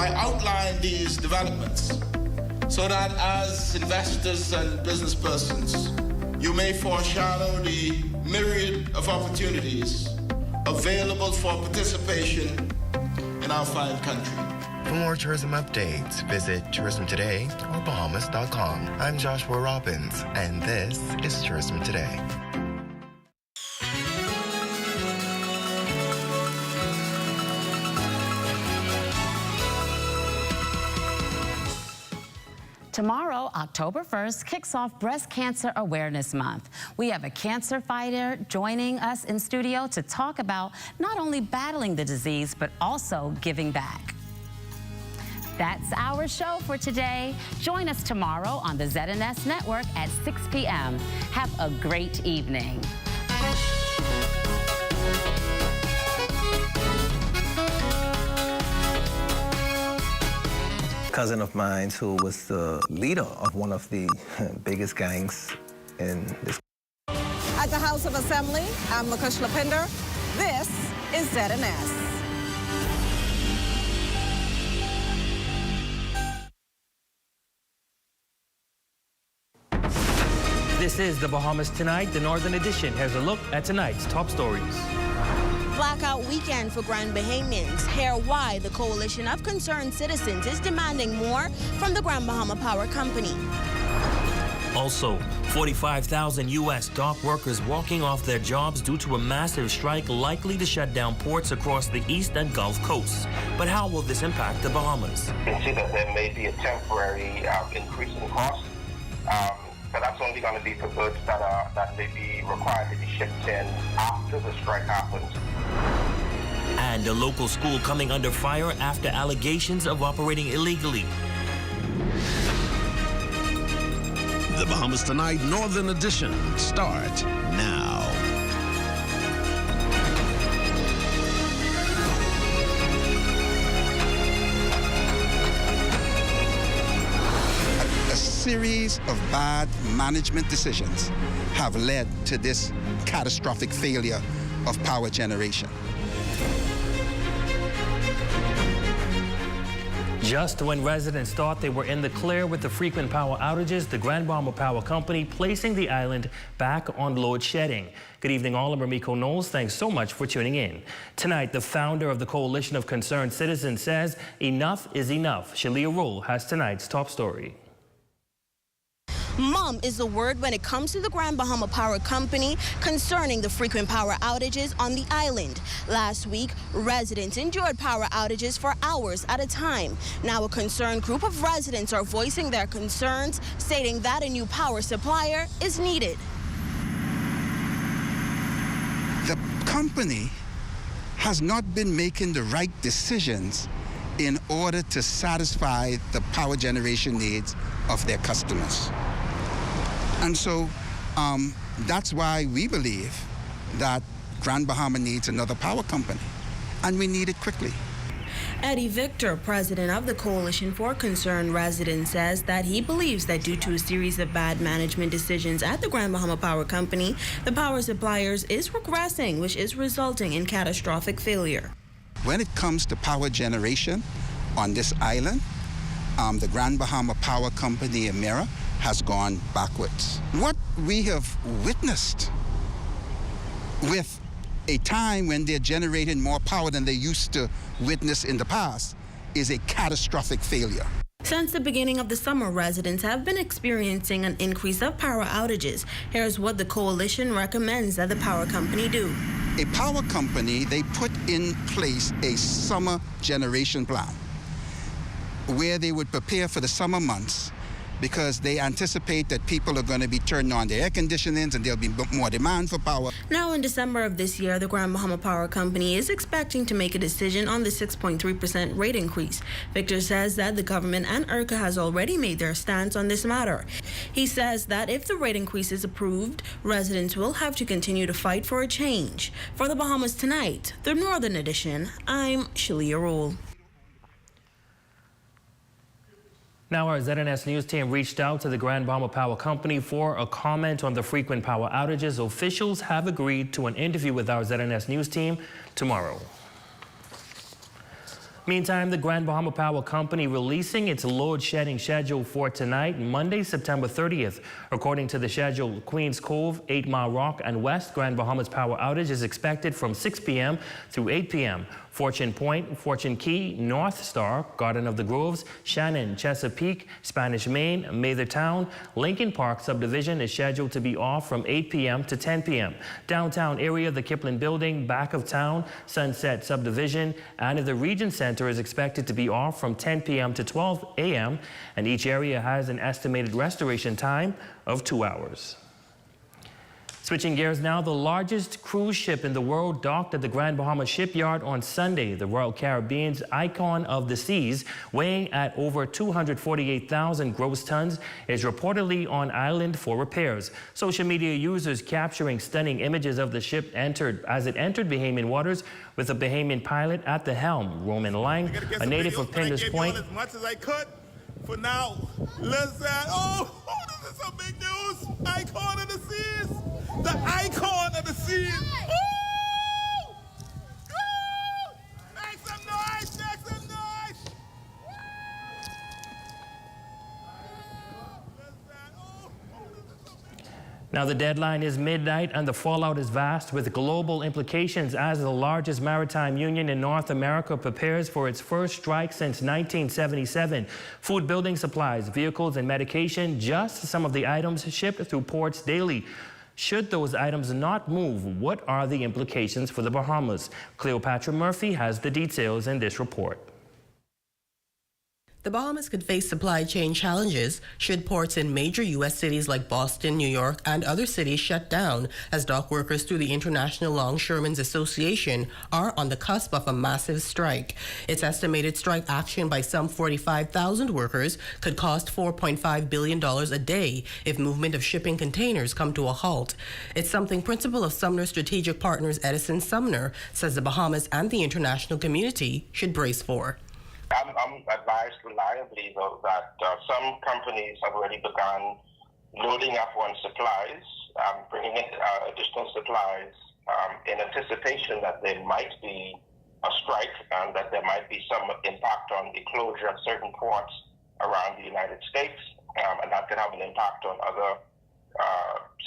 I outline these developments so that as investors and business persons, you may foreshadow the myriad of opportunities available for participation in our fine country. For more tourism updates, visit Tourism Today or Bahamas.com. I'm Joshua Robbins, and this is Tourism Today. Tomorrow, October 1st, kicks off Breast Cancer Awareness Month. We have a cancer fighter joining us in studio to talk about not only battling the disease, but also giving back. That's our show for today. Join us tomorrow on the ZNS Network at 6 p.m. Have a great evening. Cousin of mine who was the leader of one of the biggest gangs in this. At the House of Assembly, I'm Mukesh Lapinder. This is ZNS. This is the Bahamas Tonight, the Northern Edition. Here's a look at tonight's top stories. Blackout weekend for Grand Bahamians. Hear why the Coalition of Concerned Citizens is demanding more from the Grand Bahama Power Company. Also, 45,000 U.S. dock workers walking off their jobs due to a massive strike likely to shut down ports across the East and Gulf coasts. But how will this impact the Bahamas? You can see that there may be a temporary increase in cost, but that's only going to be for goods that may be required to be shipped in after the strike happens. And a local school coming under fire after allegations of operating illegally. The Bahamas Tonight Northern Edition start now. A series of bad management decisions have led to this catastrophic failure of power generation. Just when residents thought they were in the clear with the frequent power outages, the Grand Bahama Power Company placing the island back on load shedding. Good evening, all. I'm Ramiko Knowles. Thanks so much for tuning in. Tonight, the founder of the Coalition of Concerned Citizens says enough is enough. Shalia Rule has tonight's top story. Mum is the word when it comes to the Grand Bahama Power Company concerning the frequent power outages on the island. Last week, residents endured power outages for hours at a time. Now a concerned group of residents are voicing their concerns, stating that a new power supplier is needed. The company has not been making the right decisions in order to satisfy the power generation needs of their customers. And so that's why we believe that Grand Bahama needs another power company, and we need it quickly. Eddie Victor, president of the Coalition for Concerned Residents, says that he believes that due to a series of bad management decisions at the Grand Bahama Power Company, the power suppliers is regressing, which is resulting in catastrophic failure. When it comes to power generation on this island, the Grand Bahama Power Company, Emera, has gone backwards. What we have witnessed with a time when they're generating more power than they used to witness in the past is a catastrophic failure. Since the beginning of the summer, residents have been experiencing an increase of power outages. Here's what the coalition recommends that the power company do. A power company, they put in place a summer generation plan where they would prepare for the summer months, because they anticipate that people are going to be turning on their air conditionings and there'll be more demand for power. Now in December of this year, the Grand Bahama Power Company is expecting to make a decision on the 6.3% rate increase. Victor says that the government and ERCA has already made their stance on this matter. He says that if the rate increase is approved, residents will have to continue to fight for a change. For the Bahamas Tonight, the Northern Edition, I'm Shalia Rule. Now our ZNS News team reached out to the Grand Bahama Power Company for a comment on the frequent power outages. Officials have agreed to an interview with our ZNS News team tomorrow. Meantime, the Grand Bahama Power Company releasing its load shedding schedule for tonight, Monday, September 30th. According to the schedule, Queens Cove, 8 Mile Rock, and West Grand Bahamas power outage is expected from 6 p.m. through 8 p.m. Fortune Point, Fortune Key, North Star, Garden of the Groves, Shannon, Chesapeake, Spanish Main, Mathertown, Lincoln Park subdivision is scheduled to be off from 8 p.m. to 10 p.m. Downtown area, the Kipling Building, back of town, Sunset subdivision, and the Regent Center is expected to be off from 10 p.m. to 12 a.m. and each area has an estimated restoration time of 2 hours. Switching gears now, the largest cruise ship in the world docked at the Grand Bahama Shipyard on Sunday. The Royal Caribbean's Icon of the Seas, weighing at over 248,000 gross tons, is reportedly on island for repairs. Social media users capturing stunning images of the ship as it entered Bahamian waters with a Bahamian pilot at the helm. Roman Lang, a native of Pinder's Point. As much as I could for now. Listen, this is some big news. Icon of the Seas. The Icon of the Seas. Woo! Woo! Make some noise! Make some noise! Now the deadline is midnight and the fallout is vast with global implications as the largest maritime union in North America prepares for its first strike since 1977. Food, building supplies, vehicles, and medication, just some of the items shipped through ports daily. Should those items not move, what are the implications for the Bahamas? Cleopatra Murphy has the details in this report. The Bahamas could face supply chain challenges should ports in major U.S. cities like Boston, New York, and other cities shut down, as dock workers through the International Longshoremen's Association are on the cusp of a massive strike. Its estimated strike action by some 45,000 workers could cost $4.5 billion a day if movement of shipping containers come to a halt. It's something Principal of Sumner Strategic Partners Edison Sumner says the Bahamas and the international community should brace for. I'm advised reliably, though, that some companies have already begun loading up on supplies, bringing in additional supplies in anticipation that there might be a strike and that there might be some impact on the closure of certain ports around the United States, and that could have an impact on other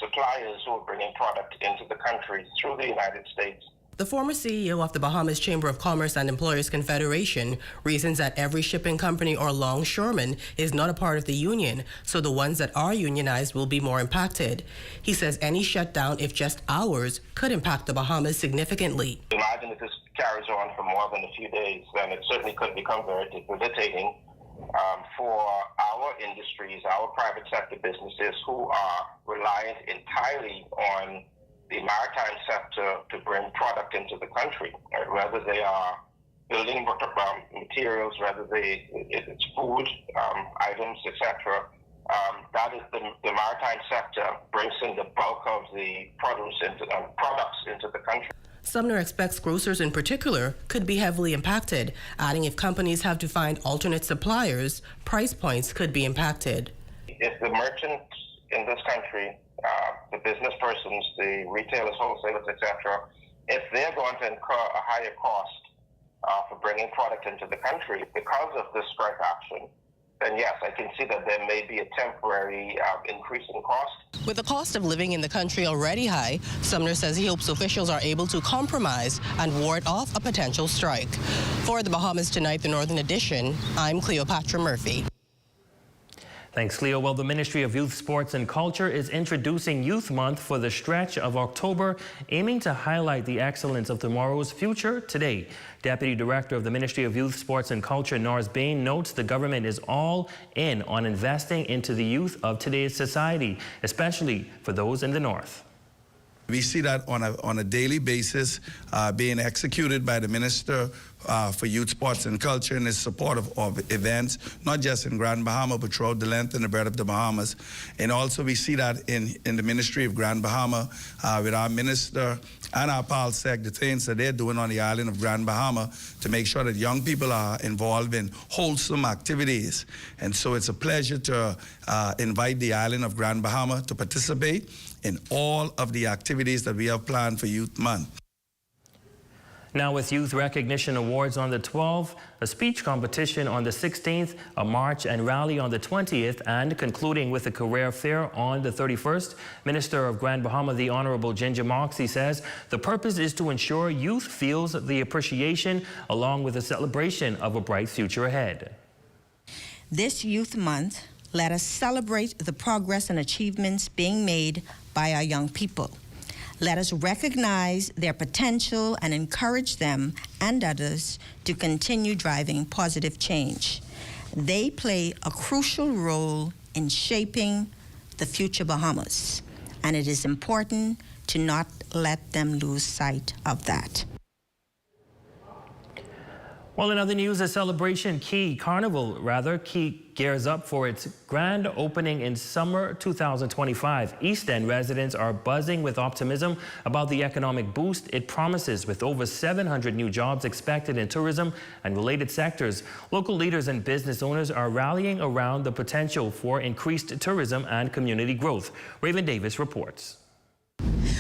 suppliers who are bringing product into the country through the United States. The former CEO of the Bahamas Chamber of Commerce and Employers Confederation reasons that every shipping company or longshoreman is not a part of the union, so the ones that are unionized will be more impacted. He says any shutdown, if just hours, could impact the Bahamas significantly. Imagine if this carries on for more than a few days, then it certainly could become very debilitating for our industries, our private sector businesses who are reliant entirely on the maritime sector to bring product into the country, whether they are building materials, whether it's food items, etc. That is the maritime sector brings in the bulk of the products into the country. Sumner expects grocers in particular could be heavily impacted, adding if companies have to find alternate suppliers, price points could be impacted. If the merchants in this country, the business persons, the retailers, wholesalers, etc., if they're going to incur a higher cost for bringing product into the country because of this strike action, then yes, I can see that there may be a temporary increase in cost. With the cost of living in the country already high, Sumner says he hopes officials are able to compromise and ward off a potential strike. For the Bahamas Tonight, the Northern Edition, I'm Cleopatra Murphy. Thanks, Cleo. Well, the Ministry of Youth, Sports and Culture is introducing Youth Month for the stretch of October, aiming to highlight the excellence of tomorrow's future today. Deputy Director of the Ministry of Youth, Sports and Culture, Norris Bain, notes the government is all in on investing into the youth of today's society, especially for those in the North. We see that on a daily basis being executed by the Minister for Youth, Sports and Culture in his support of events, not just in Grand Bahama, but throughout the length and the breadth of the Bahamas. And also we see that in the Ministry of Grand Bahama with our Minister and our PAL Sec, the things that they're doing on the island of Grand Bahama to make sure that young people are involved in wholesome activities. And so it's a pleasure to invite the island of Grand Bahama to participate in all of the activities that we have planned for Youth Month. Now with Youth Recognition Awards on the 12th, a speech competition on the 16th, a march and rally on the 20th, and concluding with a career fair on the 31st, Minister of Grand Bahama, the Honorable Ginger Moxie, says the purpose is to ensure youth feels the appreciation along with a celebration of a bright future ahead. This Youth Month, let us celebrate the progress and achievements being made by our young people. Let us recognize their potential and encourage them and others to continue driving positive change. They play a crucial role in shaping the future Bahamas, and it is important to not let them lose sight of that. Well, in other news, Carnival gears up for its grand opening in summer 2025. East End residents are buzzing with optimism about the economic boost it promises, with over 700 new jobs expected in tourism and related sectors. Local leaders and business owners are rallying around the potential for increased tourism and community growth. Raven Davis reports.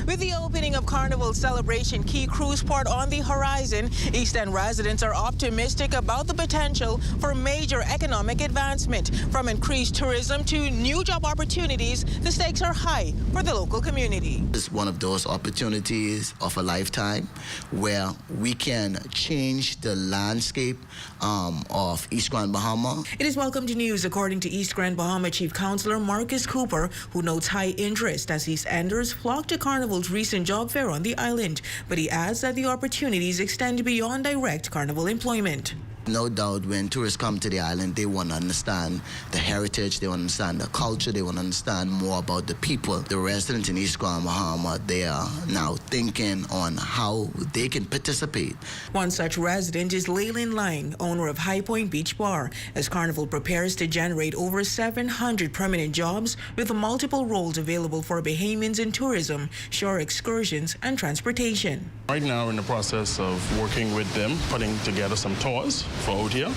With the opening of Carnival Celebration Key Cruise Port on the horizon, East End residents are optimistic about the potential for major economic advancement. From increased tourism to new job opportunities, the stakes are high for the local community. It's one of those opportunities of a lifetime where we can change the landscape of East Grand Bahama. It is welcomed news, according to East Grand Bahama Chief Councillor Marcus Cooper, who notes high interest as East Enders flock to Carnival's recent job fair on the island. But he adds that the opportunities extend beyond direct Carnival employment. No doubt when tourists come to the island, they want to understand the heritage, they want to understand the culture, they want to understand more about the people. The residents in East Grand Bahama, they are now thinking on how they can participate. One such resident is Leylin Lang, owner of High Point Beach Bar, as Carnival prepares to generate over 700 permanent jobs with multiple roles available for Bahamians in tourism, shore excursions, and transportation. Right now we're in the process of working with them, putting together some tours for out here,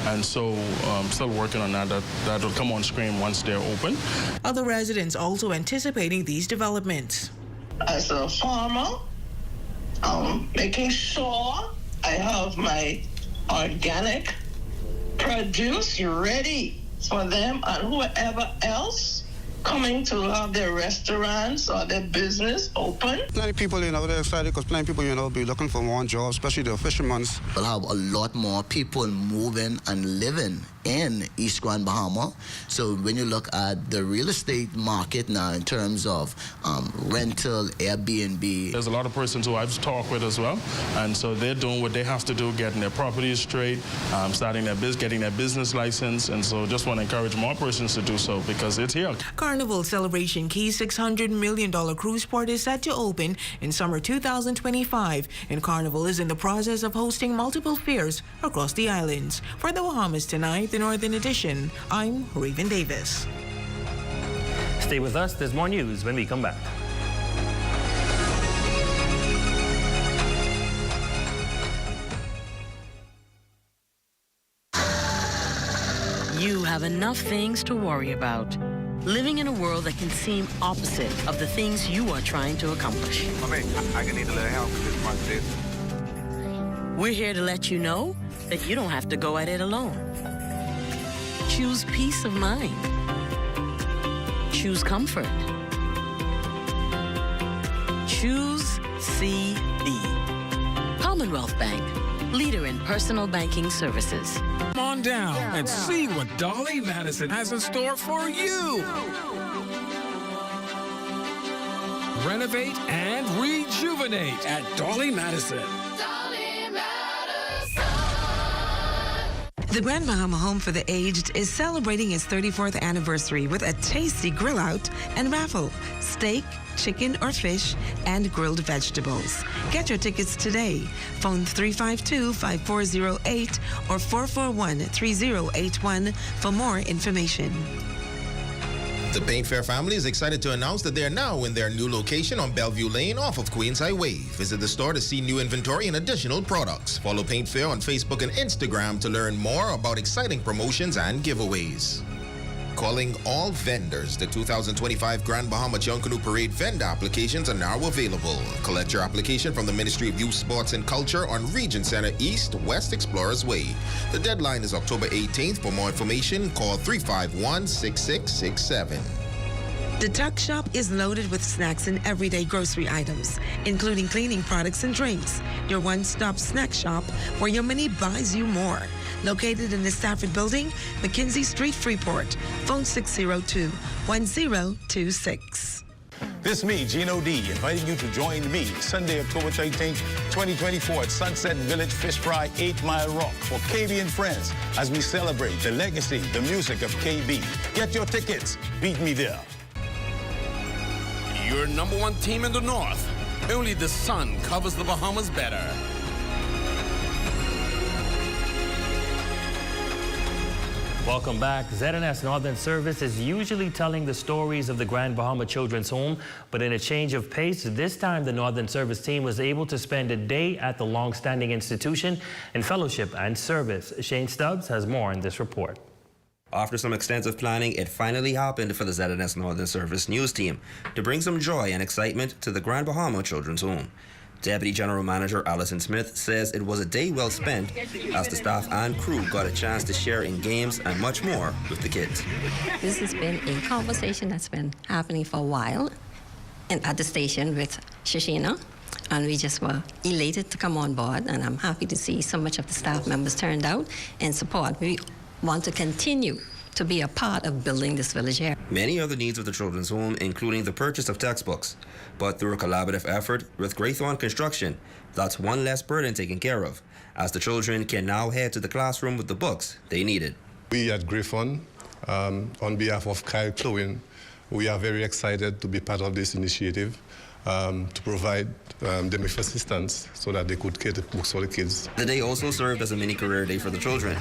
and so still working on that. That will come on screen once they're open. Other residents also anticipating these developments. As a farmer, making sure I have my organic produce ready for them and whoever else coming to have their restaurants or their business open. Plenty of people, they're excited because plenty of people, be looking for more jobs, especially the fishermen. We'll have a lot more people moving and living in East Grand Bahama. So when you look at the real estate market now in terms of rental, Airbnb. There's a lot of persons who I've talked with as well, and so they're doing what they have to do, getting their properties straight, starting their business, getting their business license, and so just want to encourage more persons to do so because it's here. Carnival Celebration Key's $600 million cruise port is set to open in summer 2025, and Carnival is in the process of hosting multiple fairs across the islands. For the Bahamas Tonight, the Northern Edition, I'm Raven Davis. Stay with us. There's more news when we come back. You have enough things to worry about. Living in a world that can seem opposite of the things you are trying to accomplish. I can need a little help with this month. We're here to let you know that you don't have to go at it alone. Choose peace of mind. Choose comfort. Choose CB. Commonwealth Bank, leader in personal banking services. Come on down and see what Dolly Madison has in store for you. Renovate and rejuvenate at Dolly Madison. The Grand Bahama Home for the Aged is celebrating its 34th anniversary with a tasty grill out and raffle. Steak, chicken or fish, and grilled vegetables. Get your tickets today. Phone 352-5408 or 441-3081 for more information. The Paint Fair family is excited to announce that they are now in their new location on Bellevue Lane off of Queens Highway. Visit the store to see new inventory and additional products. Follow Paint Fair on Facebook and Instagram to learn more about exciting promotions and giveaways. calling all vendors. The 2025 Grand Bahama Junk Canoe Parade vendor applications are now available. Collect your application from the Ministry of Youth, Sports and Culture on Region Center East, West Explorers Way. The deadline is October 18th. For more information, call 351-6667. The Tuck Shop is loaded with snacks and everyday grocery items, including cleaning products and drinks. Your one-stop snack shop where your money buys you more. Located in the Stafford Building, McKinsey Street, Freeport. Phone 602-1026. This is me, Gino D, inviting you to join me Sunday, October 13th, 2024 at Sunset Village Fish Fry 8 Mile Rock for KB and Friends as we celebrate the legacy, the music of KB. Get your tickets. Beat me there. Your number one team in the North. Only the sun covers the Bahamas better. Welcome back. ZNS Northern Service is usually telling the stories of the Grand Bahama Children's Home, but in a change of pace, this time the Northern Service team was able to spend a day at the long-standing institution in fellowship and service. Shane Stubbs has more in this report. After some extensive planning, it finally happened for the ZNS Northern Service news team to bring some joy and excitement to the Grand Bahama Children's Home. Deputy General Manager Allison Smith says it was a day well spent as the staff and crew got a chance to share in games and much more with the kids. This has been a conversation that's been happening for a while at the station with Shashina, and we just were elated to come on board, and I'm happy to see so much of the staff members turned out in support. We want to continue to be a part of building this village here. Many other needs of the children's home, including the purchase of textbooks, but through a collaborative effort with Graythorn Construction, that's one less burden taken care of, as the children can now head to the classroom with the books they needed. We at Graythorn, on behalf of Kyle Clowin, we are very excited to be part of this initiative to provide them with assistance so that they could get the books for the kids. The day also served as a mini career day for the children.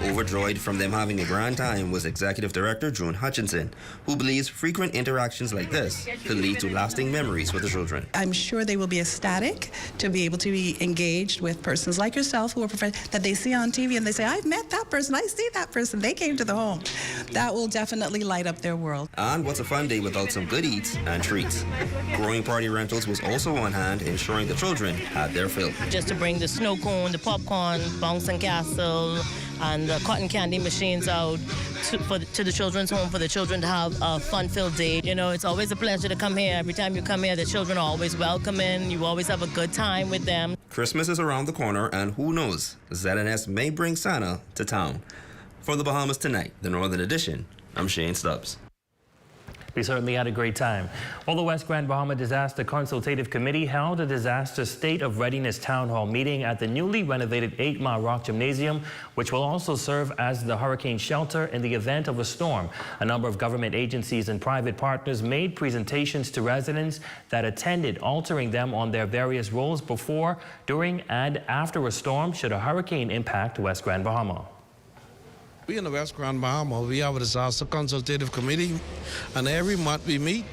Overjoyed from them having a grand time was Executive Director June Hutchinson, who believes frequent interactions like this could lead to lasting memories for the children. I'm sure they will be ecstatic to be able to be engaged with persons like yourself who are that they see on TV and they say, I've met that person, I see that person, they came to the home. That will definitely light up their world. And what's a fun day without some good eats and treats? Growing Party Rentals was also on hand, ensuring the children had their fill. Just to bring the snow cone, the popcorn, bouncing castle, and the cotton candy machines out to the children's home for the children to have a fun-filled day. You know, it's always a pleasure to come here. Every time you come here, the children are always welcoming. You always have a good time with them. Christmas is around the corner, and who knows, ZNS may bring Santa to town. For the Bahamas Tonight, the Northern Edition, I'm Shane Stubbs. We certainly had a great time. Well, the West Grand Bahama Disaster Consultative Committee held a disaster state of readiness town hall meeting at the newly renovated 8 Mile Rock Gymnasium, which will also serve as the hurricane shelter in the event of a storm. A number of government agencies and private partners made presentations to residents that attended, altering them on their various roles before, during, and after a storm should a hurricane impact West Grand Bahama. We in the West Grand Bahama, we have a disaster consultative committee, and every month we meet,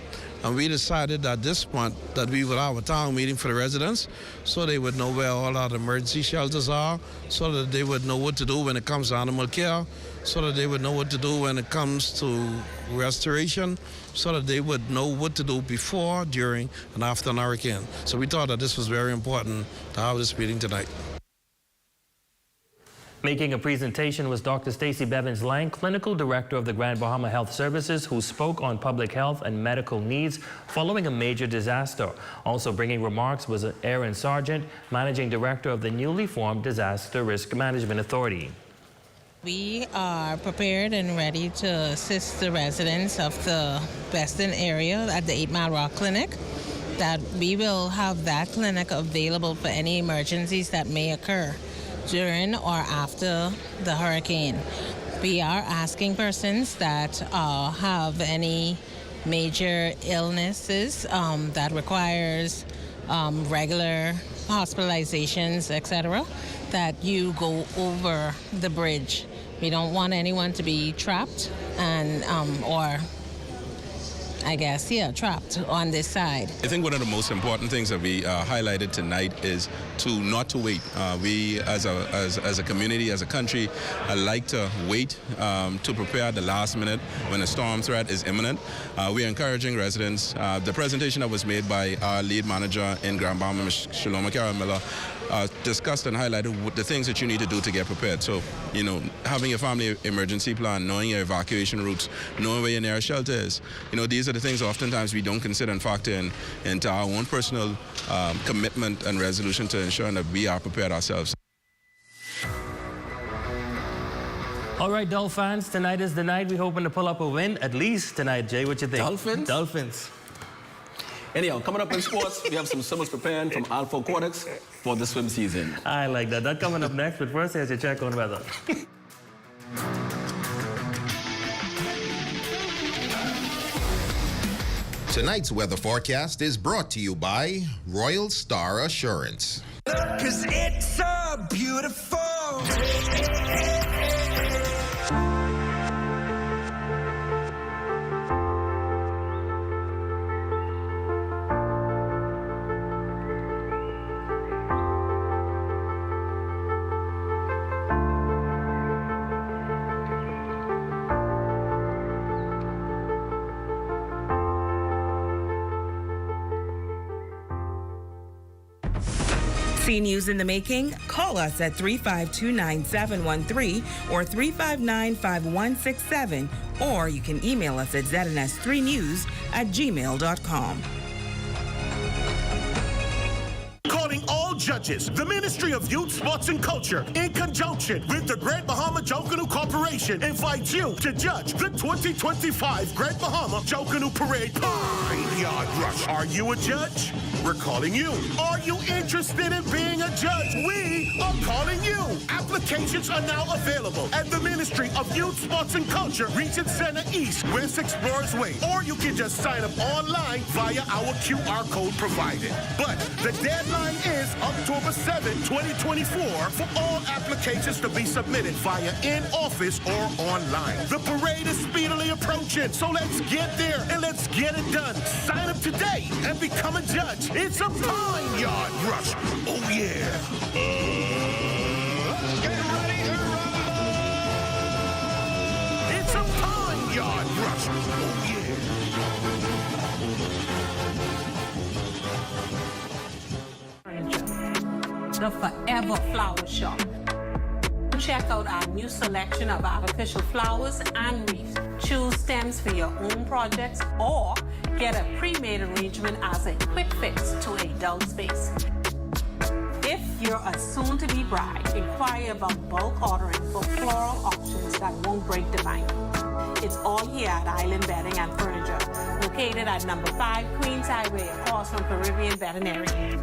and we decided that this month that we would have a town meeting for the residents, so they would know where all our emergency shelters are, so that they would know what to do when it comes to animal care, so that they would know what to do when it comes to restoration, so that they would know what to do before, during, and after an hurricane. So we thought that this was very important to have this meeting tonight. Making a presentation was Dr. Stacy Bevins-Lang, Clinical Director of the Grand Bahama Health Services, who spoke on public health and medical needs following a major disaster. Also bringing remarks was Aaron Sargent, Managing Director of the newly formed Disaster Risk Management Authority. We are prepared and ready to assist the residents of the Western area at the 8 Mile Rock Clinic. That we will have that clinic available for any emergencies that may occur during or after the hurricane. We are asking persons that have any major illnesses that requires regular hospitalizations, etc., that you go over the bridge. We don't want anyone to be trapped and or trapped on this side. I think one of the most important things that we highlighted tonight is not to wait. We, as a community, as a country, like to wait to prepare at the last minute when a storm threat is imminent. We are encouraging residents. The presentation that was made by our lead manager in Grand Bahama, Ms. Shaloma Miller, discussed and highlighted the things that you need to do to get prepared. So, having your family emergency plan, knowing your evacuation routes, knowing where your nearest shelter is. These are the things oftentimes we don't consider and factor into our own personal commitment and resolution to ensuring that we are prepared ourselves. All right, Dolphins, tonight is the night. We're hoping to pull up a win, at least tonight, Jay. What you think? Dolphins? Anyhow, coming up in sports, we have some swimmers preparing from Alpha Aquatics for the swim season. I like that. That's coming up next, but first, here's your check on weather. Tonight's weather forecast is brought to you by Royal Star Assurance. 'Cause it's so beautiful. See news in the making? Call us at 352-9713 or 359-5167, or you can email us at zns3news@gmail.com. Calling all judges, the Ministry of Youth, Sports and Culture, in conjunction with the Grand Bahama Jokanoo Corporation, invites you to judge the 2025 Grand Bahama Jokanoo Parade Pine Yard Rush. Are you a judge? We're calling you. Are you interested in being a judge? We are calling you. Applications are now available at the Ministry of Youth, Sports and Culture, Region Center East, West Explorers Way. Or you can just sign up online via our QR code provided. But the deadline is October 7, 2024 for all applications to be submitted via in-office or online. The parade is speedily approaching, so let's get there and let's get it done. Sign up today and become a judge. It's a Pine Yard Rush. Oh, yeah. Let's get ready to rumble. It's a Pine Yard Rush. Oh, yeah. The Forever Flower Shop. Check out our new selection of artificial flowers and wreaths. Choose stems for your own projects or get a pre-made arrangement as a quick fix to a dull space. If you're a soon-to-be bride, inquire about bulk ordering for floral options that won't break the bank. It's all here at Island Bedding and Furniture, located at number 5 Queens Highway, across from Caribbean Veterinary.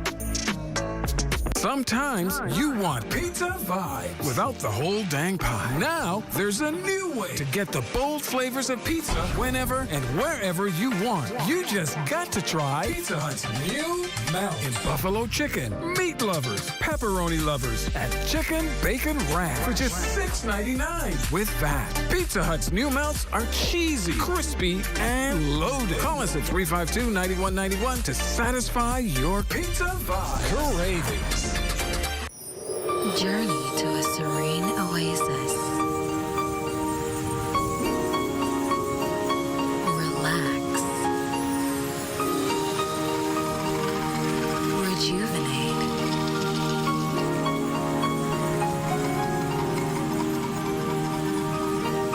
Sometimes you want pizza vibe without the whole dang pie. Now, there's a new way to get the bold flavors of pizza whenever and wherever you want. You just got to try Pizza Hut's new melt in buffalo chicken, meat lovers, pepperoni lovers, and chicken bacon wrap for just $6.99 with that. Pizza Hut's new melts are cheesy, crispy, and loaded. Call us at 352-9191 to satisfy your pizza vibe cravings. Journey to a serene oasis. Relax. Rejuvenate.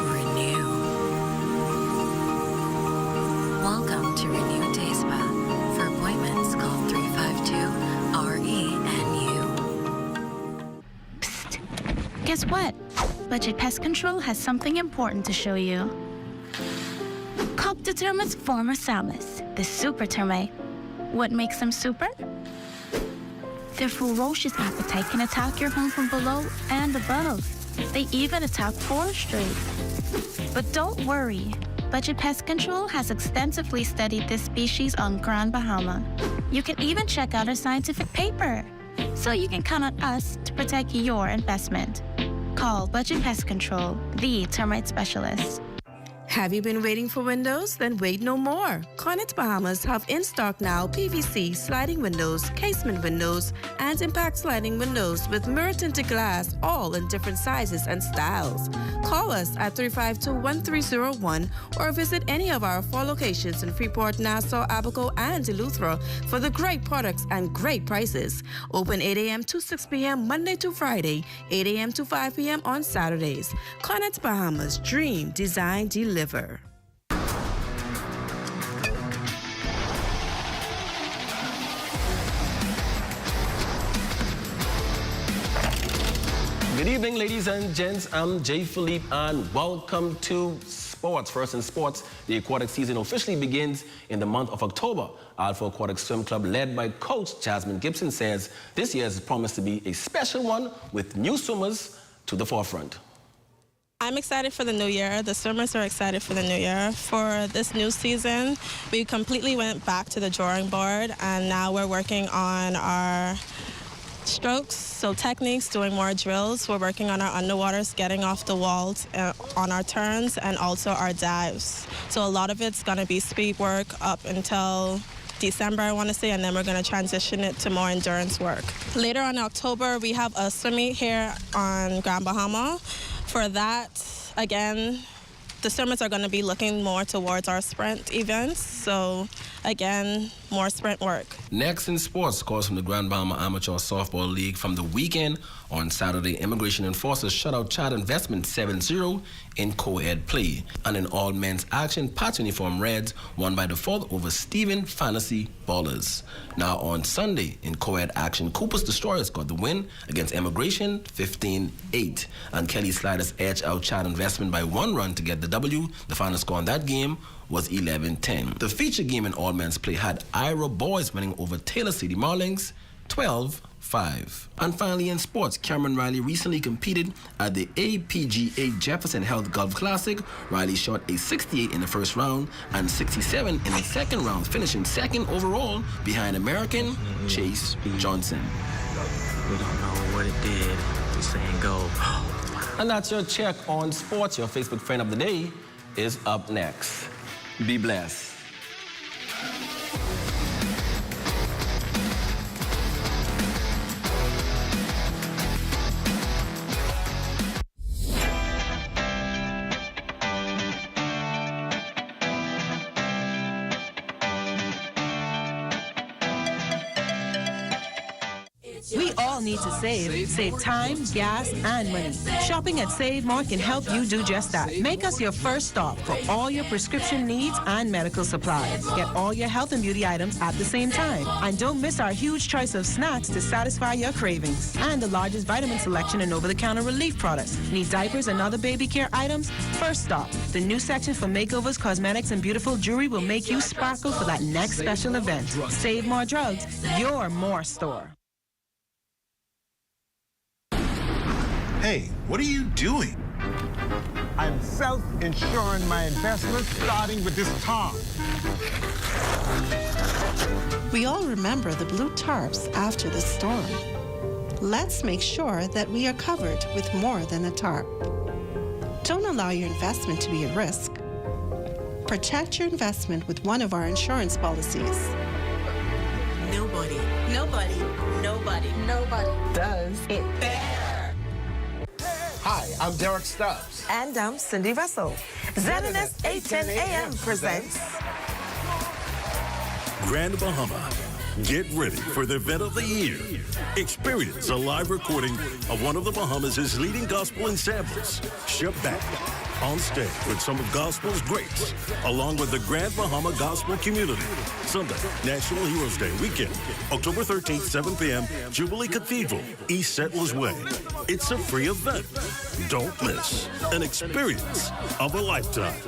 Renew. Welcome to Renew Day Spa. For appointments, call 352-RENU. Guess what? Budget Pest Control has something important to show you. Cock the termites former Samus, the super termite. What makes them super? Their ferocious appetite can attack your home from below and above. They even attack forestry. But don't worry. Budget Pest Control has extensively studied this species on Grand Bahama. You can even check out our scientific paper. So you can count on us to protect your investment. Call Budget Pest Control, the termite specialist. Have you been waiting for windows? Then wait no more. Cornet Bahamas have in stock now PVC sliding windows, casement windows, and impact sliding windows with mirror tinted glass, all in different sizes and styles. Call us at 352-1301 or visit any of our 4 locations in Freeport, Nassau, Abaco, and Eleuthera for the great products and great prices. Open 8 a.m. to 6 p.m. Monday to Friday, 8 a.m. to 5 p.m. on Saturdays. Cornet Bahamas, dream, design, deliver. Good evening, ladies and gents. I'm Jay Philippe, and welcome to Sports. First in sports, the aquatic season officially begins in the month of October. Alpha Aquatics Swim Club, led by Coach Jasmine Gibson, says this year is promised to be a special one with new swimmers to the forefront. I'm excited for the new year. The swimmers are excited for the new year. For this new season, we completely went back to the drawing board, and now we're working on our strokes, so techniques, doing more drills. We're working on our underwaters, getting off the walls on our turns, and also our dives. So a lot of it's going to be speed work up until December, I want to say, and then we're going to transition it to more endurance work. Later on in October, we have a swim meet here on Grand Bahama. For that, again, the swimmers are going to be looking more towards our sprint events. So, again, more sprint work. Next in sports, scores from the Grand Bahama Amateur Softball League from the weekend. On Saturday, Immigration Enforcers shut out Child Investment 7-0 in co-ed play. And in all-men's action, Pat's Uniform Reds won by default over Stephen Fantasy Ballers. Now on Sunday, in co-ed action, Cooper's Destroyers got the win against Immigration 15-8. And Kelly Sliders edged out Child Investment by 1 run to get the W. The final score on that game was 11-10. The feature game in all-men's play had Ira Boys winning over Taylor City Marlins 12-5. And finally in sports, Cameron Riley recently competed at the APGA Jefferson Health Golf Classic. Riley shot a 68 in the first round and 67 in the second round, finishing second overall behind American Chase Johnson. We don't know what it did. We're saying go. And that's your check on sports. Your Facebook friend of the day is up next. Be blessed. We all need to save. Save time, gas, and money. Shopping at Save More can help you do just that. Make us your first stop for all your prescription needs and medical supplies. Get all your health and beauty items at the same time. And don't miss our huge choice of snacks to satisfy your cravings. And the largest vitamin selection and over-the-counter relief products. Need diapers and other baby care items? First stop. The new section for makeovers, cosmetics, and beautiful jewelry will make you sparkle for that next special event. Save More Drugs, your more store. Hey, what are you doing? I'm self-insuring my investments, starting with this tarp. We all remember the blue tarps after the storm. Let's make sure that we are covered with more than a tarp. Don't allow your investment to be at risk. Protect your investment with one of our insurance policies. Nobody does it better. Hi, I'm Derek Stubbs. And I'm Cindy Russell. ZNS 810 AM presents Grand Bahama. Get ready for the event of the year. Experience a live recording of one of the Bahamas' leading gospel ensembles, Showdown, on stage with some of gospel's greats, along with the Grand Bahama gospel community. Sunday, National Heroes Day weekend, October 13th, 7 p.m., Jubilee Cathedral, East Settlers Way. It's a free event. Don't miss an experience of a lifetime.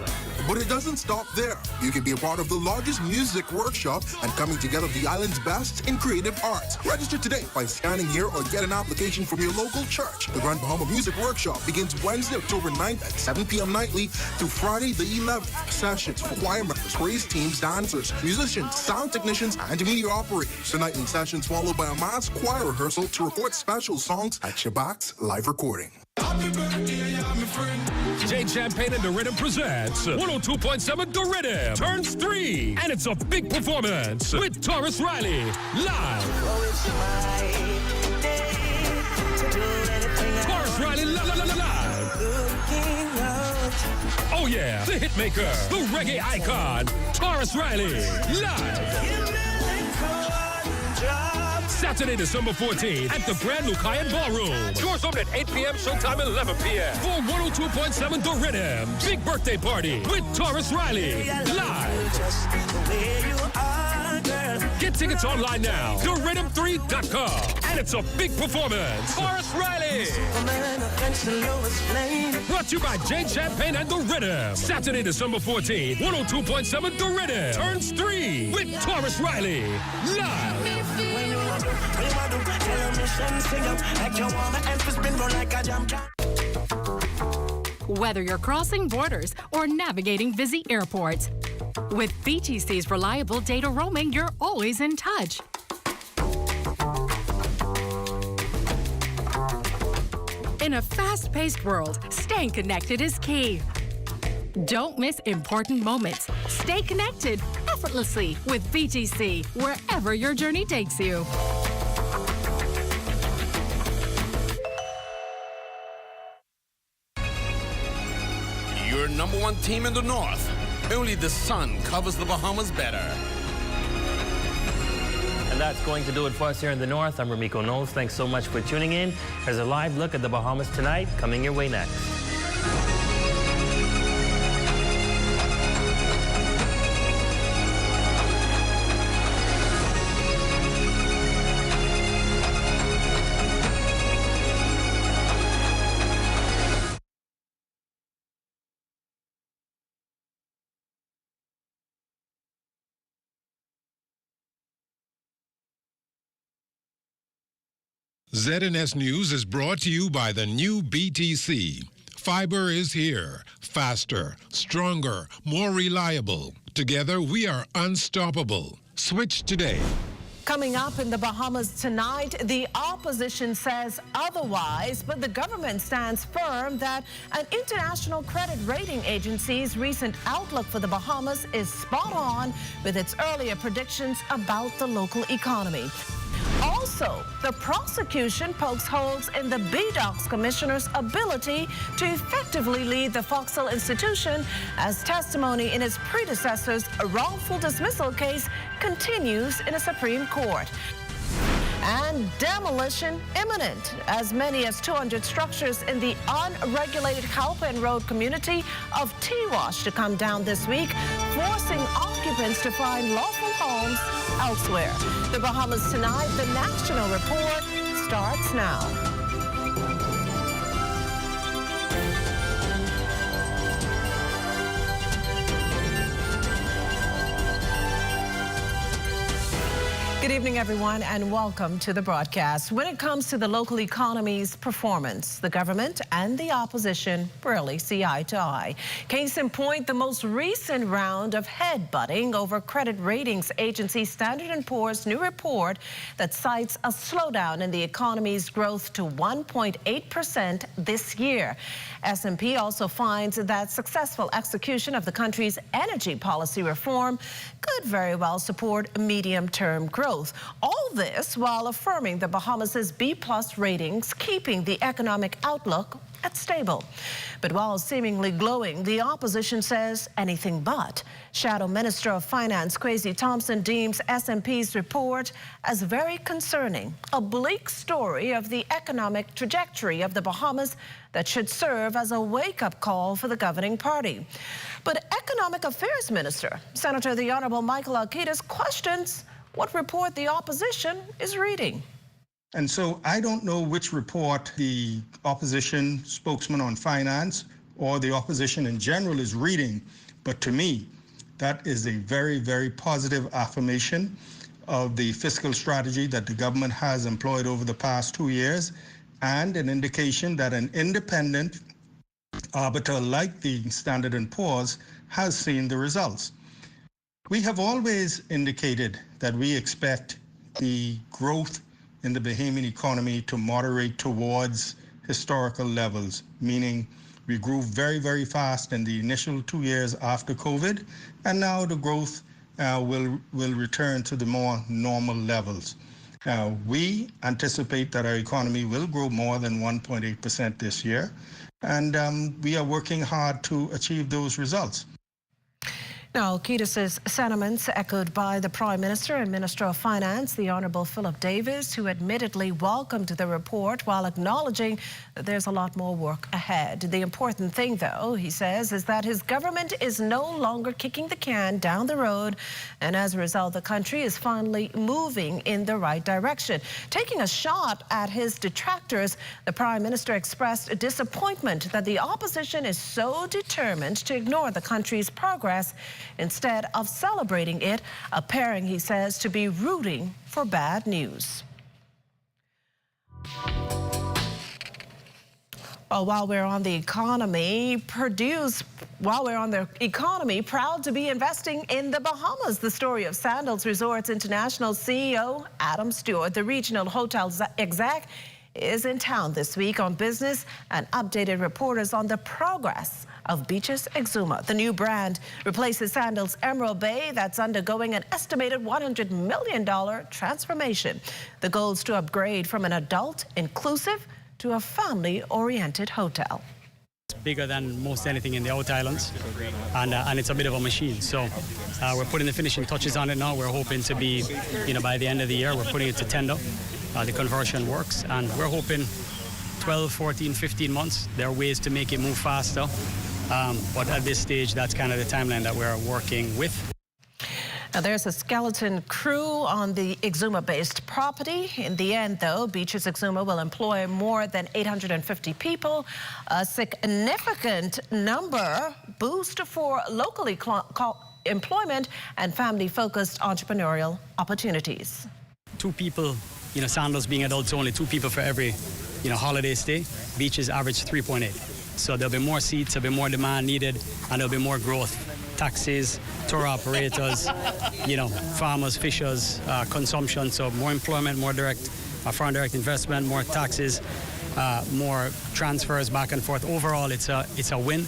But it doesn't stop there. You can be a part of the largest music workshop and coming together of the island's best in creative arts. Register today by scanning here or get an application from your local church. The Grand Bahama Music Workshop begins Wednesday, October 9th at 7 p.m. nightly through Friday the 11th. Sessions for choir members, race teams, dancers, musicians, sound technicians, and media operators. The nightly sessions followed by a mass choir rehearsal to record special songs at Shabak's live recording. Jade Champagne and the Rhythm presents 102.7 The Rhythm turns 3, and it's a big performance with Taurus Riley live. Taurus Riley live. Oh yeah, the hitmaker, the reggae icon, Taurus Riley live. Saturday, December 14th at the Grand Lucayan Ballroom. Doors open at 8 p.m., showtime at 11 p.m. For 102.7 The Rhythm. Big birthday party with Taurus Riley live. Get tickets online now. TheRhythm3.com. And it's a big performance. Taurus Riley. Brought to you by Jade Champagne and The Rhythm. Saturday, December 14th, 102.7 The Rhythm turns 3 with Taurus Riley live. Whether you're crossing borders or navigating busy airports, with VTC's reliable data roaming, you're always in touch. In a fast-paced world, staying connected is key. Don't miss important moments. Stay connected effortlessly with VTC, wherever your journey takes you. Your number one team in the north. Only the sun covers the Bahamas better. And that's going to do it for us here in the north. I'm Ramiko Knowles. Thanks so much for tuning in. There's a live look at the Bahamas tonight coming your way next. ZNS News is brought to you by the new BTC. Fiber is here. Faster, stronger, more reliable. Together, we are unstoppable. Switch today. Coming up in the Bahamas tonight, the opposition says otherwise, but the government stands firm that an international credit rating agency's recent outlook for the Bahamas is spot on with its earlier predictions about the local economy. Also, the prosecution pokes holes in the BDOC's commissioner's ability to effectively lead the Foxhill institution as testimony in his predecessor's wrongful dismissal case continues in a Supreme Court. And demolition imminent. As many as 200 structures in the unregulated Cowpen Road community of T-Wash to come down this week, forcing occupants to find lawful homes elsewhere. The Bahamas Tonight, the National Report, starts now. Good evening, everyone, and welcome to the broadcast. When it comes to the local economy's performance, the government and the opposition rarely see eye to eye. Case in point, the most recent round of headbutting over credit ratings agency Standard & Poor's new report that cites a slowdown in the economy's growth to 1.8% this year. S&P also finds that successful execution of the country's energy policy reform could very well support medium-term growth. All this while affirming the Bahamas' B+ ratings, keeping the economic outlook at stable. But while seemingly glowing, the opposition says anything but. Shadow Minister of Finance Kwesi Thompson deems S&P's report as very concerning, a bleak story of the economic trajectory of the Bahamas that should serve as a wake-up call for the governing party. But Economic Affairs Minister, Senator the Honorable Michael Alcides, questions what report the opposition is reading. And so I don't know which report the opposition spokesman on finance or the opposition in general is reading, but to me, that is a very, very positive affirmation of the fiscal strategy that the government has employed over the past 2 years, and an indication that an independent arbiter like the Standard & Poor's has seen the results. We have always indicated that we expect the growth in the Bahamian economy to moderate towards historical levels, meaning we grew very, very fast in the initial 2 years after COVID, and now the growth will return to the more normal levels. We anticipate that our economy will grow more than 1.8% this year, and we are working hard to achieve those results. Now, Kiedis's sentiments echoed by the Prime Minister and Minister of Finance, the Honourable Philip Davis, who admittedly welcomed the report while acknowledging that there's a lot more work ahead. The important thing, though, he says, is that his government is no longer kicking the can down the road, and as a result, the country is finally moving in the right direction. Taking a shot at his detractors, the Prime Minister expressed disappointment that the opposition is so determined to ignore the country's progress instead of celebrating it, appearing, he says, to be rooting for bad news. Well, while we're on the economy, proud to be investing in the Bahamas. The story of Sandals Resorts International CEO Adam Stewart, the regional hotel exec, is in town this week on business and updated reporters on the progress of Beaches Exuma. The new brand replaces Sandals Emerald Bay that's undergoing an estimated $100 million transformation. The goal is to upgrade from an adult, inclusive, to a family-oriented hotel. It's bigger than most anything in the Out Islands, and it's a bit of a machine. So we're putting the finishing touches on it now. We're hoping to be, by the end of the year, we're putting it to tender. The conversion works, and we're hoping 12, 14, 15 months. There are ways to make it move faster, but at this stage, that's kind of the timeline that we're working with. Now, there's a skeleton crew on the Exuma-based property. In the end, though, Beaches Exuma will employ more than 850 people, a significant number boost for locally employment and family-focused entrepreneurial opportunities. 2 people, Sandals being adults only, 2 people for every, holiday stay. Beaches average 3.8. So there'll be more seats, there'll be more demand needed, and there'll be more growth. Taxis, tour operators, farmers, fishers, consumption. So more employment, more direct, foreign direct investment, more taxes, more transfers back and forth. Overall, it's a win.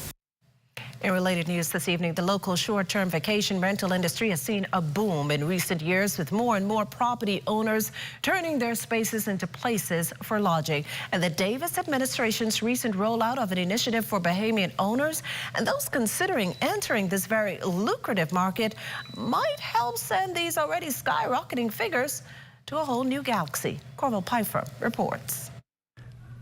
In related news this evening, the local short-term vacation rental industry has seen a boom in recent years, with more and more property owners turning their spaces into places for lodging. And the Davis administration's recent rollout of an initiative for Bahamian owners and those considering entering this very lucrative market might help send these already skyrocketing figures to a whole new galaxy. Corval Pfeiffer reports.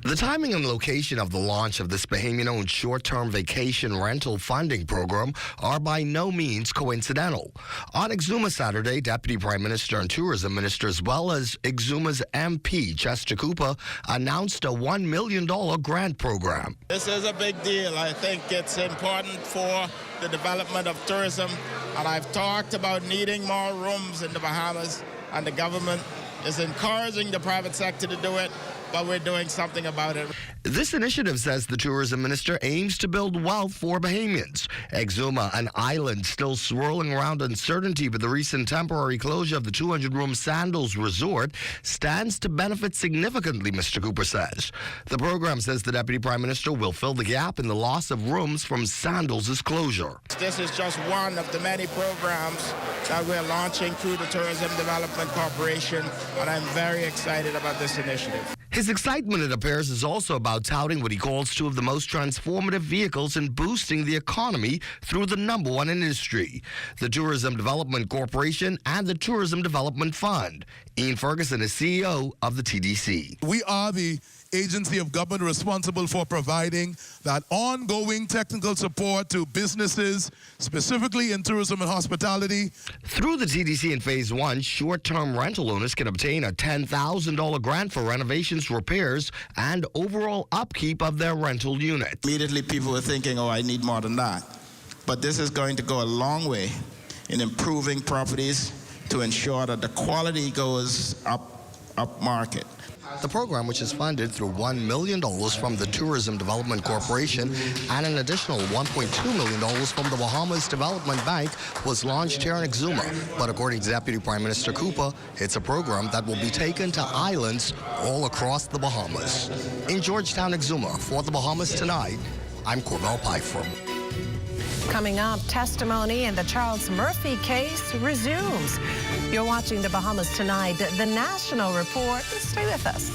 The timing and location of the launch of this Bahamian-owned short-term vacation rental funding program are by no means coincidental. On Exuma Saturday, Deputy Prime Minister and Tourism Minister, as well as Exuma's MP, Chester Cooper, announced a $1 million grant program. This is a big deal. I think it's important for the development of tourism, and I've talked about needing more rooms in the Bahamas, and the government is encouraging the private sector to do it, but we're doing something about it. This initiative, says the tourism minister, aims to build wealth for Bahamians. Exuma, an island still swirling around uncertainty with the recent temporary closure of the 200-room Sandals resort, stands to benefit significantly, Mr. Cooper says. The program, says the Deputy Prime Minister, will fill the gap in the loss of rooms from Sandals' closure. This is just one of the many programs that we're launching through the Tourism Development Corporation, and I'm very excited about this initiative. His excitement, it appears, is also about touting what he calls 2 of the most transformative vehicles in boosting the economy through the #1 industry, the Tourism Development Corporation and the Tourism Development Fund. Ian Ferguson is CEO of the TDC. We are the agency of government responsible for providing that ongoing technical support to businesses, specifically in tourism and hospitality. Through the TDC in Phase 1, short-term rental owners can obtain a $10,000 grant for renovations, repairs, and overall upkeep of their rental unit. Immediately people were thinking, oh, I need more than that. But this is going to go a long way in improving properties to ensure that the quality goes up market. The program, which is funded through $1 million from the Tourism Development Corporation and an additional $1.2 million from the Bahamas Development Bank, was launched here in Exuma. But according to Deputy Prime Minister Cooper, it's a program that will be taken to islands all across the Bahamas. In Georgetown, Exuma, for the Bahamas Tonight, I'm Corbell Pfeiffer. Coming up, testimony in the Charles Murphy case resumes. You're watching the Bahamas Tonight, the National Report. Stay with us.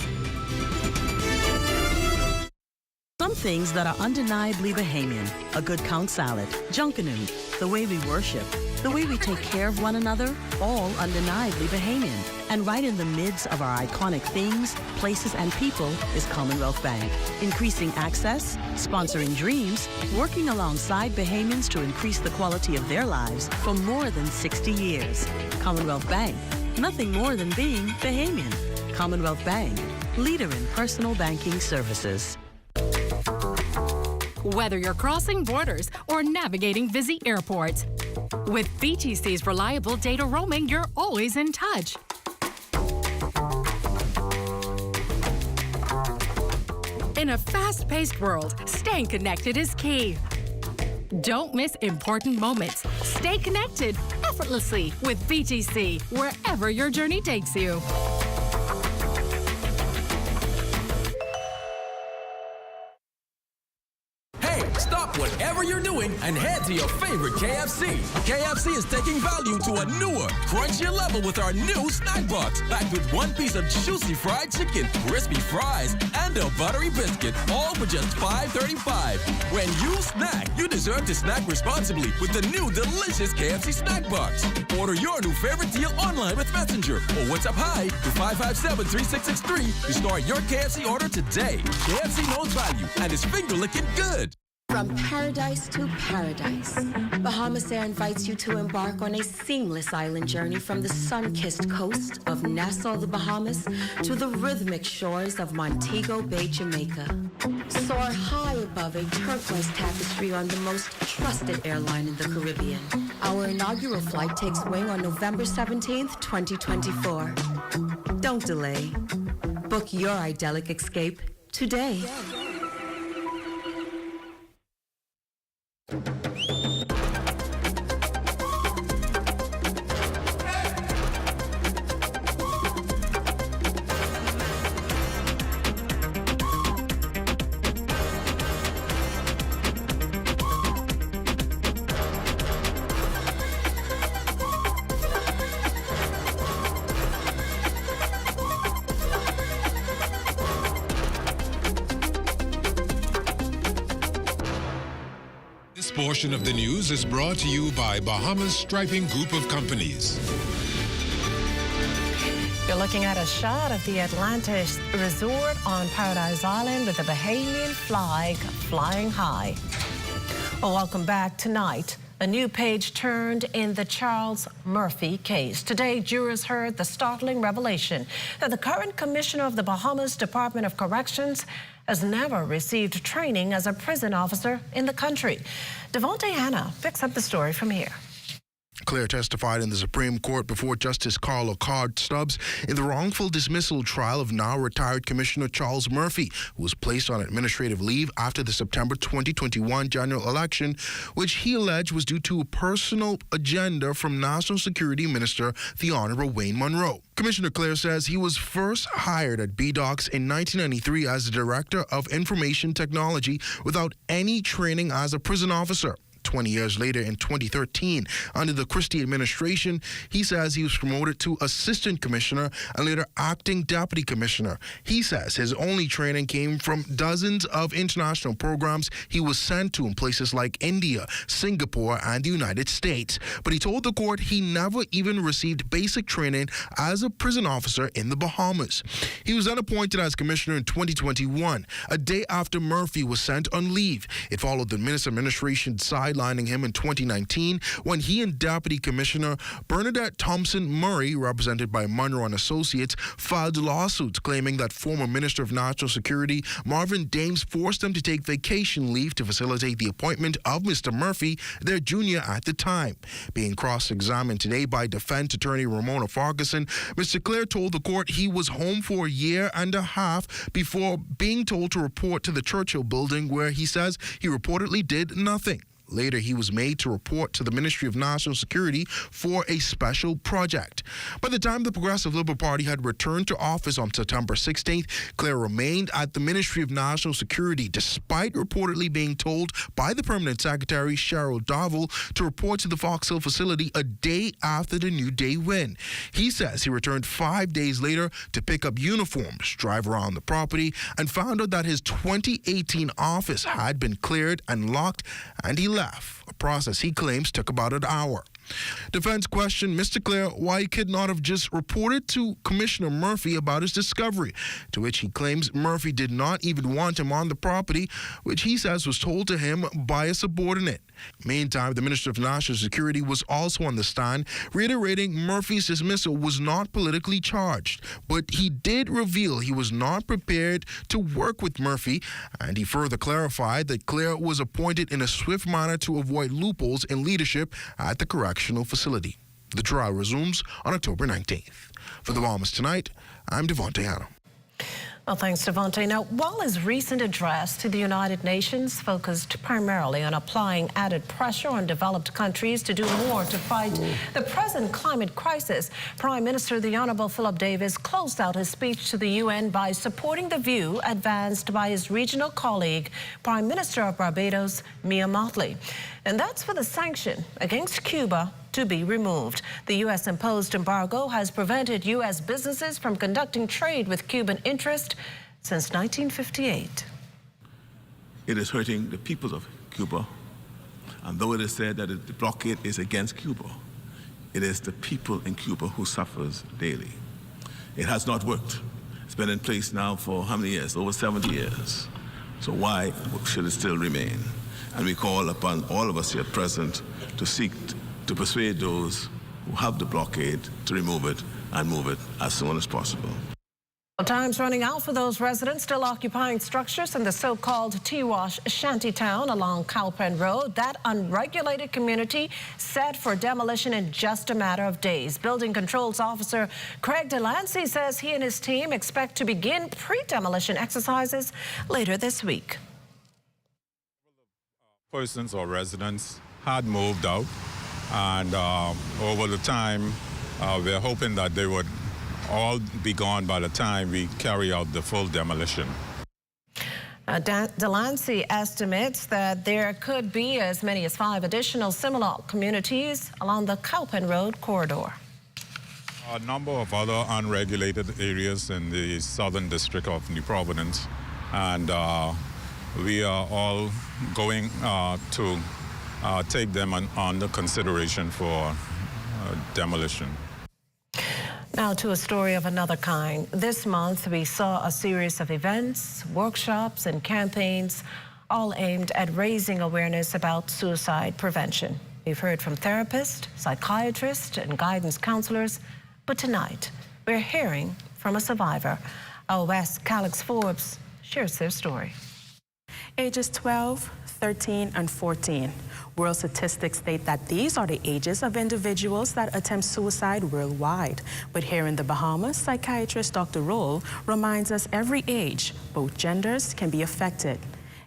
Some things that are undeniably Bahamian: a good count salad, junkanoo, the way we worship, the way we take care of one another, all undeniably Bahamian. And right in the midst of our iconic things, places, and people is Commonwealth Bank. Increasing access, sponsoring dreams, working alongside Bahamians to increase the quality of their lives for more than 60 years. Commonwealth Bank, nothing more than being Bahamian. Commonwealth Bank, leader in personal banking services. Whether you're crossing borders or navigating busy airports, with BTC's reliable data roaming, you're always in touch. In a fast-paced world, staying connected is key. Don't miss important moments. Stay connected effortlessly with BTC, wherever your journey takes you. Stop whatever you're doing and head to your favorite KFC. KFC is taking value to a newer, crunchier level with our new snack box, packed with one piece of juicy fried chicken, crispy fries, and a buttery biscuit, all for just $5.35. When you snack, you deserve to snack responsibly with the new delicious KFC snack box. Order your new favorite deal online with Messenger or WhatsApp Hi to 557-3663 to start your KFC order today. KFC knows value and is finger-licking good. From paradise to paradise, Bahamas Air invites you to embark on a seamless island journey from the sun-kissed coast of Nassau, the Bahamas, to the rhythmic shores of Montego Bay, Jamaica. Soar high above a turquoise tapestry on the most trusted airline in the Caribbean. Our inaugural flight takes wing on November 17th, 2024. Don't delay. Book your idyllic escape today. This portion of the news is brought to you by Bahamas Striping Group of Companies. You're looking at a shot of the Atlantis Resort on Paradise Island with the Bahamian flag flying high. Well, welcome back. Tonight, a new page turned in the Charles Murphy case. Today, jurors heard the startling revelation that the current commissioner of the Bahamas Department of Corrections has never received training as a prison officer in the country. Devontae Hanna picks up the story from here. Claire testified in the Supreme Court before Justice Carla Card Stubbs in the wrongful dismissal trial of now retired Commissioner Charles Murphy, who was placed on administrative leave after the September 2021 general election, which he alleged was due to a personal agenda from National Security Minister the Honorable Wayne Monroe. Commissioner Claire says he was first hired at BDOCS in 1993 as the Director of Information Technology without any training as a prison officer. 20 years later, in 2013, under the Christie administration, he says he was promoted to assistant commissioner and later acting deputy commissioner. He says his only training came from dozens of international programs he was sent to in places like India, Singapore, and the United States. But he told the court he never even received basic training as a prison officer in the Bahamas. He was then appointed as commissioner in 2021, a day after Murphy was sent on leave. It followed the administration's sideline sidelining him in 2019 when he and Deputy Commissioner Bernadette Thompson Murray, represented by Monroe and Associates, filed lawsuits claiming that former Minister of National Security Marvin Dames forced them to take vacation leave to facilitate the appointment of Mr. Murphy, their junior at the time. Being cross-examined today by defense attorney Ramona Farquharson, Mr. Clare told the court he was home for a year and a half before being told to report to the Churchill building, where he says he reportedly did nothing. Later, he was made to report to the Ministry of National Security for a special project. By the time the Progressive Liberal Party had returned to office on September 16th, Clare remained at the Ministry of National Security, despite reportedly being told by the Permanent Secretary, Cheryl Darville, to report to the Fox Hill facility a day after the New Day win. He says he returned 5 days later to pick up uniforms, drive around the property, and found out that his 2018 office had been cleared and locked, and he left, a process he claims took about an hour. Defense questioned Mr. Clare why he could not have just reported to Commissioner Murphy about his discovery, to which he claims Murphy did not even want him on the property, which he says was told to him by a subordinate. Meantime, the Minister of National Security was also on the stand, reiterating Murphy's dismissal was not politically charged, but he did reveal he was not prepared to work with Murphy, and he further clarified that Clare was appointed in a swift manner to avoid loopholes in leadership at the correctional facility. The trial resumes on October 19th. For the Bahamas Tonight, I'm Devontae Hanna. Well, thanks, Devontae. Now, while his recent address to the United Nations focused primarily on applying added pressure on developed countries to do more to fight the present climate crisis, Prime Minister the Honourable Philip Davis closed out his speech to the UN by supporting the view advanced by his regional colleague, Prime Minister of Barbados, Mia Mottley. And that's for the sanction against Cuba to be removed. The U.S.-imposed embargo has prevented U.S. businesses from conducting trade with Cuban interest since 1958. It is hurting the people of Cuba. And though it is said that the blockade is against Cuba, it is the people in Cuba who suffers daily. It has not worked. It's been in place now for how many years? Over 70 years. So why should it still remain? And we call upon all of us here present to seek to persuade those who have the blockade to remove it and move it as soon as possible. Well, time's running out for those residents still occupying structures in the so-called T-Wash Shanty town along Cowpen Road. That unregulated community set for demolition in just a matter of days. Building Controls Officer Craig Delancey says he and his team expect to begin pre-demolition exercises later this week. Persons or residents had moved out, and over the time we're hoping that they would all be gone by the time we carry out the full demolition. Delancey estimates that there could be as many as 5 additional similar communities along the Cowpen Road corridor. A number of other unregulated areas in the southern district of New Providence, and we are all going to take them under consideration for demolition. Now to a story of another kind. This month we saw a series of events, workshops and campaigns all aimed at raising awareness about suicide prevention. We've heard from therapists, psychiatrists and guidance counselors, but tonight we're hearing from a survivor. Our West Calix Forbes shares their story. Ages 12, 13, and 14. World statistics state that these are the ages of individuals that attempt suicide worldwide. But here in the Bahamas, psychiatrist Dr. Roll reminds us every age, both genders, can be affected.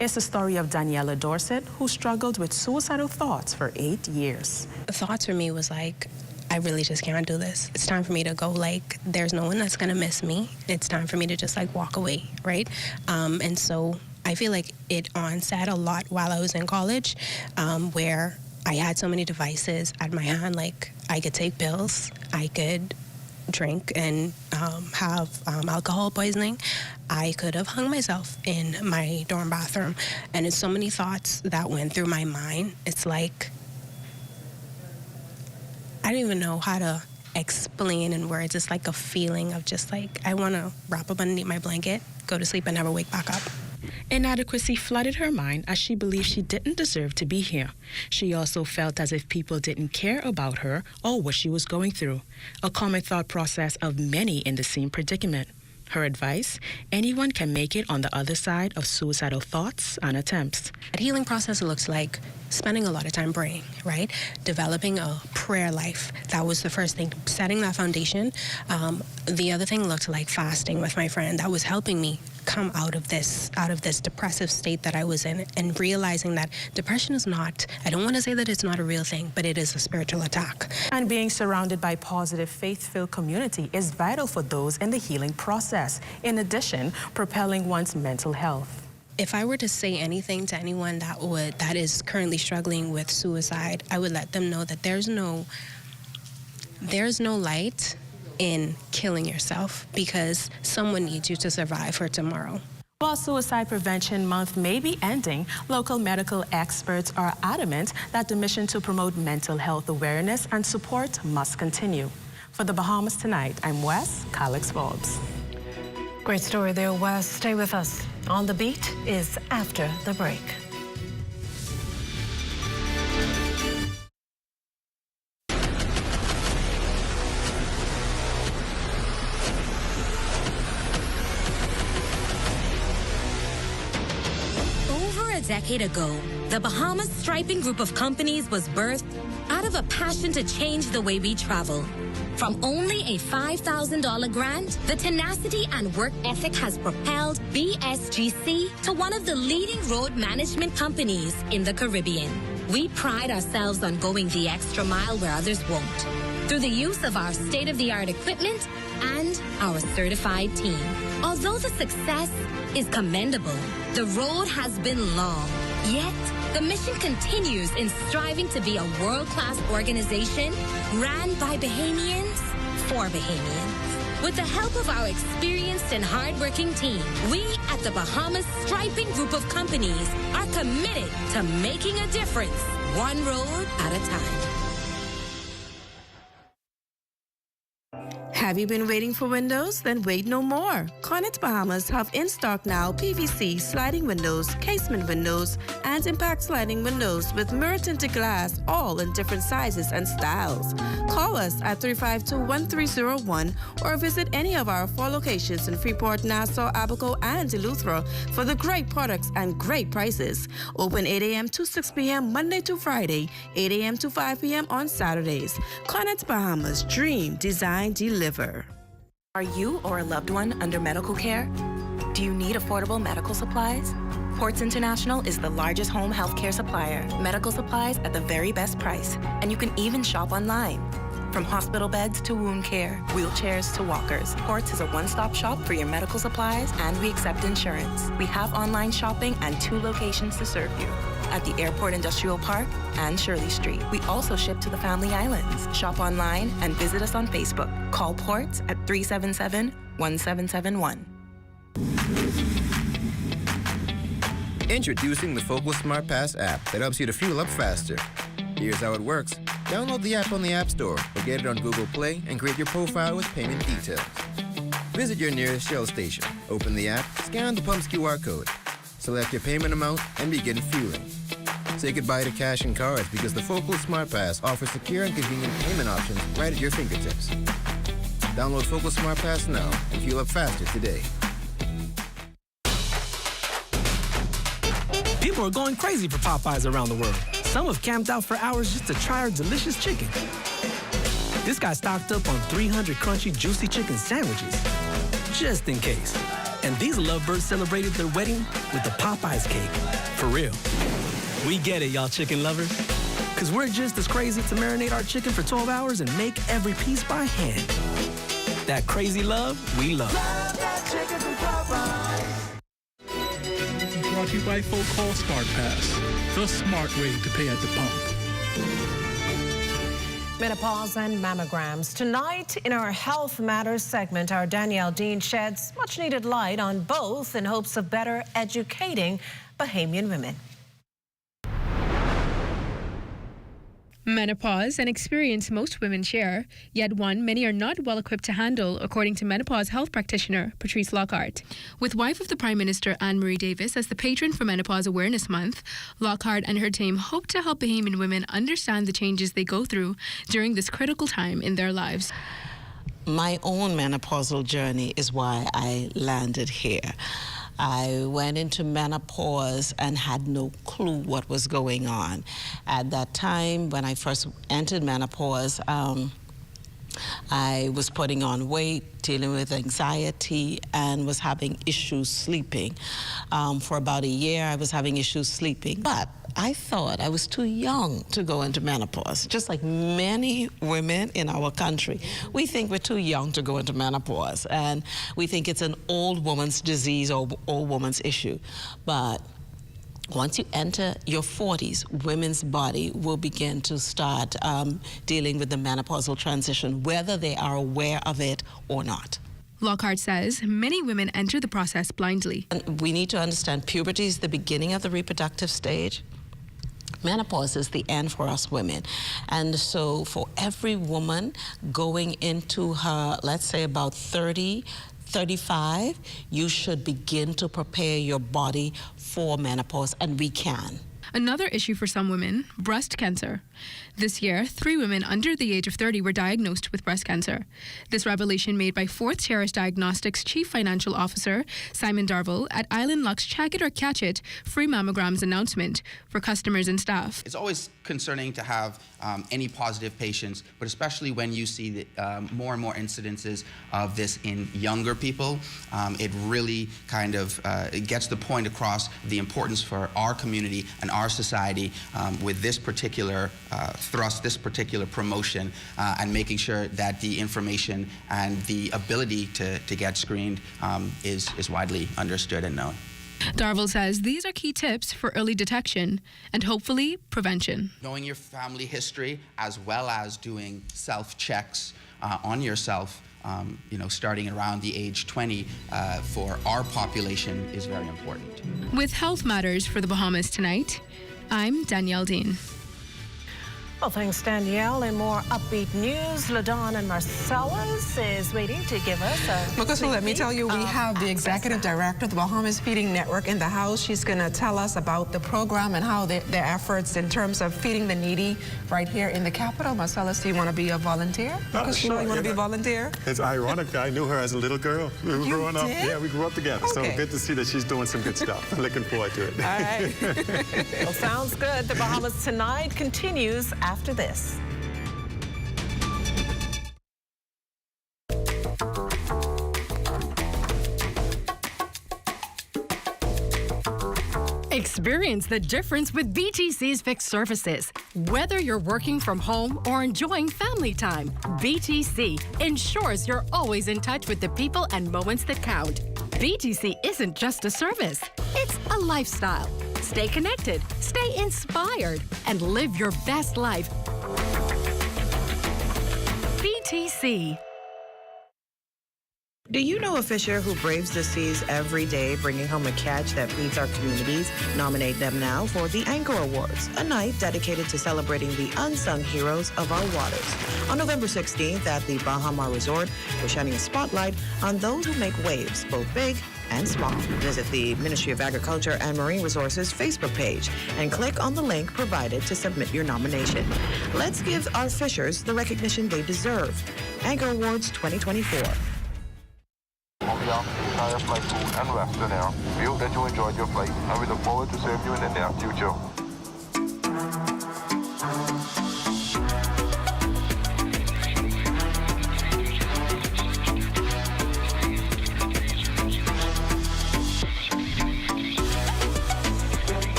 It's the story of Daniela Dorset, who struggled with suicidal thoughts for 8 years. The thoughts for me was like, I really just can't do this. It's time for me to go. Like, there's no one that's gonna miss me. It's time for me to just like walk away, right? And so I feel like it onset a lot while I was in college, where I had so many devices at my hand. Like, I could take pills, I could drink and have alcohol poisoning. I could have hung myself in my dorm bathroom. And it's so many thoughts that went through my mind. It's like, I don't even know how to explain in words. It's like a feeling of just like, I want to wrap up underneath my blanket, go to sleep, and never wake back up. Inadequacy flooded her mind as she believed she didn't deserve to be here. She also felt as if people didn't care about her or what she was going through, a common thought process of many in the same predicament. Her advice: anyone can make it on the other side of suicidal thoughts and attempts. The healing process looks like spending a lot of time praying, right? Developing a prayer life. That was the first thing, setting that foundation. The other thing looked like fasting with my friend. That was helping me come out of this depressive state that I was in, and realizing that depression is not, I don't want to say that it's not a real thing, but it is a spiritual attack. And being surrounded by positive, faith-filled community is vital for those in the healing process, in addition, propelling one's mental health. If I were to say anything to anyone that is currently struggling with suicide, I would let them know that there's no light in killing yourself, because someone needs you to survive for tomorrow. While Suicide Prevention Month may be ending, local medical experts are adamant that the mission to promote mental health awareness and support must continue. For the Bahamas Tonight, I'm Wes Calix-Forbes. Great story there, Wes. Stay with us. On the Beat is after the break. A decade ago, the Bahamas Striping Group of companies was birthed out of a passion to change the way we travel. From only a $5,000 grant, the tenacity and work ethic has propelled BSGC to one of the leading road management companies in the Caribbean. We pride ourselves on going the extra mile where others won't, through the use of our state-of-the-art equipment and our certified team. Although the success is commendable, the road has been long. Yet, the mission continues in striving to be a world-class organization ran by Bahamians for Bahamians. With the help of our experienced and hardworking team, we at the Bahamas Striping Group of companies are committed to making a difference, one road at a time. Have you been waiting for windows? Then wait no more. Carnival Bahamas have in stock now PVC sliding windows, casement windows, and impact sliding windows with mirror-tinted glass, all in different sizes and styles. Call us at 352-1301 or visit any of our 4 locations in Freeport, Nassau, Abaco, and Eleuthera for the great products and great prices. Open 8 a.m. to 6 p.m. Monday to Friday, 8 a.m. to 5 p.m. on Saturdays. Carnival Bahamas, dream, design, deliver. Are you or a loved one under medical care? Do you need affordable medical supplies? Ports International is the largest home health care supplier. Medical supplies at the very best price. And you can even shop online. From hospital beds to wound care, wheelchairs to walkers, Ports is a one-stop shop for your medical supplies, and we accept insurance. We have online shopping and 2 locations to serve you, at the Airport Industrial Park and Shirley Street. We also ship to the Family Islands. Shop online and visit us on Facebook. Call Ports at 377-1771. Introducing the Focal Smart Pass app that helps you to fuel up faster. Here's how it works. Download the app on the App Store or get it on Google Play and create your profile with payment details. Visit your nearest Shell station. Open the app, scan the pump's QR code, select your payment amount, and begin fueling. Say goodbye to cash and cards because the Focal Smart Pass offers secure and convenient payment options right at your fingertips. Download Focal Smart Pass now and fuel up faster today. People are going crazy for Popeyes around the world. Some have camped out for hours just to try our delicious chicken. This guy stocked up on 300 crunchy, juicy chicken sandwiches, just in case. And these lovebirds celebrated their wedding with the Popeyes cake. For real. We get it, y'all chicken lovers. Because we're just as crazy to marinate our chicken for 12 hours and make every piece by hand. That crazy love, we love. Love that chicken from Popeyes. Brought to you by Focal Smart Pass, the smart way to pay at the pump. Menopause and mammograms. Tonight, in our Health Matters segment, our Danielle Dean sheds much-needed light on both in hopes of better educating Bahamian women. Menopause, an experience most women share, yet one many are not well equipped to handle, according to menopause health practitioner Patrice Lockhart. With wife of the Prime Minister Anne-Marie Davis as the patron for Menopause Awareness Month, Lockhart and her team hope to help Bahamian women understand the changes they go through during this critical time in their lives. My own menopausal journey is why I landed here. I went into menopause and had no clue what was going on. At that time, when I first entered menopause, I was putting on weight, dealing with anxiety, and was having issues sleeping. For about a year, I was having issues sleeping. But I thought I was too young to go into menopause. Just like many women in our country, we think we're too young to go into menopause, and we think it's an old woman's disease or old woman's issue. But once you enter your 40s, women's body will begin to start dealing with the menopausal transition, whether they are aware of it or not. Lockhart says many women enter the process blindly. We need to understand puberty is the beginning of the reproductive stage. Menopause is the end for us women. And so for every woman going into her, let's say about 30, 35, you should begin to prepare your body for menopause, and we can. Another issue for some women, breast cancer. This year, 3 women under the age of 30 were diagnosed with breast cancer. This revelation made by Fourth Terrace Diagnostics Chief Financial Officer Simon Darville at Island Lux Check It or Catch It free mammograms announcement for customers and staff. It's always concerning to have any positive patients, but especially when you see more and more incidences of this in younger people. It really kind of it gets the point across the importance for our community and our society with this particular thrust, this particular promotion, and making sure that the information and the ability to get screened is widely understood and known. Darville says these are key tips for early detection and hopefully prevention. Knowing your family history as well as doing self-checks on yourself, starting around the age 20 for our population is very important. With Health Matters for the Bahamas tonight, I'm Danielle Dean. Well, thanks, Danielle. And more upbeat news, LaDawn and Marcellus is waiting to give us a... Because let me tell you, we have the executive director of the Bahamas Feeding Network in the house. She's going to tell us about the program and how their efforts in terms of feeding the needy right here in the capital. Marcellus, do you want to be a volunteer? Sure. You want to be a volunteer? It's ironic. I knew her as a little girl. We were growing up. Yeah, we grew up together. Okay. So good to see that she's doing some good stuff. I'm looking forward to it. All right. Well, sounds good. The Bahamas Tonight continues after this. Experience the difference with BTC's fixed services. Whether you're working from home or enjoying family time, BTC ensures you're always in touch with the people and moments that count. BTC isn't just a service, it's a lifestyle. Stay connected, stay inspired, and live your best life. BTC. Do you know a fisher who braves the seas every day, bringing home a catch that feeds our communities? Nominate them now for the Anchor Awards, a night dedicated to celebrating the unsung heroes of our waters. On November 16th at the Bahamas Resort, we're shining a spotlight on those who make waves, both big and small. Visit the Ministry of Agriculture and Marine Resources Facebook page and click on the link provided to submit your nomination. Let's give our fishers the recognition they deserve. Anchor Awards 2024. Entire flight food and Western Air. We hope that you enjoyed your flight and we look forward to serving you in the near future.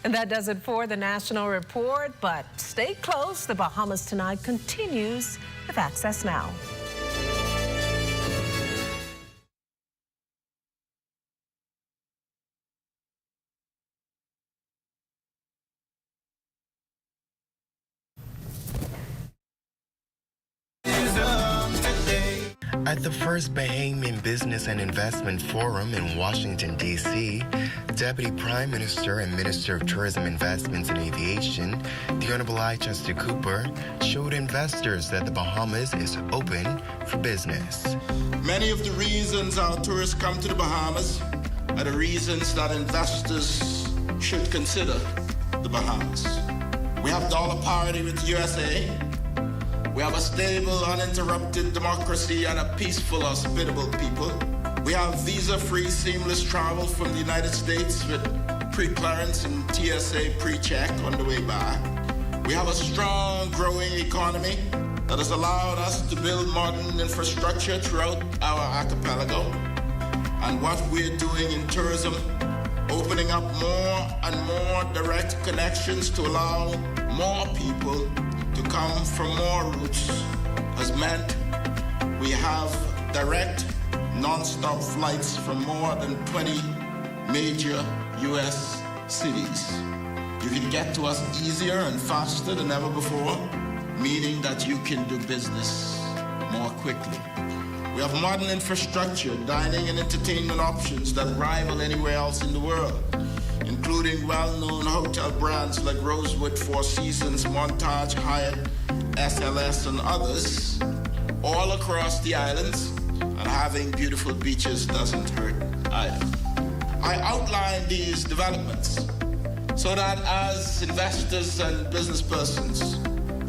And that does it for the National Report, but stay close. The Bahamas Tonight continues with Access Now. At the first Bahamian Business and Investment Forum in Washington, D.C., Deputy Prime Minister and Minister of Tourism, Investments and Aviation, the Honorable I. Chester Cooper, showed investors that the Bahamas is open for business. Many of the reasons our tourists come to the Bahamas are the reasons that investors should consider the Bahamas. We have dollar parity with the USA. We have a stable, uninterrupted democracy and a peaceful, hospitable people. We have visa-free, seamless travel from the United States with pre-clearance and TSA pre-check on the way back. We have a strong, growing economy that has allowed us to build modern infrastructure throughout our archipelago. And what we're doing in tourism, opening up more and more direct connections to allow more people to come from more routes, has meant we have direct, non-stop flights from more than 20 major U.S. cities. You can get to us easier and faster than ever before, meaning that you can do business more quickly. We have modern infrastructure, dining and entertainment options that rival anywhere else in the world, including well-known hotel brands like Rosewood, Four Seasons, Montage, Hyatt, SLS, and others, all across the islands, and having beautiful beaches doesn't hurt either. I outline these developments so that as investors and business persons,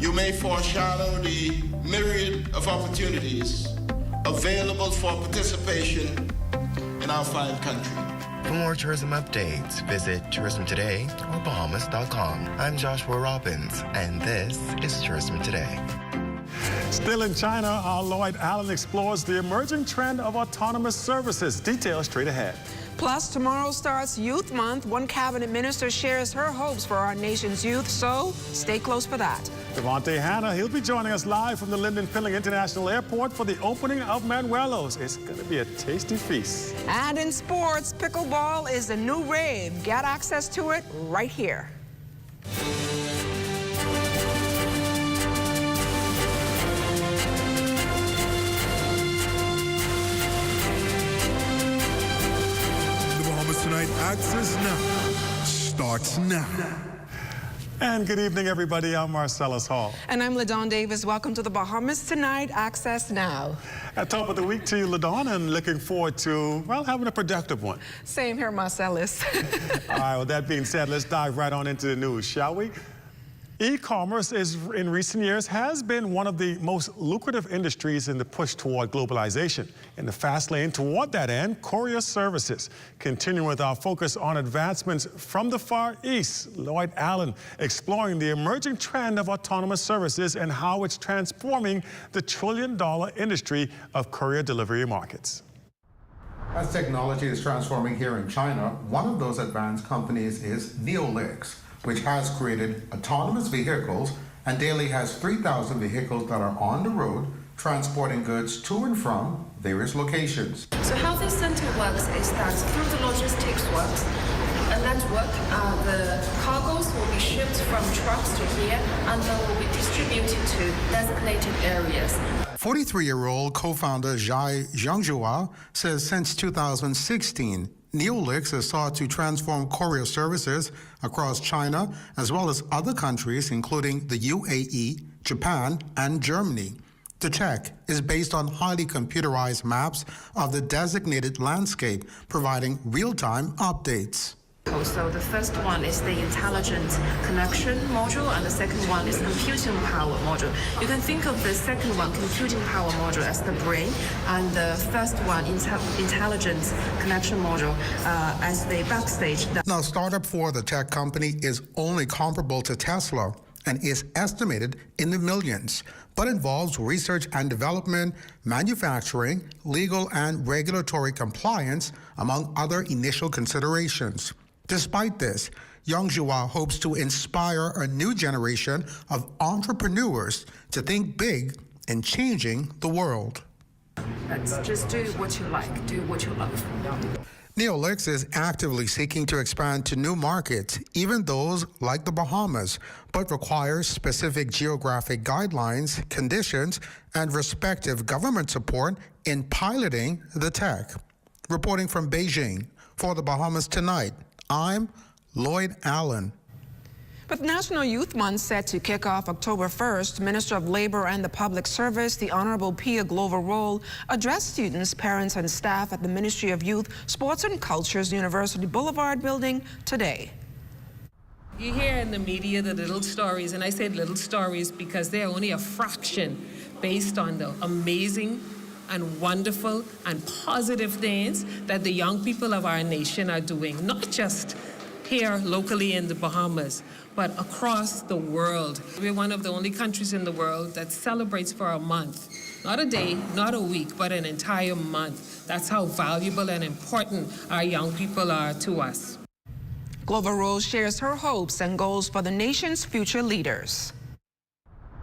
you may foreshadow the myriad of opportunities available for participation in our fine country. For more tourism updates, visit Tourism Today or Bahamas.com. I'm Joshua Robbins, and this is Tourism Today. Still in China, our Lloyd Allen explores the emerging trend of autonomous services. Details straight ahead. Plus, tomorrow starts Youth Month. One cabinet minister shares her hopes for our nation's youth, so stay close for that. Devontae Hanna, he'll be joining us live from the Lyndon Pilling International Airport for the opening of Manuelo's. It's going to be a tasty feast. And in sports, pickleball is the new rave. Get access to it right here. Tonight, Access Now starts now. And good evening, everybody. I'm Marcellus Hall. And I'm LaDawn Davis. Welcome to the Bahamas Tonight, Access Now. At top of the week to you, LaDawn, and looking forward to, well, having a productive one. Same here, Marcellus. All right, with that being said, let's dive right on into the news, shall we? E-commerce in recent years has been one of the most lucrative industries in the push toward globalization. In the fast lane toward that end, courier services. Continuing with our focus on advancements from the Far East, Lloyd Allen exploring the emerging trend of autonomous services and how it's transforming the trillion-dollar industry of courier delivery markets. As technology is transforming here in China, one of those advanced companies is Neolix, which has created autonomous vehicles and daily has 3,000 vehicles that are on the road transporting goods to and from various locations. So how this center works is that through the logistics works, a network, the cargoes will be shipped from trucks to here and then will be distributed to designated areas. 43-year-old co-founder Zhai Zhangzhua says since 2016, Neolix has sought to transform courier services across China as well as other countries, including the UAE, Japan, and Germany. The tech is based on highly computerized maps of the designated landscape, providing real-time updates. So the first one is the intelligent connection module, and the second one is computing power module. You can think of the second one, computing power module, as the brain, and the first one, intelligent connection module, as the backstage. Now, startup for the tech company is only comparable to Tesla and is estimated in the millions, but involves research and development, manufacturing, legal and regulatory compliance, among other initial considerations. Despite this, Yongjua hopes to inspire a new generation of entrepreneurs to think big in changing the world. Let's just do what you like, do what you love. Neolix is actively seeking to expand to new markets, even those like the Bahamas, but requires specific geographic guidelines, conditions, and respective government support in piloting the tech. Reporting from Beijing, for the Bahamas Tonight, I'm Lloyd Allen. With National Youth Month set to kick off October 1st, Minister of Labor and the Public Service, the Honorable Pia Glover-Roll, addressed students, parents, and staff at the Ministry of Youth, Sports and Culture's University Boulevard building today. You hear in the media the little stories, and I said little stories because they're only a fraction based on the amazing and wonderful and positive things that the young people of our nation are doing, not just here locally in the Bahamas, but across the world. We're one of the only countries in the world that celebrates for a month. Not a day, not a week, but an entire month. That's how valuable and important our young people are to us. Glover-Roll shares her hopes and goals for the nation's future leaders.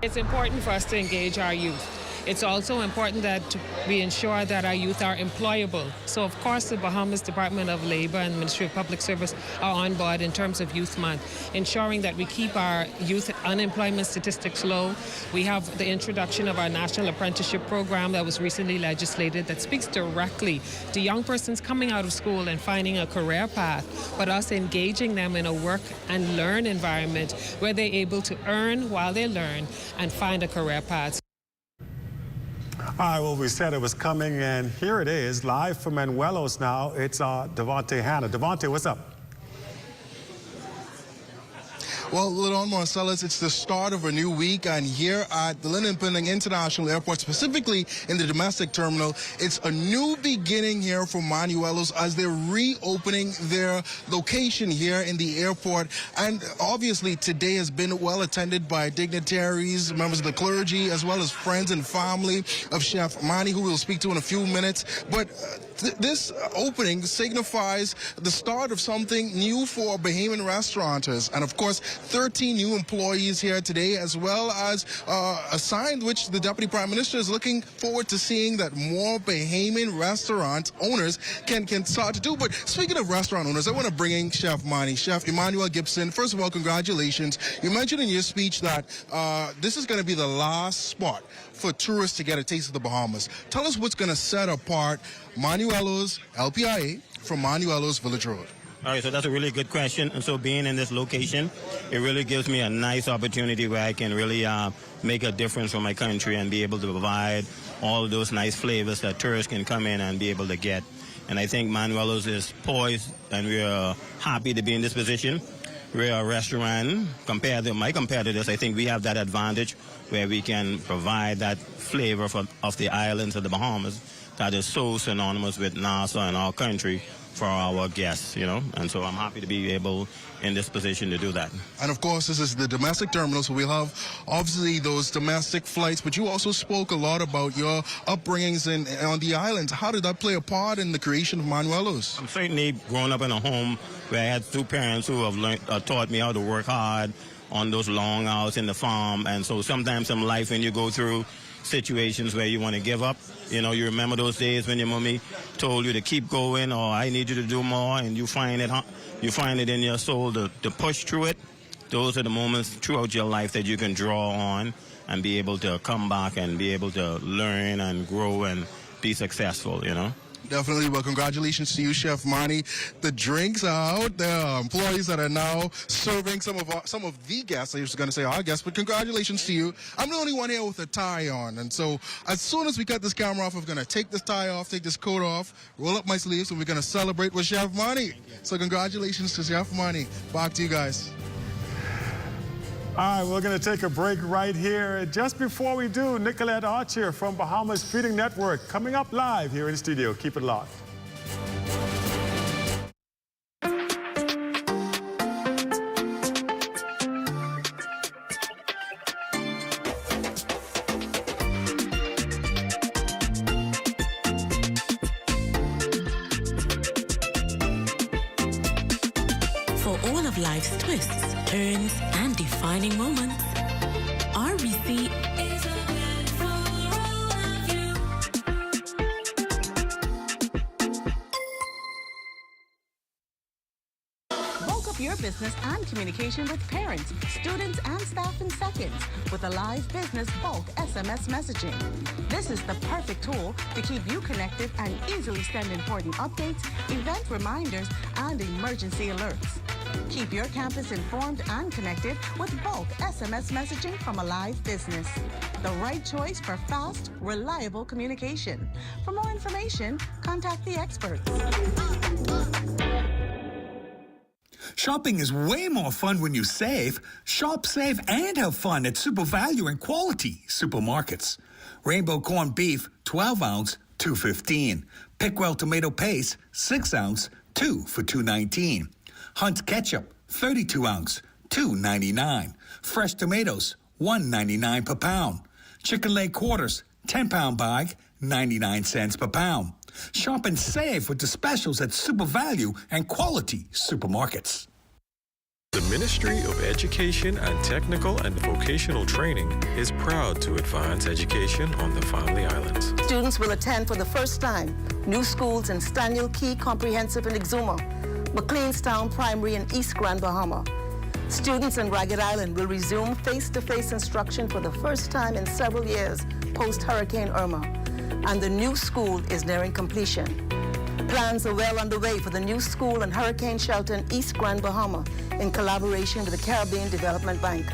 It's important for us to engage our youth. It's also important that we ensure that our youth are employable. So, of course, the Bahamas Department of Labor and Ministry of Public Service are on board in terms of Youth Month, ensuring that we keep our youth unemployment statistics low. We have the introduction of our National Apprenticeship Program that was recently legislated that speaks directly to young persons coming out of school and finding a career path, but us engaging them in a work and learn environment where they're able to earn while they learn and find a career path. All right, well, we said it was coming, and here it is, live from Manuelos now. It's Devontae Hanna. Devontae, what's up? Well, Lidon Marcellus, it's the start of a new week, and here at the Lynden Pending International Airport, specifically in the domestic terminal, it's a new beginning here for Manuelos as they're reopening their location here in the airport. And obviously, today has been well attended by dignitaries, members of the clergy, as well as friends and family of Chef Manny, who we'll speak to in a few minutes. But this opening signifies the start of something new for Bahamian restaurateurs. And of course, 13 new employees here today, as well as a sign which the Deputy Prime Minister is looking forward to seeing that more Bahamian restaurant owners can start to do. But speaking of restaurant owners, I want to bring in Chef Manny, Chef Emmanuel Gibson. First of all, congratulations. You mentioned in your speech that this is going to be the last spot for tourists to get a taste of the Bahamas. Tell us what's going to set apart Manuelos LPIA from Manuelos Village Road. All right, so that's a really good question. And so being in this location, it really gives me a nice opportunity where I can really make a difference for my country and be able to provide all those nice flavors that tourists can come in and be able to get. And I think Manuelos is poised, and we are happy to be in this position. We're a restaurant. Compared to my competitors, I think we have that advantage where we can provide that flavor of the islands of the Bahamas that is so synonymous with Nassau and our country for our guests, you know. And so I'm happy to be able in this position to do that. And of course, this is the domestic terminal, so we'll have obviously those domestic flights, but you also spoke a lot about your upbringings on the islands. How did that play a part in the creation of Manuelos? I'm certainly growing up in a home where I had two parents who have taught me how to work hard on those long hours in the farm. And so sometimes in life when you go through situations where you want to give up, you know, you remember those days when your mommy told you to keep going, or I need you to do more, and you find it in your soul to push through it. Those are the moments throughout your life that you can draw on and be able to come back and be able to learn and grow and be successful, you know. Definitely. Well, congratulations to you, Chef Manny. The drinks are out. There are employees that are now serving some of the guests. I was going to say our guests, but congratulations to you. I'm the only one here with a tie on, and so as soon as we cut this camera off, I'm going to take this tie off, take this coat off, roll up my sleeves, and we're going to celebrate with Chef Manny. So congratulations to Chef Manny. Back to you guys. All right, we're going to take a break right here. Just before we do, Nicolette Archer from Bahamas Feeding Network coming up live here in the studio. Keep it locked. of life's twists, turns, and defining moments. RBC is open for all of you. Bulk up your business and communication with parents, students, and staff in seconds with a live business bulk SMS messaging. This is the perfect tool to keep you connected and easily send important updates, event reminders, and emergency alerts. Keep your campus informed and connected with bulk SMS messaging from a live business. The right choice for fast, reliable communication. For more information, contact the experts. Shopping is way more fun when you save. Shop, save, and have fun at Super Value and Quality Supermarkets. Rainbow corned beef, 12 ounce, $2.15. Pickwell tomato paste, 6 ounce, 2 for $2.19. Hunt's ketchup, 32 ounce, $2.99. Fresh tomatoes, $1.99 per pound. Chicken leg quarters, 10-pound bag, 99 cents per pound. Shop and save with the specials at Super Value and Quality Supermarkets. The Ministry of Education and Technical and Vocational Training is proud to advance education on the Family Islands. Students will attend for the first time new schools in Staniel Key Comprehensive in Exuma, McLeanstown Primary in East Grand Bahama. Students in Ragged Island will resume face-to-face instruction for the first time in several years post-Hurricane Irma, and the new school is nearing completion. Plans are well underway for the new school and hurricane shelter in East Grand Bahama in collaboration with the Caribbean Development Bank.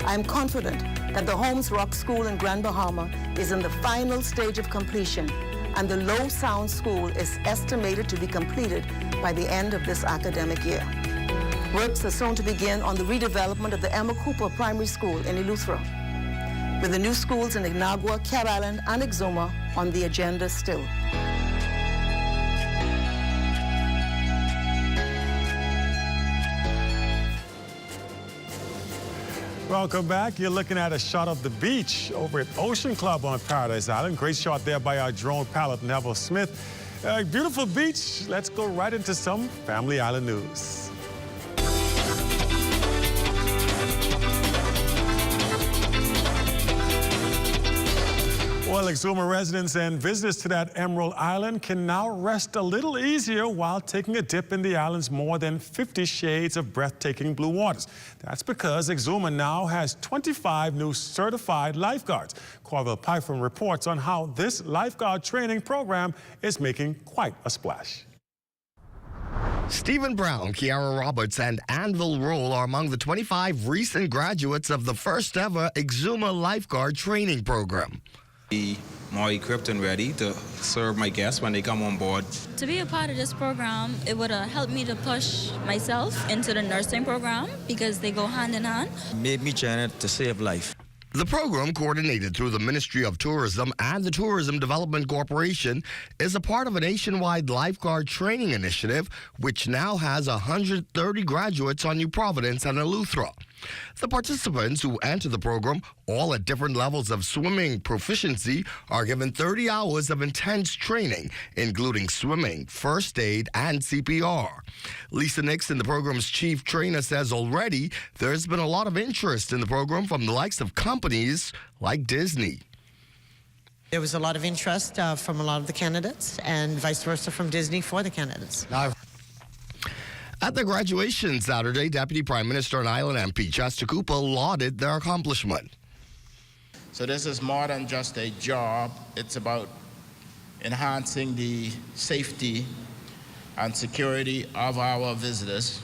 I am confident that the Holmes Rock School in Grand Bahama is in the final stage of completion, and the Low Sound School is estimated to be completed by the end of this academic year. Works are soon to begin on the redevelopment of the Emma Cooper Primary School in Eleuthera, with the new schools in Inagua, Cat Island, and Exuma on the agenda still. Welcome back. You're looking at a shot of the beach over at Ocean Club on Paradise Island. Great shot there by our drone pilot, Neville Smith. Beautiful beach. Let's go right into some Family Island news. Well, Exuma residents and visitors to that Emerald Island can now rest a little easier while taking a dip in the island's more than 50 shades of breathtaking blue waters. That's because Exuma now has 25 new certified lifeguards. Corville Python reports on how this lifeguard training program is making quite a splash. Stephen Brown, Kiara Roberts, and Anvil Roll are among the 25 recent graduates of the first ever Exuma lifeguard training program. Be more equipped and ready to serve my guests when they come on board. To be a part of this program, it would help me to push myself into the nursing program because they go hand in hand. Made me join it to save life. The program, coordinated through the Ministry of Tourism and the Tourism Development Corporation, is a part of a nationwide lifeguard training initiative, which now has 130 graduates on New Providence and Eleuthera. The participants who enter the program, all at different levels of swimming proficiency, are given 30 hours of intense training, including swimming, first aid, and CPR. Lisa Nixon, the program's chief trainer, says already there's been a lot of interest in the program from the likes of companies like Disney. There was a lot of interest from a lot of the candidates, and vice versa from Disney for the candidates. At the graduation Saturday, Deputy Prime Minister and Island MP Chester Cooper lauded their accomplishment. So this is more than just a job. It's about enhancing the safety and security of our visitors.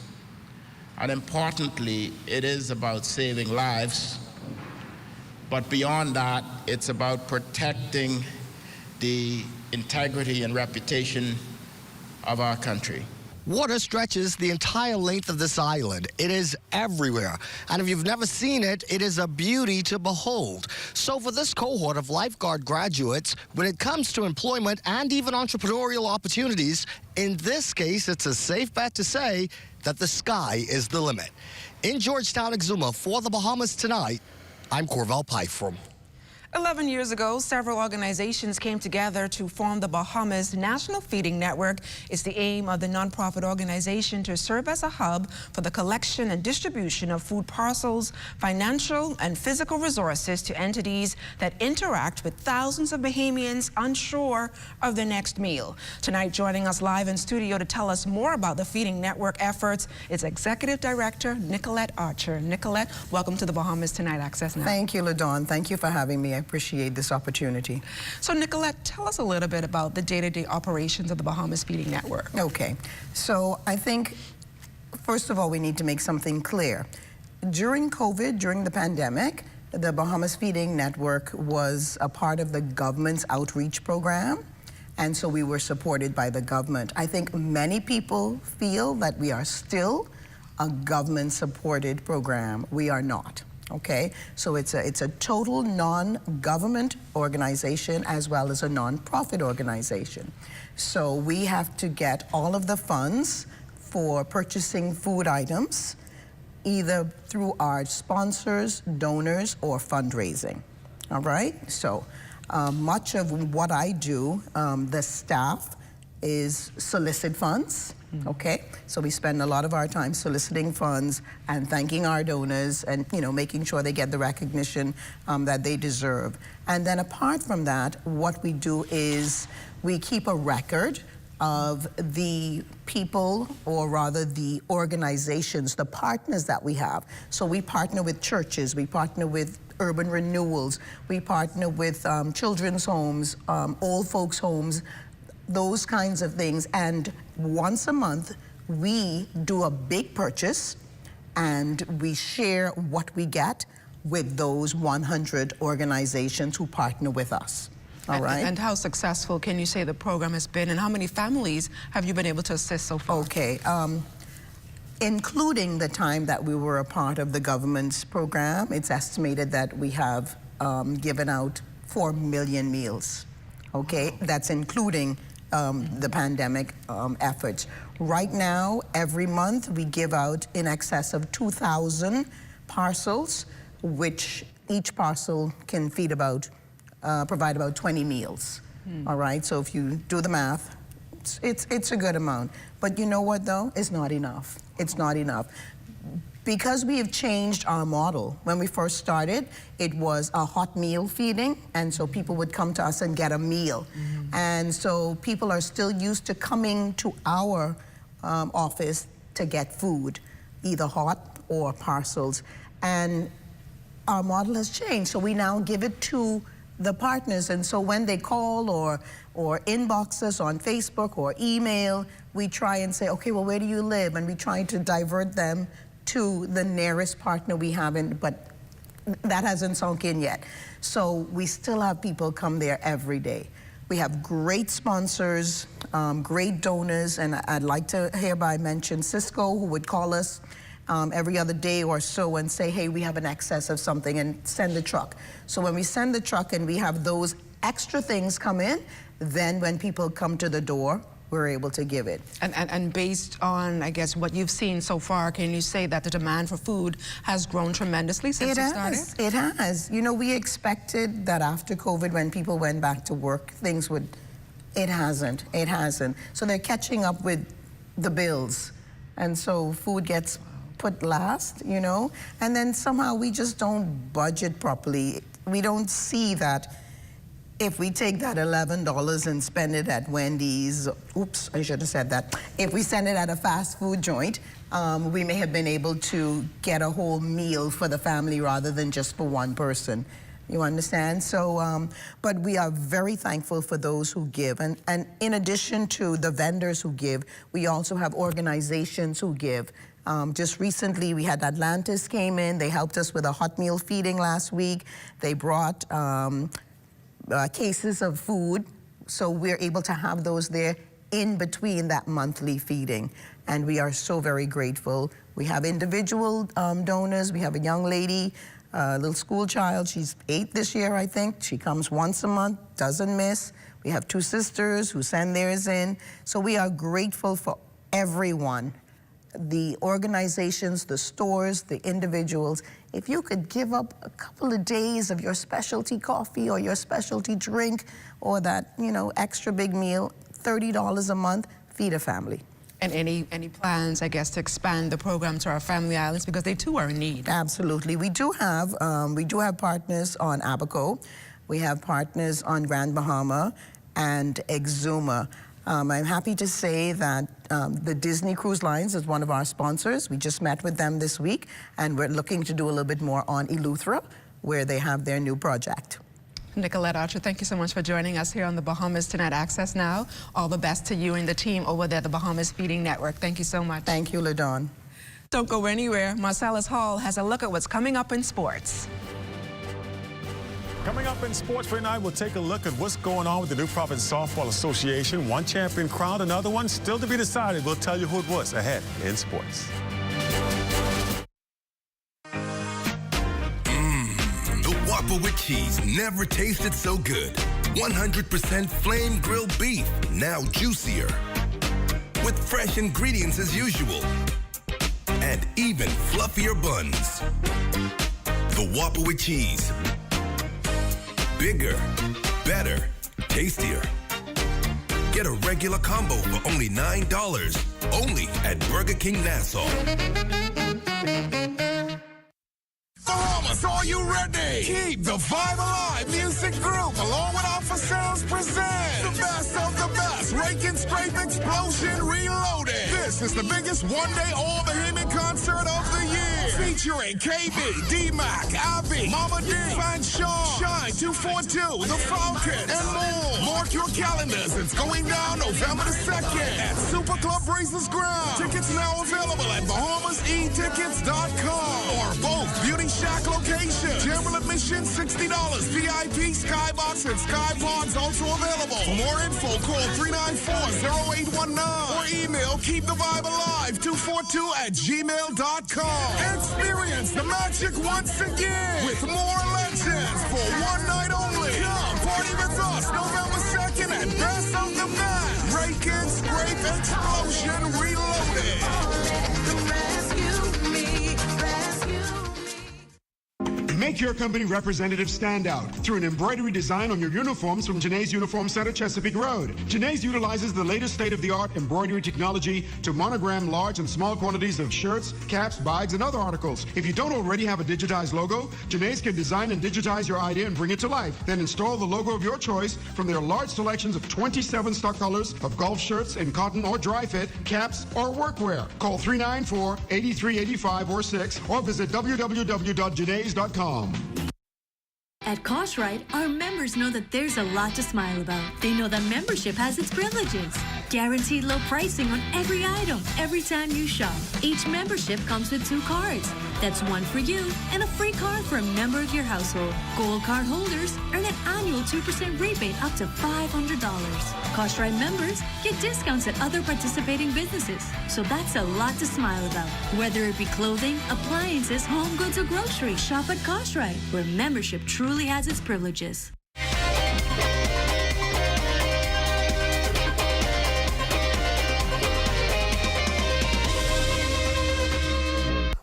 And importantly, it is about saving lives. But beyond that, it's about protecting the integrity and reputation of our country. Water stretches the entire length of this island. It is everywhere. And if you've never seen it, it is a beauty to behold. So for this cohort of lifeguard graduates, when it comes to employment and even entrepreneurial opportunities, in this case, it's a safe bet to say that the sky is the limit. In Georgetown, Exuma, for the Bahamas Tonight, I'm Corville Python. 11 years ago, several organizations came together to form the Bahamas National Feeding Network. It's the aim of the nonprofit organization to serve as a hub for the collection and distribution of food parcels, financial and physical resources to entities that interact with thousands of Bahamians unsure of their next meal. Tonight, joining us live in studio to tell us more about the Feeding Network efforts is Executive Director Nicolette Archer. Nicolette, welcome to the Bahamas Tonight Access Now. Thank you, LaDawn. Thank you for having me. I appreciate this opportunity. So, Nicolette, tell us a little bit about the day-to-day operations of the Bahamas Feeding Network. Okay. So, I think, first of all, we need to make something clear. During COVID, during the pandemic, the Bahamas Feeding Network was a part of the government's outreach program, and so we were supported by the government. I think many people feel that we are still a government-supported program. We are not. Okay, so it's a total non-government organization as well as a non-profit organization. So we have to get all of the funds for purchasing food items either through our sponsors, donors, or fundraising. All right, so much of what I do, the staff is solicit funds. Okay, so we spend a lot of our time soliciting funds and thanking our donors and, you know, making sure they get the recognition that they deserve. And then apart from that, what we do is we keep a record of the people, or rather the organizations, the partners that we have. So we partner with churches, we partner with urban renewals, we partner with children's homes, old folks' homes, those kinds of things. And once a month, we do a big purchase and we share what we get with those 100 organizations who partner with us. All right. And how successful can you say the program has been, and how many families have you been able to assist so far? Okay. Including the time that we were a part of the government's program, it's estimated that we have given out 4 million meals. Okay, that's including the pandemic efforts. Right now, every month, we give out in excess of 2,000 parcels, which each parcel can feed about, provide about 20 meals. All right, so if you do the math, it's a good amount. But you know what, though? It's not enough. It's not enough. Because we have changed our model. When we first started, it was a hot meal feeding, and so people would come to us and get a meal. And so people are still used to coming to our office to get food, either hot or parcels. And our model has changed, so we now give it to the partners. And so when they call or inbox us on Facebook or email, we try and say, okay, well, where do you live? And we try to divert them to the nearest partner we have, but that hasn't sunk in yet. So we still have people come there every day. We have great sponsors, great donors, and I'd like to hereby mention Cisco, who would call us every other day or so and say, hey, we have an excess of something, and send the truck. So when we send the truck and we have those extra things come in, then when people come to the door, we're able to give it. And based on, I guess, what you've seen so far, can you say that the demand for food has grown tremendously since it started? It has. You know, we expected that after COVID, when people went back to work, things would, it hasn't. It hasn't. So they're catching up with the bills. And so food gets put last, you know, and then somehow we just don't budget properly. We don't see that if we take that $11 and spend it at Wendy's, oops, I should have said that. If we send it at a fast food joint, we may have been able to get a whole meal for the family rather than just for one person. You understand? So, but we are very thankful for those who give. And in addition to the vendors who give, we also have organizations who give. Just recently, we had Atlantis came in. They helped us with a hot meal feeding last week. They brought cases of food, so we're able to have those there in between that monthly feeding, and we are so very grateful. We have individual donors. We have a young lady, a little school child. She's 8 this year, I think. She comes once a month, doesn't miss. We have 2 sisters who send theirs in. So we are grateful for everyone the organizations, the stores, the individuals, if you could give up a couple of days of your specialty coffee or your specialty drink or that, you know, extra big meal, $30 a month, feed a family. And any plans, I guess, to expand the program to our family islands, because they too are in need? Absolutely. We do have partners on Abaco. We have partners on Grand Bahama and Exuma. I'm happy to say that the Disney Cruise Lines is one of our sponsors. We just met with them this week, and we're looking to do a little bit more on Eleuthera, where they have their new project. Nicolette Archer, thank you so much for joining us here on the Bahamas Tonight Access Now. All the best to you and the team over there at the Bahamas Feeding Network. Thank you so much. Thank you, LaDawn. Don't go anywhere. Marcellus Hall has a look at what's coming up in sports. Coming up in sports for tonight, we'll take a look at what's going on with the New Providence Softball Association. One champion crowned, another one still to be decided. We'll tell you who it was ahead in sports. The Whopper with cheese never tasted so good. 100% flame grilled beef, now juicier. With fresh ingredients as usual. And even fluffier buns. The Whopper with cheese. Bigger, better, tastier. Get a regular combo for only $9. Only at Burger King Nassau. Bahamas, are you ready? Keep the Vibe Alive Music Group, along with Alpha Sounds, present the best of the best. Rake and Scrape Explosion Reloaded. This is the biggest one-day all-Bahamian concert of the year. Featuring KB, D-Mac, Abby, Mama D, Van Shaw, Shine 242, The Falcon, and more. Mark your calendars. It's going down November the 2nd at Super Club Races Ground. Tickets now available at BahamasEtickets.com or both Beauty Shack locations. General admission $60. VIP, Skybox, and Skypods also available. For more info, call 394-0819 or email keepthevibealive242@gmail.com. Experience the magic once again with more legends for one night only. Come party with us November 2nd at Best of the Best. Rake and Scrape Explosion Reloaded. Make your company representative stand out through an embroidery design on your uniforms from Janae's Uniform Center, Chesapeake Road. Janae's utilizes the latest state-of-the-art embroidery technology to monogram large and small quantities of shirts, caps, bags, and other articles. If you don't already have a digitized logo, Janae's can design and digitize your idea and bring it to life. Then install the logo of your choice from their large selections of 27 stock colors of golf shirts in cotton or dry fit, caps, or workwear. Call 394-8385 or 6 or visit www.janaes.com. At Cartwright, our members know that there's a lot to smile about. They know that membership has its privileges. Guaranteed low pricing on every item, every time you shop. Each membership comes with 2 cards. That's one for you and a free card for a member of your household. Gold card holders earn an annual 2% rebate up to $500. Cartwright members get discounts at other participating businesses. So that's a lot to smile about. Whether it be clothing, appliances, home goods, or groceries, shop at Cartwright, where membership truly has its privileges.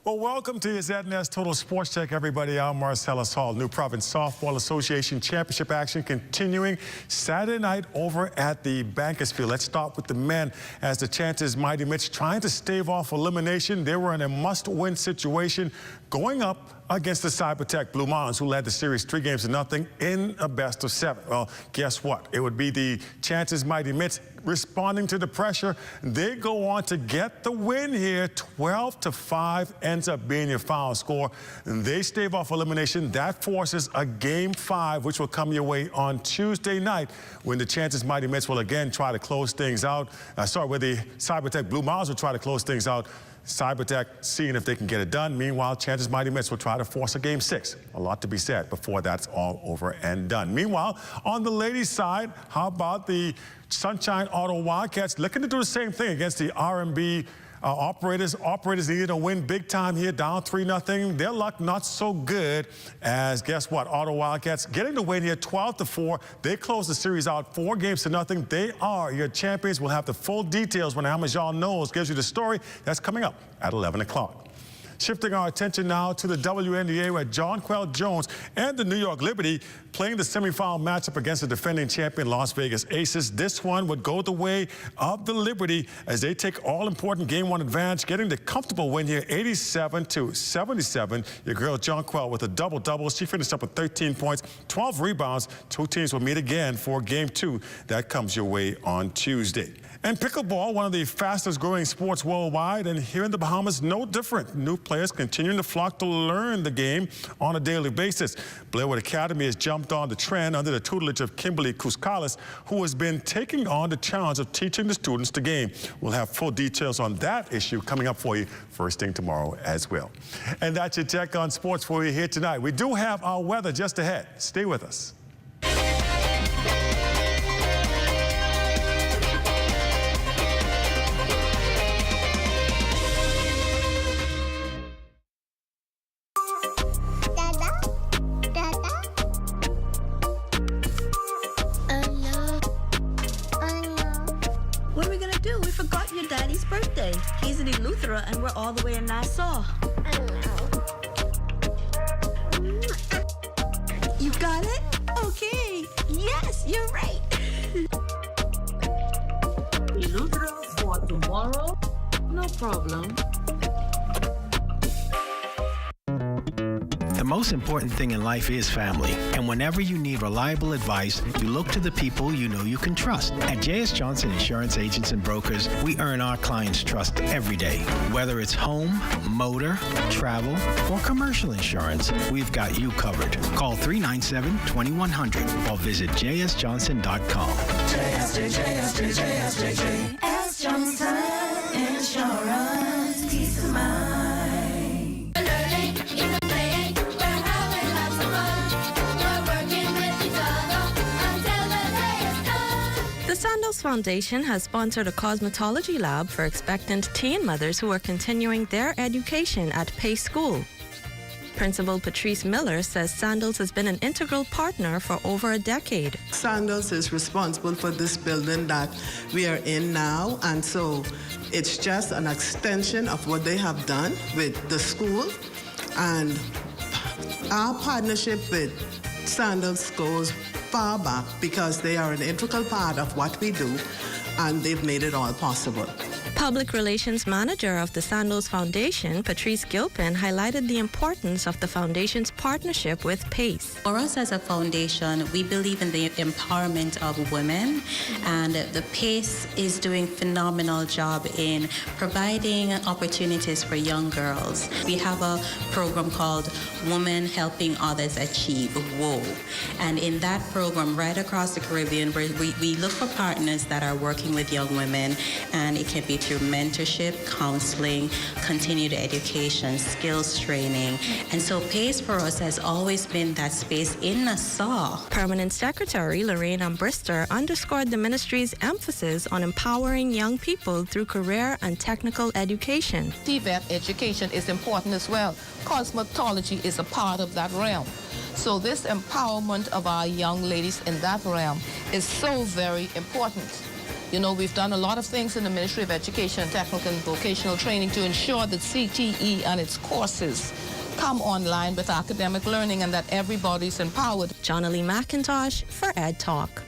Well, welcome to your ZNS Total Sports Check, everybody. I'm Marcellus Hall. New Providence Softball Association Championship action continuing Saturday night over at the Bankers Field. Let's start with the men as the Chances Mighty Mitch trying to stave off elimination. They were in a must-win situation going up against the Cybertech Blue Mountains, who led the series 3-0 in a best of 7. Well, guess what? It would be the Chances Mighty Mitch responding to the pressure. They go on to get the win here. 12-5 ends up being your final score. And they stave off elimination. That forces a Game 5, which will come your way on Tuesday night when the Chances Mighty Mitch will again try to close things out. Where the Cybertech Blue Mountains will try to close things out. Cybertech seeing if they can get it done. Meanwhile, Chances Mighty Mitch will try to force a Game 6. A lot to be said before that's all over and done. Meanwhile, on the ladies' side, how about the Sunshine Auto Wildcats looking to do the same thing against the R&B Operators needed a win big time here, down 3-0. Their luck not so good as, guess what, Auto Wildcats getting the win here 12-4. They close the series out 4-0. They are your champions. We'll have the full details when Amazon Knows gives you the story. That's coming up at 11 o'clock. Shifting our attention now to the WNBA, where Jonquel Jones and the New York Liberty playing the semifinal matchup against the defending champion Las Vegas Aces. This one would go the way of the Liberty as they take all-important Game 1 advantage, getting the comfortable win here, 87-77. Your girl Jonquel with a double-double. She finished up with 13 points, 12 rebounds. Two teams will meet again for Game 2. That comes your way on Tuesday. And pickleball, one of the fastest-growing sports worldwide, and here in the Bahamas, no different. New players continuing to flock to learn the game on a daily basis. Blairwood Academy has jumped on the trend under the tutelage of Kimberly Cuscalis, who has been taking on the challenge of teaching the students the game. We'll have full details on that issue coming up for you first thing tomorrow as well. And that's your Tech on Sports for you here tonight. We do have our weather just ahead. Stay with us. Birthday. He's in Eleuthera and we're all the way in Nassau. You got it? Okay. Yes, you're right. Eleuthera for tomorrow? No problem. The most important thing in life is family, and whenever you need reliable advice, you look to the people you know you can trust. At J.S. Johnson Insurance Agents and Brokers, we earn our clients' trust every day. Whether it's home, motor, travel, or commercial insurance, we've got you covered. Call 397-2100 or visit jsjohnson.com. J.S. Johnson Insurance, peace of mind. The Sandals Foundation has sponsored a cosmetology lab for expectant teen mothers who are continuing their education at Pace School. Principal Patrice Miller says Sandals has been an integral partner for over a decade. Sandals is responsible for this building that we are in now, and so it's just an extension of what they have done with the school, and our partnership with Sandals goes far back because they are an integral part of what we do, and they've made it all possible. Public Relations Manager of the Sandals Foundation, Patrice Gilpin, highlighted the importance of the foundation's partnership with PACE. For us as a foundation, we believe in the empowerment of women, and the PACE is doing a phenomenal job in providing opportunities for young girls. We have a program called Women Helping Others Achieve, WOA. And in that program, right across the Caribbean, we look for partners that are working with young women, and it can be through mentorship, counseling, continued education, skills training. And so PACE for us has always been that space in Nassau. Permanent Secretary Lorraine Ambrister underscored the ministry's emphasis on empowering young people through career and technical education. TVET education is important as well. Cosmetology is a part of that realm. So this empowerment of our young ladies in that realm is so very important. You know, we've done a lot of things in the Ministry of Education, Technical and Vocational Training to ensure that CTE and its courses come online with academic learning and that everybody's empowered. Jonalee McIntosh for Ed Talk.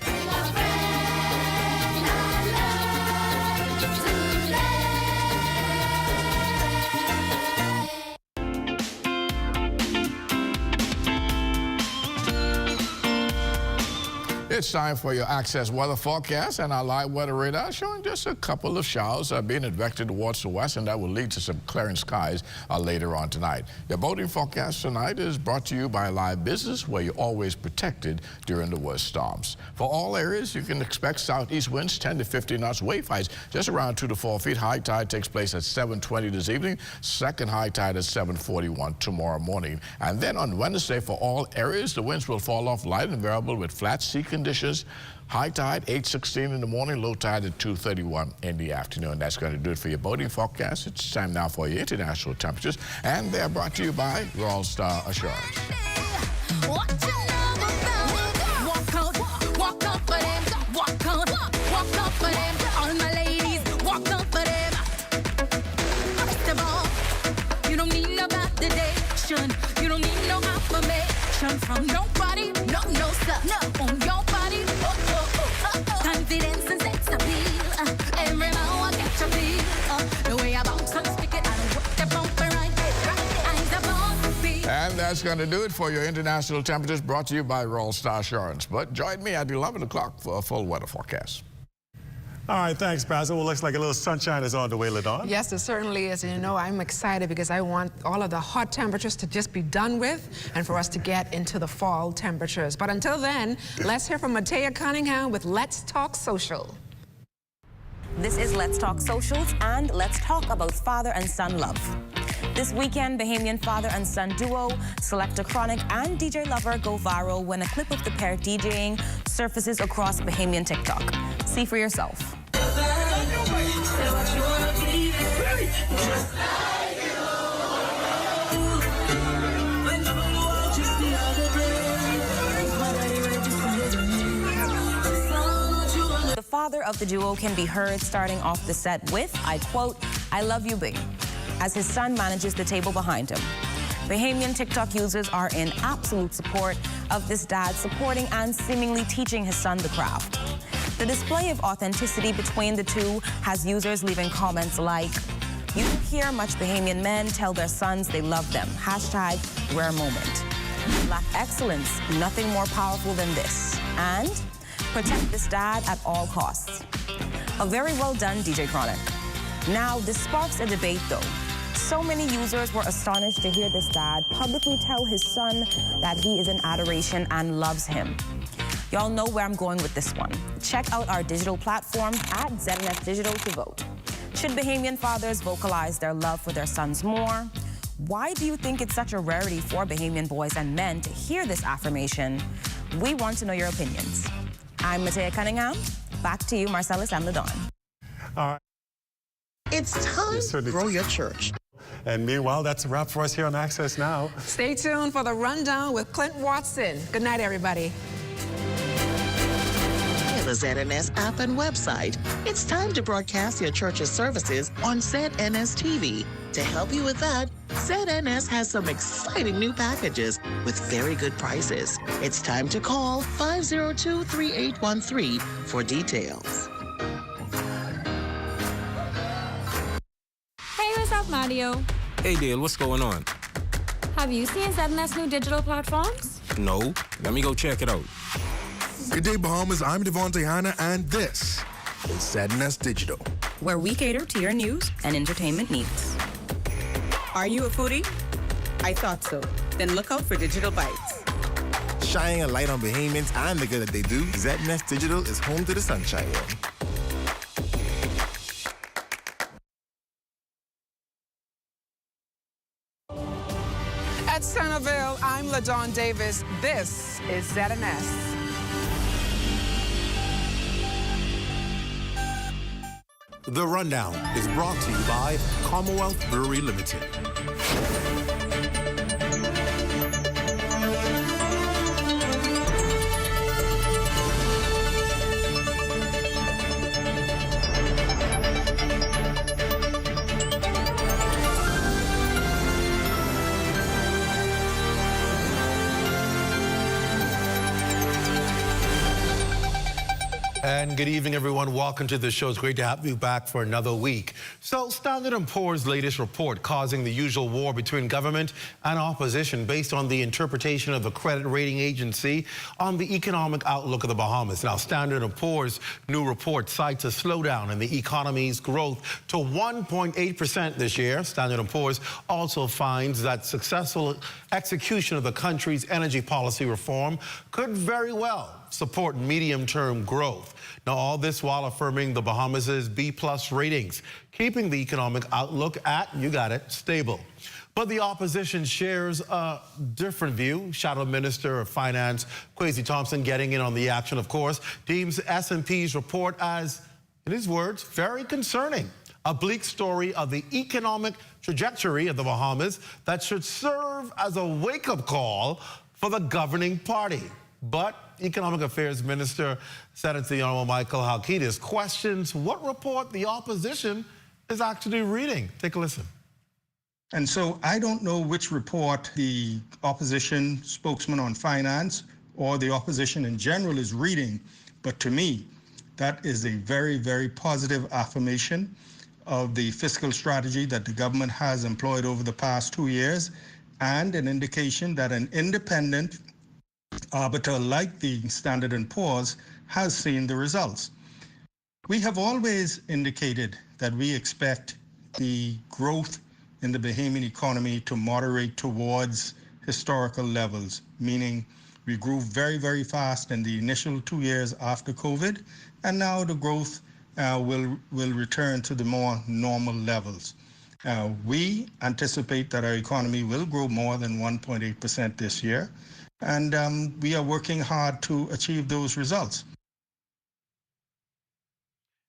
It's time for your Access weather forecast, and our live weather radar showing just a couple of showers being advected towards the west, and that will lead to some clearing skies later on tonight. Your boating forecast tonight is brought to you by Live Business, where you're always protected during the worst storms. For all areas, you can expect southeast winds 10 to 15 knots, wave heights just around 2 to 4 feet. High tide takes place at 7:20 this evening. Second high tide at 7:41 tomorrow morning. And then on Wednesday, for all areas, the winds will fall off light and variable with flat sea conditions High tide, 8:16 in the morning, low tide at 2:31 in the afternoon. That's going to do it for your boating forecast. It's time now for your international temperatures, and they're brought to you by Royal Star Assurance. Walk out for them, walk out for them. All my ladies, walk out for them. First of all, you don't need no validation. You don't need no affirmation from nobody. No, sir. No, on your body. Confidence and sex appeal. Every now I get to feel the way I bounce and stick it. I don't work the bumper right there. Eyes upon me. And that's going to do it for your international temperatures, brought to you by Royal Star Assurance. But join me at 11 o'clock for a full weather forecast. All right, thanks, Basil. Well, looks like a little sunshine is on the way, LaDawn. Yes, it certainly is. And you know, I'm excited because I want all of the hot temperatures to just be done with and for us to get into the fall temperatures. But until then, let's hear from Matea Cunningham with Let's Talk Social. This is Let's Talk Socials, and let's talk about father and son love. This weekend, Bahamian father and son duo Selector Chronic and DJ Lover go viral when a clip of the pair DJing surfaces across Bahamian TikTok. See for yourself. The father of the duo can be heard starting off the set with, I quote, "I love you, babe," as his son manages the table behind him. Bahamian TikTok users are in absolute support of this dad supporting and seemingly teaching his son the craft. The display of authenticity between the two has users leaving comments like, "You don't hear much Bahamian men tell their sons they love them. Hashtag rare moment. Black excellence, nothing more powerful than this. And protect this dad at all costs." A very well done, DJ Chronic. Now, this sparks a debate though. So many users were astonished to hear this dad publicly tell his son that he is in adoration and loves him. Y'all know where I'm going with this one. Check out our digital platform at ZNF Digital to vote. Should Bahamian fathers vocalize their love for their sons more? Why do you think it's such a rarity for Bahamian boys and men to hear this affirmation? We want to know your opinions. I'm Matea Cunningham. Back to you, Marcellus and LaDawn. All right. It's time to grow your church. And meanwhile, that's a wrap for us here on Access Now. Stay tuned for the rundown with Clint Watson. Good night, everybody. The ZNS app and website. It's time to broadcast your church's services on ZNS TV. To help you with that, ZNS has some exciting new packages with very good prices. It's time to call 502-3813 for details. Hey, what's up, Mario? Hey, Dale, what's going on? Have you seen ZNS new digital platforms? No. Let me go check it out. Good day, Bahamas. I'm Devontae Hanna, and this is ZNS Digital, where we cater to your news and entertainment needs. Are you a foodie? I thought so. Then look out for Digital Bites. Shining a light on Bahamians and the good that they do, ZNS Digital is home to the Sunshine Room. At Centerville, I'm LaDawn Davis. This is ZNS. The Rundown is brought to you by Commonwealth Brewery Limited. And good evening, everyone. Welcome to the show. It's great to have you back for another week. So, Standard & Poor's latest report causing the usual war between government and opposition based on the interpretation of the credit rating agency on the economic outlook of the Bahamas. Now, Standard & Poor's new report cites a slowdown in the economy's growth to 1.8% this year. Standard & Poor's also finds that successful execution of the country's energy policy reform could very well support medium-term growth. Now, all this while affirming the Bahamas' B+ ratings, keeping the economic outlook at, you got it, stable. But the opposition shares a different view. Shadow Minister of Finance Kwesi Thompson, getting in on the action, of course, deems S&P's report as, in his words, very concerning. A bleak story of the economic trajectory of the Bahamas that should serve as a wake-up call for the governing party. But Economic Affairs Minister, Senator the Honorable Michael Halkitis, questions what report the opposition is actually reading. Take a listen. And so I don't know which report the opposition spokesman on finance or the opposition in general is reading, but to me, that is a very, very positive affirmation of the fiscal strategy that the government has employed over the past 2 years, and an indication that an independent arbiter like the Standard & Poor's has seen the results. We have always indicated that we expect the growth in the Bahamian economy to moderate towards historical levels, meaning we grew very, very fast in the initial 2 years after COVID, and now the growth will return to the more normal levels. We anticipate that our economy will grow more than 1.8% this year, and we are working hard to achieve those results.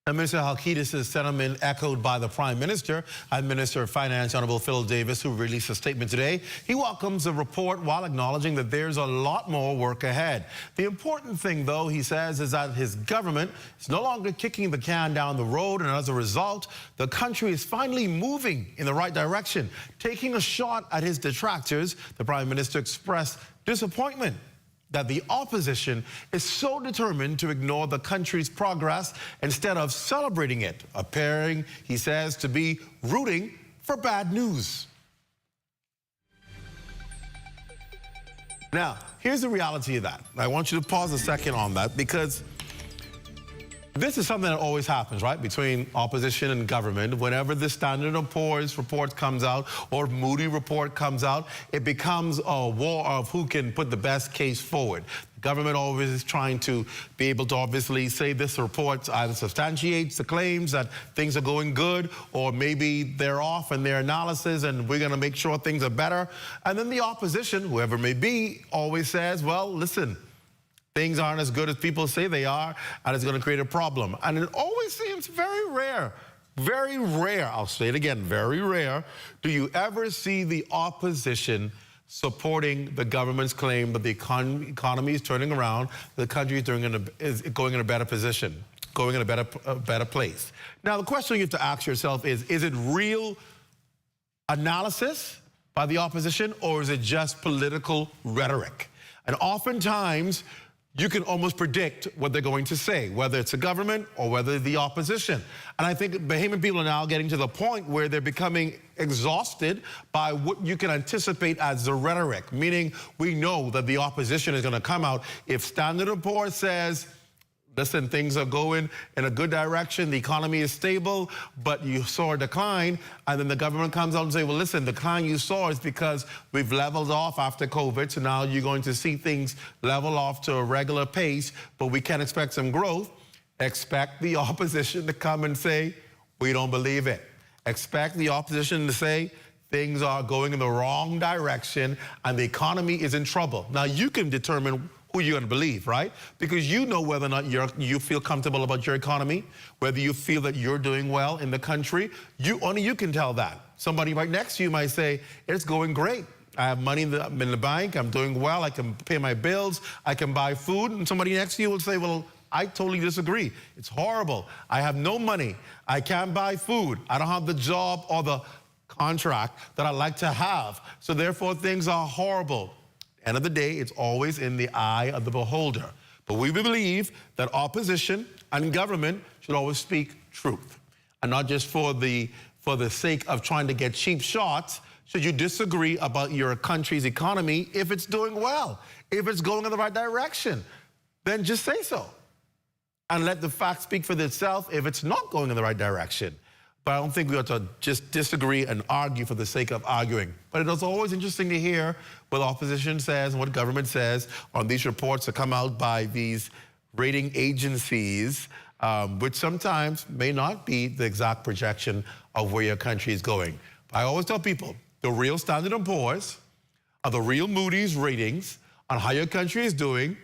And Minister Halkitis' sentiment echoed by the Prime Minister and Minister of Finance, Honorable Phil Davis, who released a statement today. He welcomes the report while acknowledging that there's a lot more work ahead. The important thing, though, he says, is that his government is no longer kicking the can down the road, and as a result, the country is finally moving in the right direction. Taking a shot at his detractors, the Prime Minister expressed disappointment that the opposition is so determined to ignore the country's progress instead of celebrating it, appearing, he says, to be rooting for bad news. Now, here's the reality of that. I want you to pause a second on that, because this is something that always happens, right, between opposition and government. Whenever the Standard & Poor's report comes out or Moody report comes out, it becomes a war of who can put the best case forward. The government always is trying to be able to obviously say this report either substantiates the claims that things are going good, or maybe they're off in their analysis and we're going to make sure things are better. And then the opposition, whoever it may be, always says, well, listen, things aren't as good as people say they are, and it's going to create a problem. And it always seems very rare, I'll say it again, very rare, do you ever see the opposition supporting the government's claim that the economy is turning around, the country is going in a better position, going in a better place. Now, the question you have to ask yourself is it real analysis by the opposition, or is it just political rhetoric? And oftentimes, you can almost predict what they're going to say, whether it's the government or whether the opposition. And I think Bahamian people are now getting to the point where they're becoming exhausted by what you can anticipate as the rhetoric, meaning we know that the opposition is going to come out. If Standard & Poor's says, listen, things are going in a good direction, the economy is stable, but you saw a decline, and then the government comes out and say, well, listen, the decline you saw is because we've leveled off after COVID, so now you're going to see things level off to a regular pace, but we can expect some growth. Expect the opposition to come and say, we don't believe it. Expect the opposition to say, things are going in the wrong direction and the economy is in trouble. Now, you can determine who you're going to believe, right? Because you know whether or not you feel comfortable about your economy, whether you feel that you're doing well in the country. Only you can tell that. Somebody right next to you might say, it's going great. I have money in the bank, I'm doing well, I can pay my bills, I can buy food. And somebody next to you will say, well, I totally disagree. It's horrible. I have no money. I can't buy food. I don't have the job or the contract that I'd like to have. So therefore, things are horrible. End of the day, it's always in the eye of the beholder. But we believe that opposition and government should always speak truth, and not just for the sake of trying to get cheap shots. Should you disagree about your country's economy, if it's doing well, if it's going in the right direction, then just say so. And let the facts speak for itself if it's not going in the right direction. but I don't think we ought to just disagree and argue for the sake of arguing. But it is always interesting to hear what the opposition says and what government says on these reports that come out by these rating agencies, which sometimes may not be the exact projection of where your country is going. I always tell people, the real Standard & Poor's are the real Moody's ratings on how your country is doing,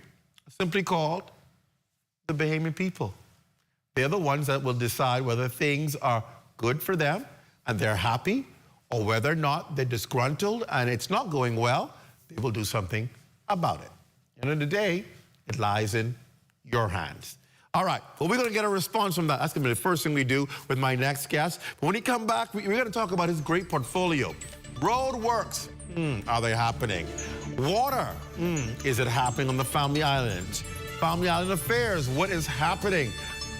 simply called the Bahamian people. They're the ones that will decide whether things are good for them and they're happy, or whether or not they're disgruntled and it's not going well, they will do something about it. End of the day, it lies in your hands. All right, well, we're going to get a response from that. That's going to be the first thing we do with my next guest. But when he comes back, we're going to talk about his great portfolio. Road works, are they happening? Water, is it happening on the Family Islands? Family Island affairs, what is happening?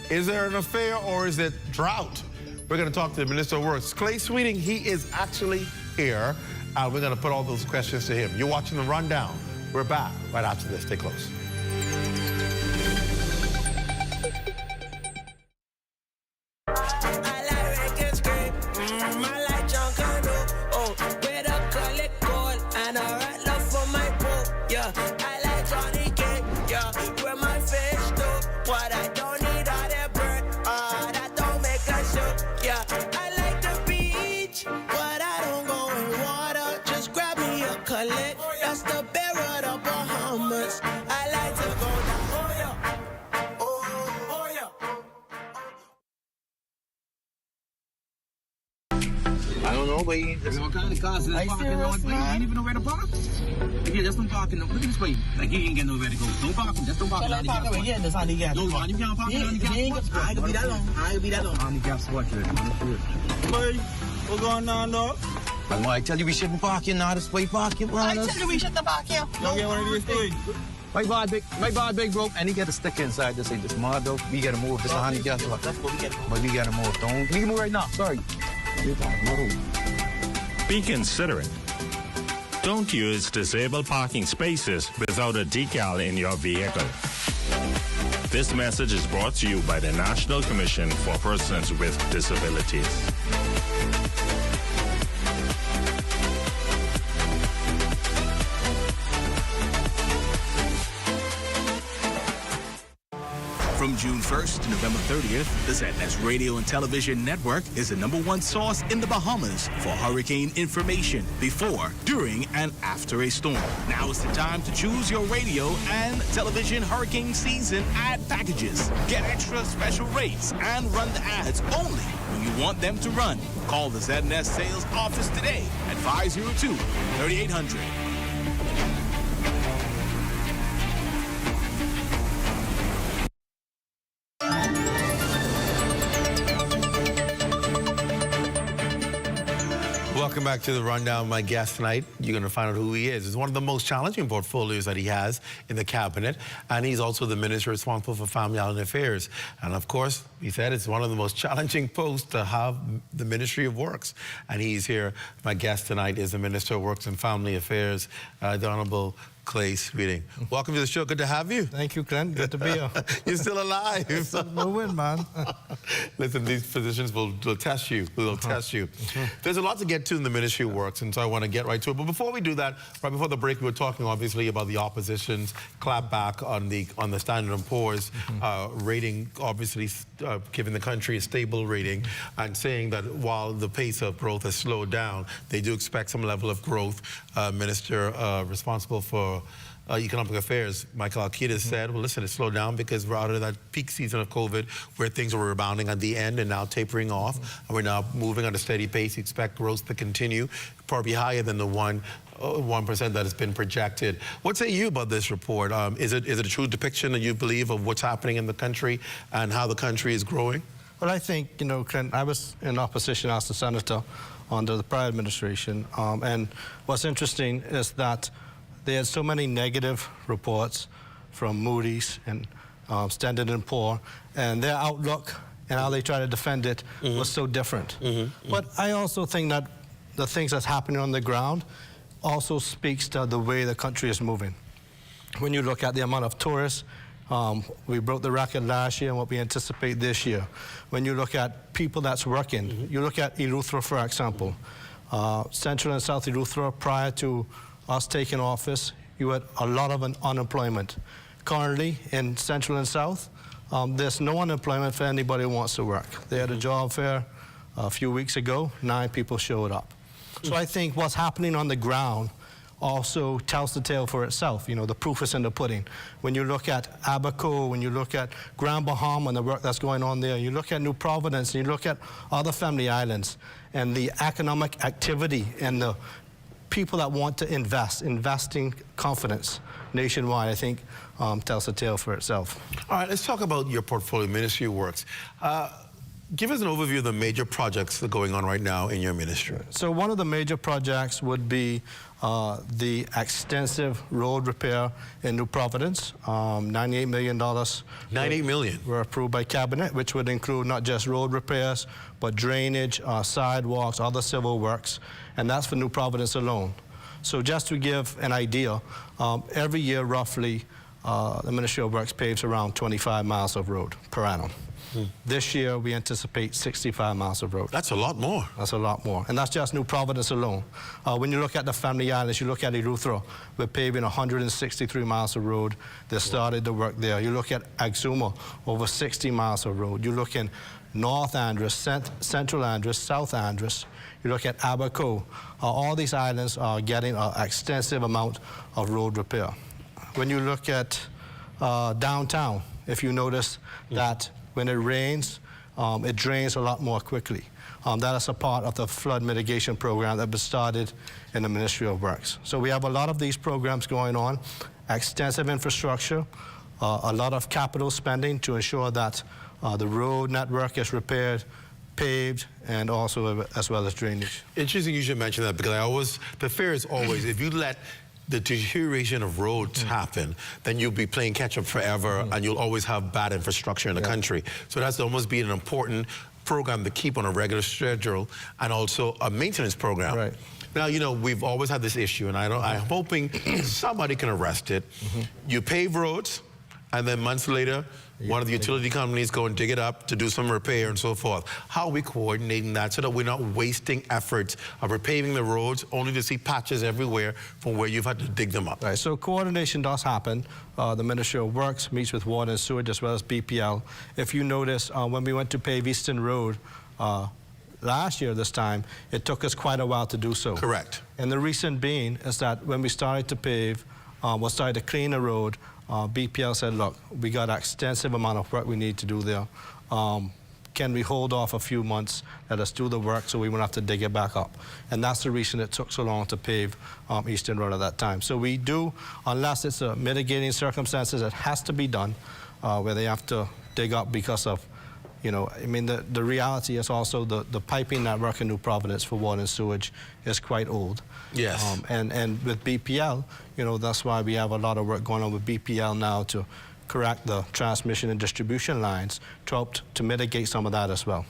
Is there an affair or is it drought? We're going to talk to the Minister of Works, Clay Sweeting. He is actually here. We're going to put all those questions to him. You're watching The Rundown. We're back right after this. Stay close. That's the bear of the Bahamas. I like to go down. Oh yeah. I don't know, but what kind of cars is parking? You ain't even know where to park? Yeah, just don't park in the, look at this way. Like, you ain't get nowhere to go. Don't park, just don't park in the handicap spot. Yeah, that's handicap. No, you can't park in the handicap spot. I ain't gonna be that long. I ain't gonna be that long. Handicap spot, boy, what's going on, dog? Well, I tell you we shouldn't park here now. This way parking, I tell you we shouldn't park here. Don't get one of these things. My bad big bro, and he got a sticker inside to say this mod though. We gotta move. This is handicap spot. That's what we gotta move. But we gotta move. Don't. We can move right now. Sorry. Be considerate. Don't use disabled parking spaces without a decal in your vehicle. This message is brought to you by the National Commission for Persons with Disabilities. From June 1st to November 30th, the ZNS Radio and Television Network is the #1 source in the Bahamas for hurricane information before, during, and after a storm. Now is the time to choose your radio and television hurricane season ad packages. Get extra special rates and run the ads only when you want them to run. Call the ZNS sales office today at 502-3800. Welcome back to The Rundown. My guest tonight, you're going to find out who he is. It's one of the most challenging portfolios that he has in the cabinet, and he's also the minister responsible for Family Island Affairs. And of course, he said it's one of the most challenging posts to have the Ministry of Works. And he's here. My guest tonight is the Minister of Works and Family Affairs, the Honorable Clay Sweeting. Welcome to the show. Good to have you. Thank you, Clint. Good to be here. You're still alive. Still moving, man. Listen, these positions will test you. They'll test you. There's a lot to get to in the Ministry of Works, and so I want to get right to it. But before we do that, right before the break, we were talking obviously about the opposition's clapback on the Standard & Poor's rating, obviously giving the country a stable rating, and saying that while the pace of growth has slowed down, they do expect some level of growth. Minister responsible for Economic Affairs, Michael Aquatics, said, well, listen, it slowed down because we're out of that peak season of COVID where things were rebounding at the end and now tapering off. And we're now moving at a steady pace. Expect growth to continue, probably higher than the 1% that has been projected. What say you about this report? Is it a true depiction that you believe of what's happening in the country and how the country is growing? Well, I think, you know, Clint, I was in opposition as a senator under the prior administration. And what's interesting is that there are so many negative reports from Moody's and Standard & Poor, and their outlook and how they try to defend it was so different. But I also think that the things that's happening on the ground also speaks to the way the country is moving. When you look at the amount of tourists We broke the record last year and what we anticipate this year. When you look at people that's working, you look at Eleuthera, for example. Central and South Eleuthera, prior to us taking office, you had a lot of unemployment. Currently, in Central and South, there's no unemployment for anybody who wants to work. They had a job fair a few weeks ago, 9 people showed up. So I think what's happening on the ground also tells the tale for itself. You know, the proof is in the pudding. When you look at Abaco, when you look at Grand Bahama and the work that's going on there, you look at New Providence, and you look at other family islands, and the economic activity and the people that want to investing confidence nationwide, I think, tells the tale for itself. All right, let's talk about your portfolio, Ministry of Works. Give us an overview of the major projects that are going on right now in your ministry. So one of the major projects would be the extensive road repair in New Providence. $98 million. $98 million? Were approved by Cabinet, which would include not just road repairs, but drainage, sidewalks, other civil works, and that's for New Providence alone. So just to give an idea, every year roughly, the Ministry of Works paves around 25 miles of road per annum. This year, we anticipate 65 miles of road. That's a lot more. That's a lot more. And that's just New Providence alone. When you look at the family islands, you look at Eleuthera, we're paving 163 miles of road. They started the work there. You look at Exuma, over 60 miles of road. You look in North Andros, Central Andros, South Andros. You look at Abaco. All these islands are getting an extensive amount of road repair. When you look at downtown, if you notice that when it rains, it drains a lot more quickly. That is a part of the flood mitigation program that was started in the Ministry of Works. So we have a lot of these programs going on, extensive infrastructure, a lot of capital spending to ensure that the road network is repaired, paved, and also as well as drainage. Interesting you should mention that, because the fear is always, if you let the deterioration of roads happen, then you'll be playing catch up forever, and you'll always have bad infrastructure in the country. So that's almost been an important program to keep on a regular schedule, and also a maintenance program. Right. Now, you know, we've always had this issue, and I'm hoping somebody can arrest it. You pave roads, and then months later, one of the utility companies go and dig it up to do some repair and so forth. How are we coordinating that so that we're not wasting efforts of repaving the roads only to see patches everywhere from where you've had to dig them up? Right, so coordination does happen. The Ministry of Works meets with Water and Sewage as well as BPL. If you notice, when we went to pave Eastern Road last year this time, it took us quite a while to do so. Correct. And the reason being is that when we started to pave, started to clean the road, BPL said, look, we got an extensive amount of work we need to do there. Can we hold off a few months, let us do the work so we won't have to dig it back up? And that's the reason it took so long to pave Eastern Road at that time. So we do, unless it's a mitigating circumstances, it has to be done, where they have to dig up because of, you know, I mean, the reality is also the piping network in New Providence for water and sewage is quite old. Yes. And with BPL, you know, that's why we have a lot of work going on with BPL now to correct the transmission and distribution lines to help to mitigate some of that as well.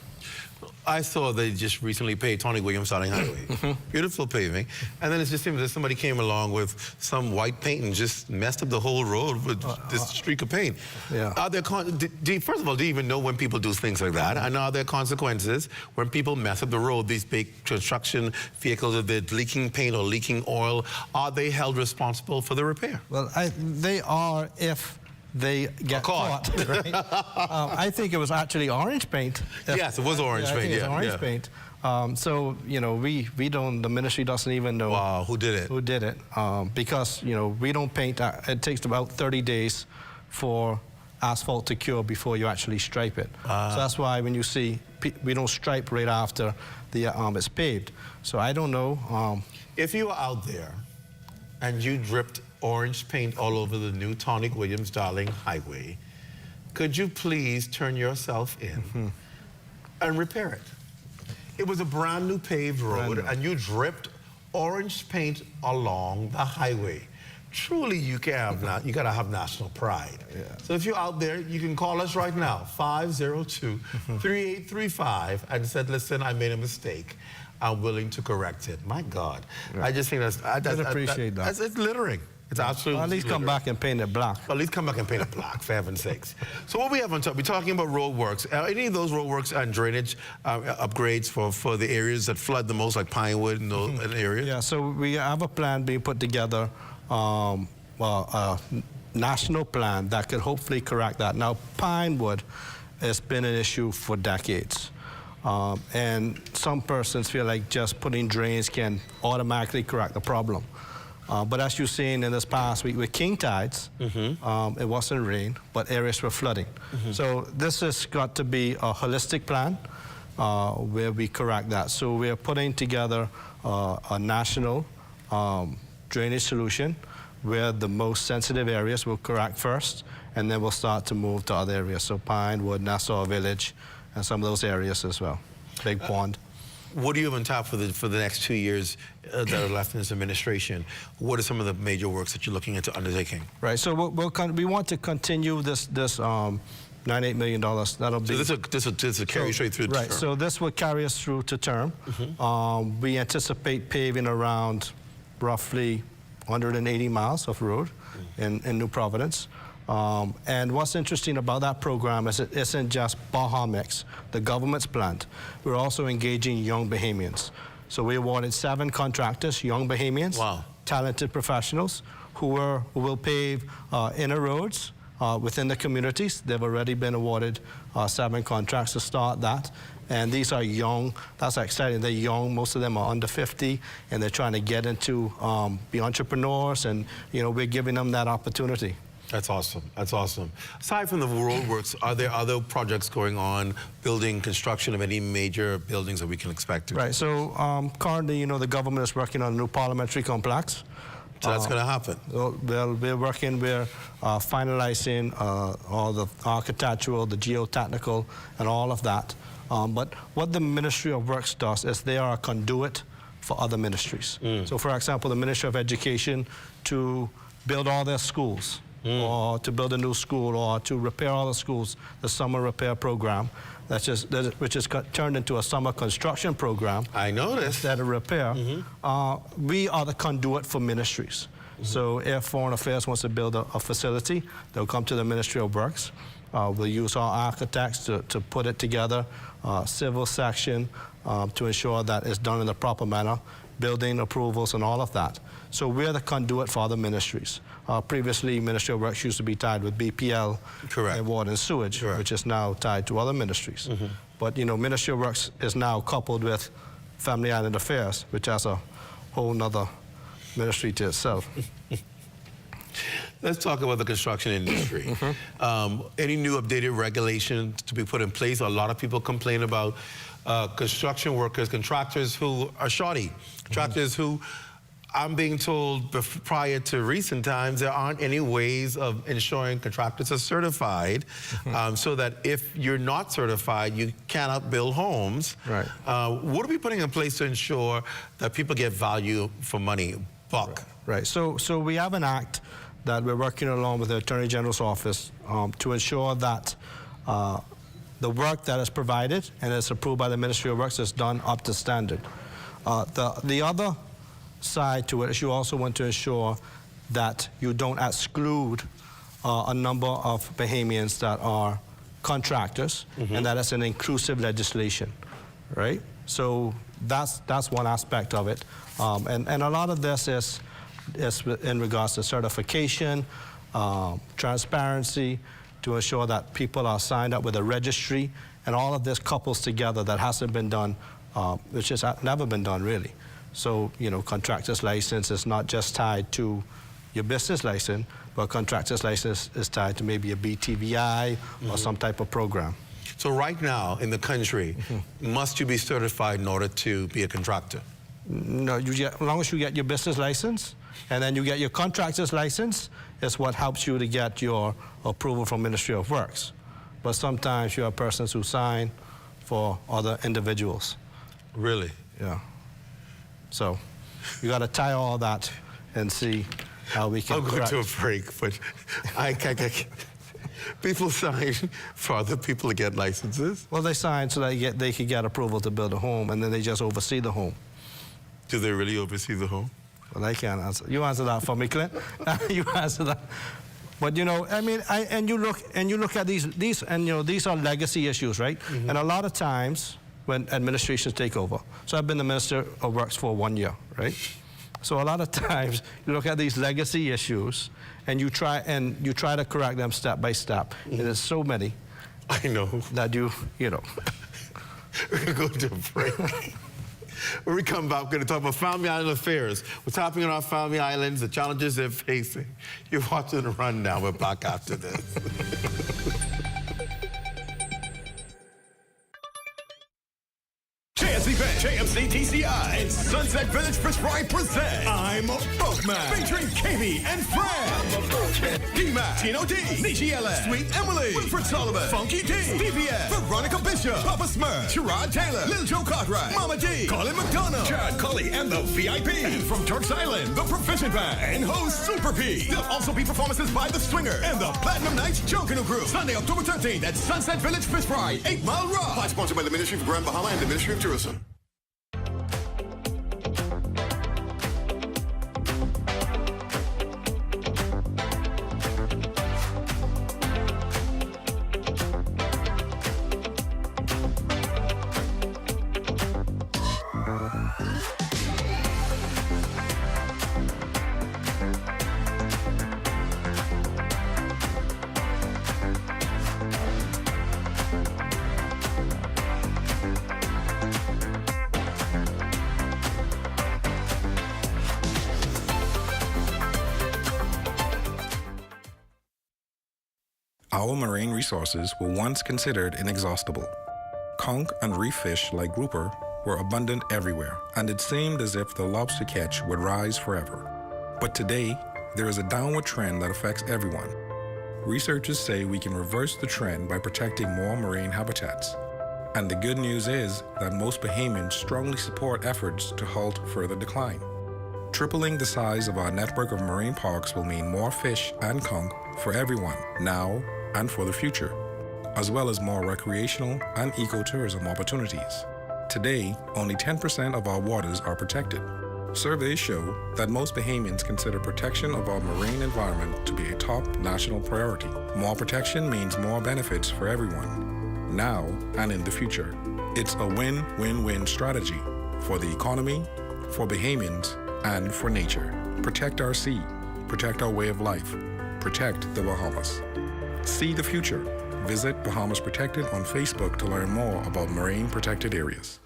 I saw they just recently paved Tony Williams Darling Highway. Beautiful paving. And then it just seems that somebody came along with some white paint and just messed up the whole road with this streak of paint. Yeah. Are there first of all, do you even know when people do things like that? And are there consequences when people mess up the road, these big construction vehicles, if they're leaking paint or leaking oil, are they held responsible for the repair? Well, they are if they get caught. Right? I think it was actually orange paint. Yes, it was orange paint. It was orange paint. So, you know, we don't, the ministry doesn't even know. Wow, who did it? Who did it. Because, you know, we don't paint, it takes about 30 days for asphalt to cure before you actually stripe it. So that's why when you see, we don't stripe right after it's paved. So I don't know. If you were out there and you dripped orange paint all over the new Tony Williams Darling Highway, could you please turn yourself in and repair it? It was a brand new paved road, and you dripped orange paint along the highway. Truly, you gotta have national pride. Yeah. So if you're out there, you can call us right now, 502-3835, and said, listen, I made a mistake. I'm willing to correct it. My God, I just think that's appreciate that. It's littering. It's absolutely At least come back and paint it black. At least come back and paint it black, for heaven's sakes. So what we have on top, we're talking about road works. Any of those road works and drainage upgrades for the areas that flood the most, like Pinewood and those areas? Yeah, so we have a plan being put together, a national plan that could hopefully correct that. Now, Pinewood has been an issue for decades. And some persons feel like just putting drains can automatically correct the problem. But as you've seen in this past week with king tides, it wasn't rain, but areas were flooding. So this has got to be a holistic plan where we correct that. So we are putting together a national drainage solution where the most sensitive areas will correct first, and then we'll start to move to other areas. So Pinewood, Nassau Village, and some of those areas as well. Big Pond. What do you have on top for the next 2 years that are left in this administration? What are some of the major works that you're looking into undertaking? Right. So we want to continue this $98 million. That'll be. So this will carry straight through. Right. Term. So this will carry us through to term. We anticipate paving around roughly 180 miles of road in New Providence. And what's interesting about that program is it isn't just Bahamas, the government's plant. We're also engaging young Bahamians. So we awarded 7 contractors, young Bahamians, talented professionals, who will pave inner roads within the communities. They've already been awarded 7 contracts to start that. And these are young. That's exciting. They're young. Most of them are under 50, and they're trying to get into be entrepreneurs, and we're giving them that opportunity. That's awesome. That's awesome. Aside from the road works, are there other projects going on, building, construction of any major buildings that we can expect? Right. So currently, the government is working on a new parliamentary complex. So that's going to happen. Well, we're finalizing all the architectural, the geotechnical, and all of that. But what the Ministry of Works does is they are a conduit for other ministries. So, for example, the Ministry of Education to build all their schools, or to build a new school, or to repair all the schools, the summer repair program, which is turned into a summer construction program. I noticed. Instead of repair. We are the conduit for ministries. So if Foreign Affairs wants to build a facility, they'll come to the Ministry of Works. We'll use our architects to put it together, civil section to ensure that it's done in the proper manner, building approvals and all of that. So we're the conduit for other ministries. Previously, Ministry of Works used to be tied with BPL and water and sewage, which is now tied to other ministries. But Ministry of Works is now coupled with Family Island Affairs, which has a whole nother ministry to itself. Let's talk about the construction industry. Any new updated regulations to be put in place? A lot of people complain about construction workers, contractors who are shoddy, contractors who, I'm being told prior to recent times, there aren't any ways of ensuring contractors are certified, so that if you're not certified, you cannot build homes. Right. What are we putting in place to ensure that people get value for money, buck? Right. So we have an act that we're working along with the Attorney General's office to ensure that the work that is provided and is approved by the Ministry of Works is done up to standard. The other side to it is you also want to ensure that you don't exclude a number of Bahamians that are contractors, and that is an inclusive legislation, right? So that's one aspect of it, and a lot of this is in regards to certification, transparency, to ensure that people are signed up with a registry, and all of this couples together that hasn't been done, which has never been done really. So, contractor's license is not just tied to your business license, but contractor's license is tied to maybe a BTVI or some type of program. So right now in the country, must you be certified in order to be a contractor? No, as long as you get your business license, and then you get your contractor's license, is what helps you to get your approval from Ministry of Works. But sometimes you have persons who sign for other individuals. Really? Yeah. So you got to tie all that and see how we can. I'll go to a break, but I can't. People sign for other people to get licenses? Well, they sign so that they can get approval to build a home, and then they just oversee the home. Do they really oversee the home? Well, I can't answer. You answer that for me, Clint. You answer that. But you know, I mean, and you look at these, and you know, these are legacy issues, right? Mm-hmm. And a lot of times when administrations take over, so I've been the Minister of Works for 1 year, right? So a lot of times you look at these legacy issues, and you try to correct them step by step. Mm-hmm. And there's so many. I know that you know. We're gonna go to a break. When we come back, we're going to talk about Family Island affairs. What's happening on our Family Islands, the challenges they're facing. You're watching The Rundown. We're back after this. JMC TCI and Sunset Village Fish Fry present I'm a Boatman, featuring Kami and Fred, D-Mac, Tino D, Nishi Ellen, Sweet Emily, Wilfred Sullivan, Funky D, DVS, Veronica Bishop, Papa Smurf, Sherrod Taylor, Lil Joe Cartwright, Mama D, Colin McDonough, Chad Cully and the VIP, and from Turks Island, the Proficient Band, and host Super P. There'll also be performances by The Swinger and the Platinum Nights Junkanoo Crew. Sunday, October 13th at Sunset Village Fish Fry, 8 Mile Rock. Sponsored by the Ministry of Grand Bahama and the Ministry of Tourism. Our marine resources were once considered inexhaustible. Conch and reef fish like grouper were abundant everywhere, and it seemed as if the lobster catch would rise forever. But today, there is a downward trend that affects everyone. Researchers say we can reverse the trend by protecting more marine habitats. And the good news is that most Bahamians strongly support efforts to halt further decline. Tripling the size of our network of marine parks will mean more fish and conch for everyone now and for the future, as well as more recreational and ecotourism opportunities. Today, only 10% of our waters are protected. Surveys show that most Bahamians consider protection of our marine environment to be a top national priority. More protection means more benefits for everyone, now and in the future. It's a win-win-win strategy for the economy, for Bahamians, and for nature. Protect our sea, protect our way of life, protect the Bahamas. See the future. Visit Bahamas Protected on Facebook to learn more about marine protected areas.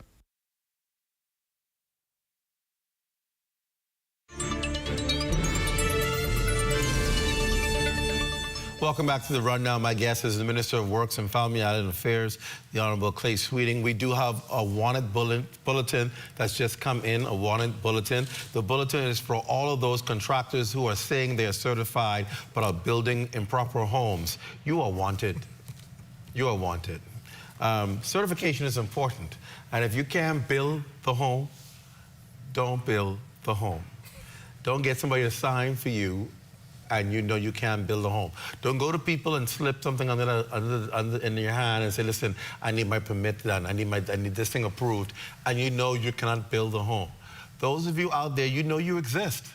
Welcome back to The Rundown. My guest is the Minister of Works and Family Island Affairs, the Honorable Clay Sweeting. We do have a wanted bulletin that's just come in, a wanted bulletin. The bulletin is for all of those contractors who are saying they are certified but are building improper homes. You are wanted. You are wanted. Certification is important. And if you can't build the home, don't build the home. Don't get somebody to sign for you and you know you can't build a home. Don't go to people and slip something in your hand and say, listen, I need my permit done. I need this thing approved. And you know you cannot build a home. Those of you out there, you know you exist.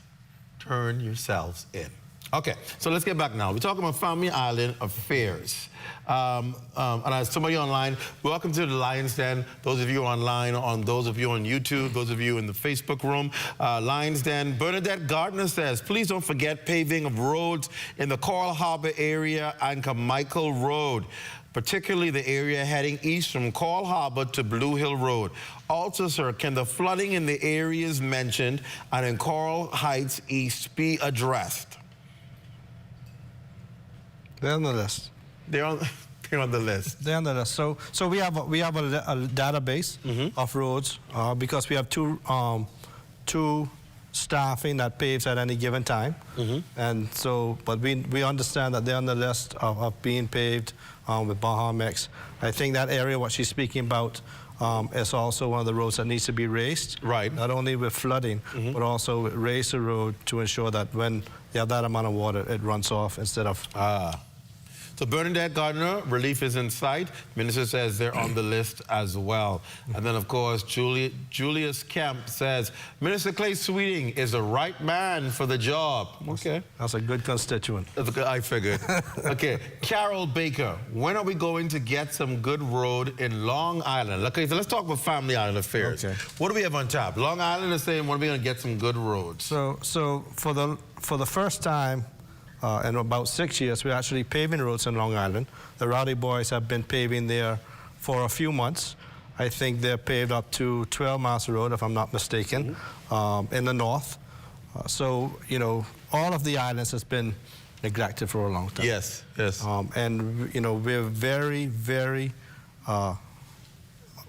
Turn yourselves in. Okay, so let's get back now. We're talking about Family Island affairs. And as somebody online, welcome to the Lions Den. Those of you online, those of you on YouTube, those of you in the Facebook room. Lions Den, Bernadette Gardner says, please don't forget paving of roads in the Coral Harbor area and Carmichael Road, particularly the area heading east from Coral Harbor to Blue Hill Road. Also, sir, can the flooding in the areas mentioned and in Coral Heights East be addressed? They're on the list. They're on the list. They're on the list. So we have a database of roads because we have two staffing that paves at any given time. And so, but we understand that they're on the list of being paved with Bahamas. I think that area, what she's speaking about, is also one of the roads that needs to be raised. Right. Not only with flooding, but also raise the road to ensure that when you have that amount of water, it runs off instead of... So Bernadette Gardner, relief is in sight. Minister says they're on the list as well. And then, of course, Julius Kemp says, Minister Clay Sweeting is the right man for the job. Okay. That's a good constituent. I figured. Okay. Carol Baker, when are we going to get some good road in Long Island? Okay, so let's talk about Family Island affairs. Okay. What do we have on tap? Long Island is saying, when are we going to get some good roads? So for the first time in about 6 years, we're actually paving roads in Long Island. The Rowdy Boys have been paving there for a few months. I think they're paved up to 12 miles of road, if I'm not mistaken, in the north. So, you know, all of the islands has been neglected for a long time. Yes, yes. And, you know, we're very, very,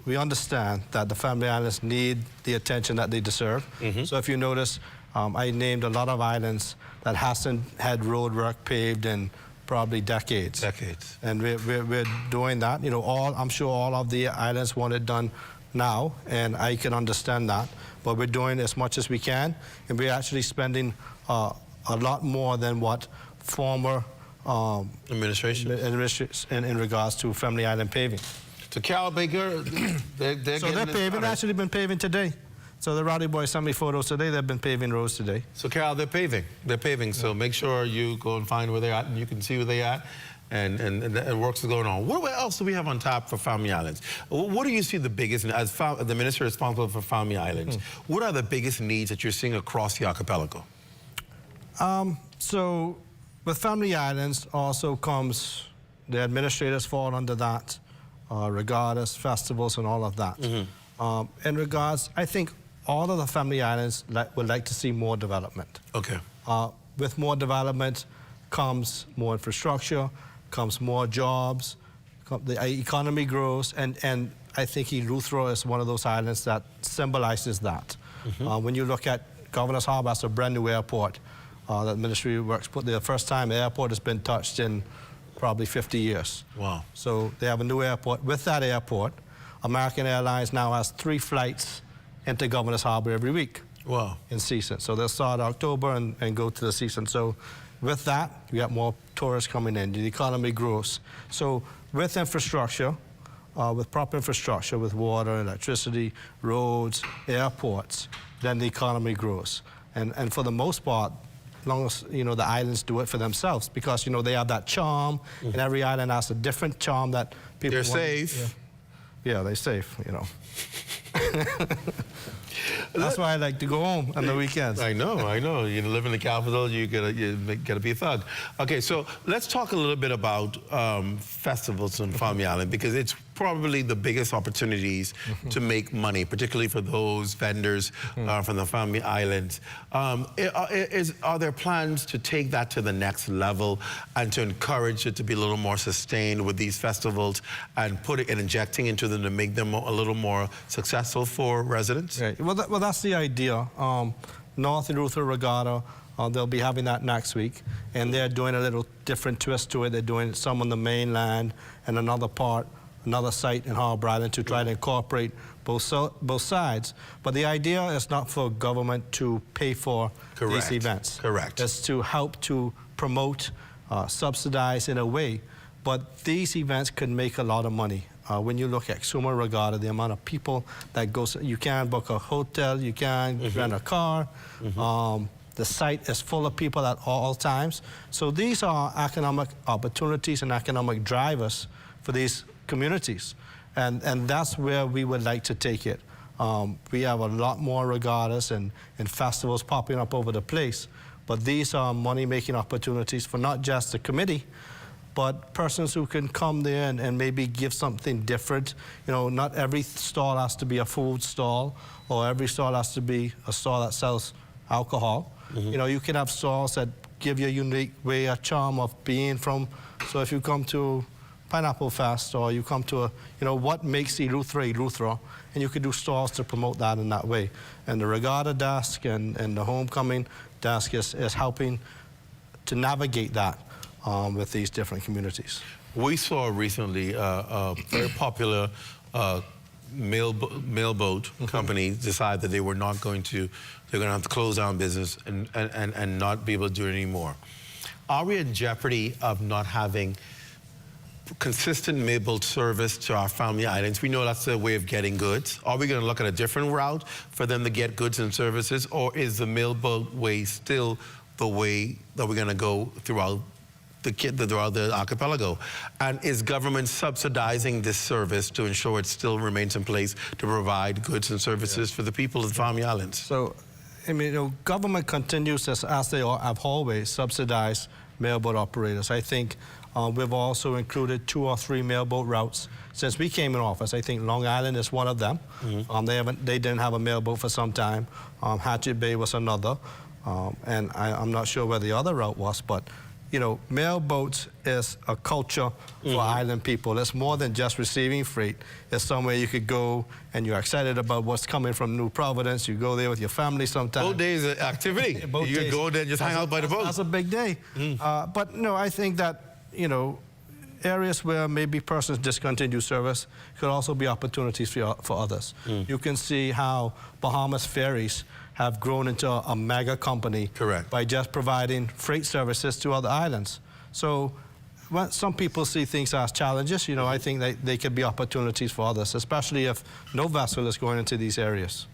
we understand that the Family Islands need the attention that they deserve. So if you notice, I named a lot of islands that hasn't had road work paved in probably decades. And we're doing that. You know, I'm sure all of the islands want it done now, and I can understand that. But we're doing as much as we can, and we're actually spending a lot more than what former administration in regards to Family Island paving. So Carol Baker, they're paving. Actually been paving today. So the Rowdy Boys sent me photos today. They've been paving roads today. So Carol, they're paving. They're paving. Yeah. So make sure you go and find where they're at, and you can see where they're at, and work's going on. What else do we have on top for Family Islands? What do you see the biggest, as the minister responsible for Family Islands, what are the biggest needs that you're seeing across the archipelago? So with Family Islands also comes the administrators fall under that, regattas, festivals, and all of that. In regards, I think all of the Family Islands would like to see more development. Okay. With more development comes more infrastructure, comes more jobs, the economy grows, and I think Eleuthera is one of those islands that symbolizes that. When you look at Governor's Harbor, that's a brand new airport that the Ministry of Works put there. The first time the airport has been touched in probably 50 years. Wow. So they have a new airport. With that airport, American Airlines now has 3 flights into Governor's Harbor every week. Wow. In season. So they'll start October and go to the season. So with that, we got more tourists coming in. The economy grows. So with infrastructure, with proper infrastructure, with water, electricity, roads, airports, then the economy grows. And for the most part, as long as, you know, the islands do it for themselves, because, you know, they have that charm, and every island has a different charm that people want. They're safe. Yeah, they're safe, you know. That's why I like to go home on the weekends. I know. You live in the capital, you gotta be a thug. Okay, so let's talk a little bit about festivals on Family Island, because it's probably the biggest opportunities to make money, particularly for those vendors from the Family Islands. Are there plans to take that to the next level and to encourage it to be a little more sustained with these festivals and put it and injecting into them to make them a little more successful for residents? Right. Well, that's the idea. North Eleuthera Regatta, they'll be having that next week, and they're doing a little different twist to it. They're doing some on the mainland and another site in Harbor Island to try to incorporate both sides. But the idea is not for government to pay for these events. Correct. It's to help to promote, subsidize in a way. But these events could make a lot of money. When you look at Summer Regatta, the amount of people that goes, you can book a hotel, you can rent a car. The site is full of people at all times. So these are economic opportunities and economic drivers for these communities. And that's where we would like to take it. We have a lot more regattas and festivals popping up over the place. But these are money-making opportunities for not just the committee, but persons who can come there and maybe give something different. You know, not every stall has to be a food stall, or every stall has to be a stall that sells alcohol. You know, you can have stalls that give you a unique way, a charm of being from. So if you come to Pineapple Fest, or you come to what makes Eleuthera, and you could do stalls to promote that in that way. And the regatta desk and the homecoming desk is helping to navigate that with these different communities. We saw recently a very popular mailboat company decide that they were not going to, they're going to have to close down business and not be able to do it anymore. Are we in jeopardy of not having consistent mail-boat service to our family islands? We know that's a way of getting goods. Are we going to look at a different route for them to get goods and services, or is the mail-boat way still the way that we're going to go throughout the archipelago? And is government subsidizing this service to ensure it still remains in place to provide goods and services for the people of the family islands? So, I mean, government continues, as they have always, subsidized mailboat operators. I think we've also included 2 or 3 mailboat routes since we came in office. I think Long Island is one of them. They didn't have a mailboat for some time. Hatchet Bay was another. And I'm not sure where the other route was, but you know, mailboats is a culture for island people. It's more than just receiving freight. It's somewhere you could go and you're excited about what's coming from New Providence. You go there with your family sometimes. Boat day is an activity. You could go there and just hang out by the boat. That's a big day. But no, I think that, you know, areas where maybe persons discontinue service could also be opportunities for others. You can see how Bahamas ferries have grown into a mega company. Correct. By just providing freight services to other islands. So when some people see things as challenges, you know, I think they could be opportunities for others, especially if no vessel is going into these areas.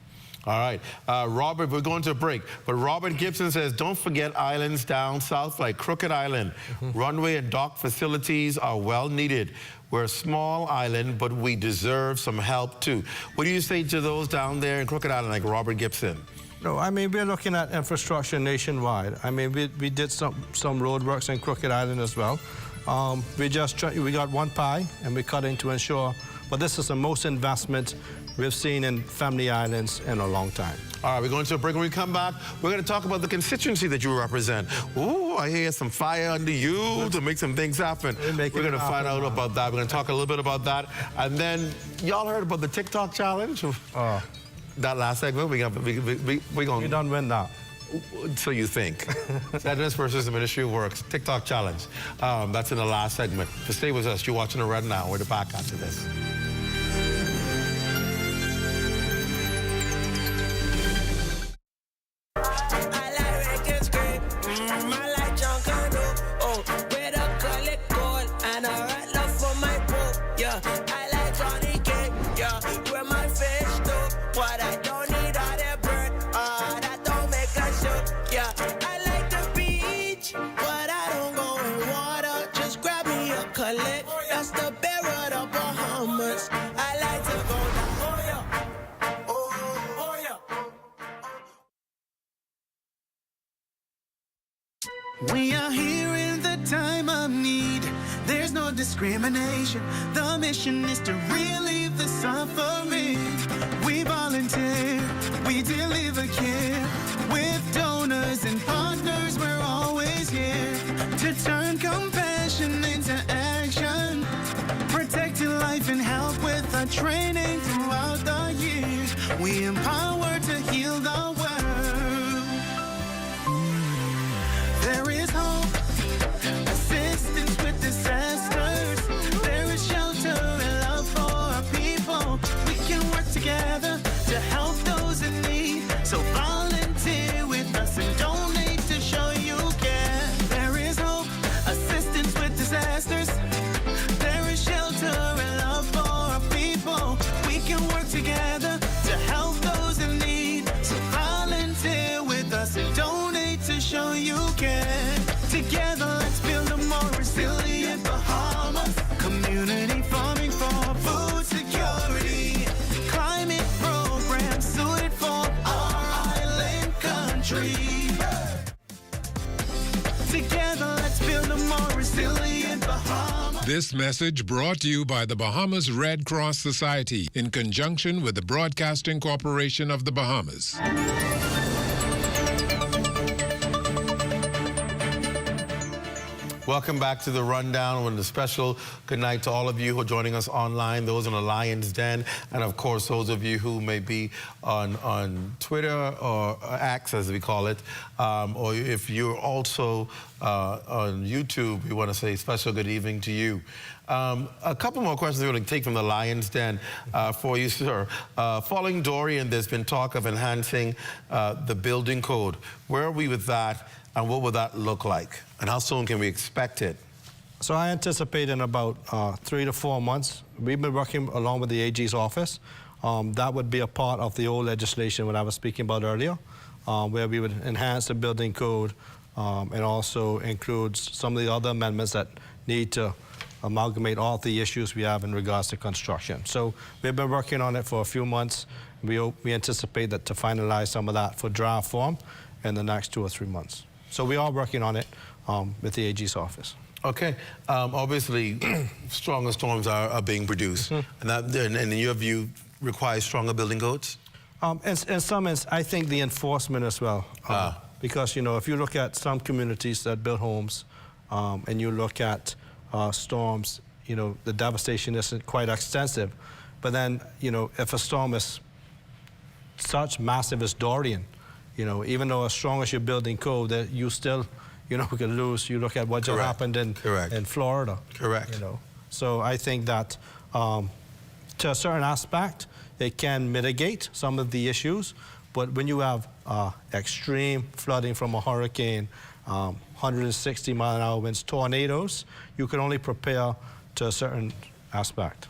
All right, Robert, we're going to a break, but Robert Gibson says, don't forget islands down south like Crooked Island. Runway and dock facilities are well needed. We're a small island, but we deserve some help too. What do you say to those down there in Crooked Island like Robert Gibson? No, I mean, we're looking at infrastructure nationwide. I mean, we did some road works in Crooked Island as well. We got one pie and we cut in to ensure, but this is the most investment we've seen in family islands in a long time. All right, we're going to a break. When we come back, we're going to talk about the constituency that you represent. Ooh, I hear some fire under you to make some things happen. We're going to find out about that. We're going to talk a little bit about that. And then, y'all heard about the TikTok challenge? That last segment, we don't win that. So you think. Readiness versus the Ministry of Works, TikTok challenge. That's in the last segment. So stay with us. You're watching The Red Now. We're back after this. That's the bear of the Bahamas. I like to go down. Oh yeah. We are here in the time of need. There's no discrimination. The mission is to relieve the suffering. We volunteer, we deliver care. With donors and partners, we're always here to turn compassion into action. Protecting life and health with our training throughout the years. We empower to heal the world. There is hope, assistance with disasters. There is shelter and love for our people. We can work together to help those in need. So volunteer with us and donate to show you care. There is hope, assistance with disasters. There is shelter and love for our people. We can work together to help those in need. So volunteer with us and donate to show you care. Together, let's build a more resilient Bahamas. Community farming for food security. Climate programs suited for our island country. Together, let's build a more resilient Bahamas. This message brought to you by the Bahamas Red Cross Society in conjunction with the Broadcasting Corporation of the Bahamas. Welcome back to The Rundown, and a special good night to all of you who are joining us online, those in the Lion's Den, and of course those of you who may be on Twitter or X, as we call it, or if you're also on YouTube, we want to say special good evening to you. A couple more questions we're going to take from the Lion's Den for you, sir. Following Dorian, there's been talk of enhancing the building code. Where are we with that, and what will that look like? And how soon can we expect it? So I anticipate in about 3 to 4 months, we've been working along with the AG's office. That would be a part of the old legislation what I was speaking about earlier, where we would enhance the building code and also include some of the other amendments that need to amalgamate all the issues we have in regards to construction. So we've been working on it for a few months. We anticipate that to finalize some of that for draft form in the next 2 or 3 months. So we are working on it with the AG's office. Okay. Obviously, stronger storms are being produced. And that, in your view, requires stronger building codes? In some instances, I think the enforcement as well. Because, you know, if you look at some communities that build homes and you look at storms, you know, the devastation isn't quite extensive. But then, you know, if a storm is such massive as Dorian, you know, even though as strong as your building code, that you still, you know, could lose. You look at what just happened in Florida. Correct. You know, so I think that to a certain aspect, it can mitigate some of the issues. But when you have extreme flooding from a hurricane, 160-mile-an-hour winds, tornadoes, you can only prepare to a certain aspect.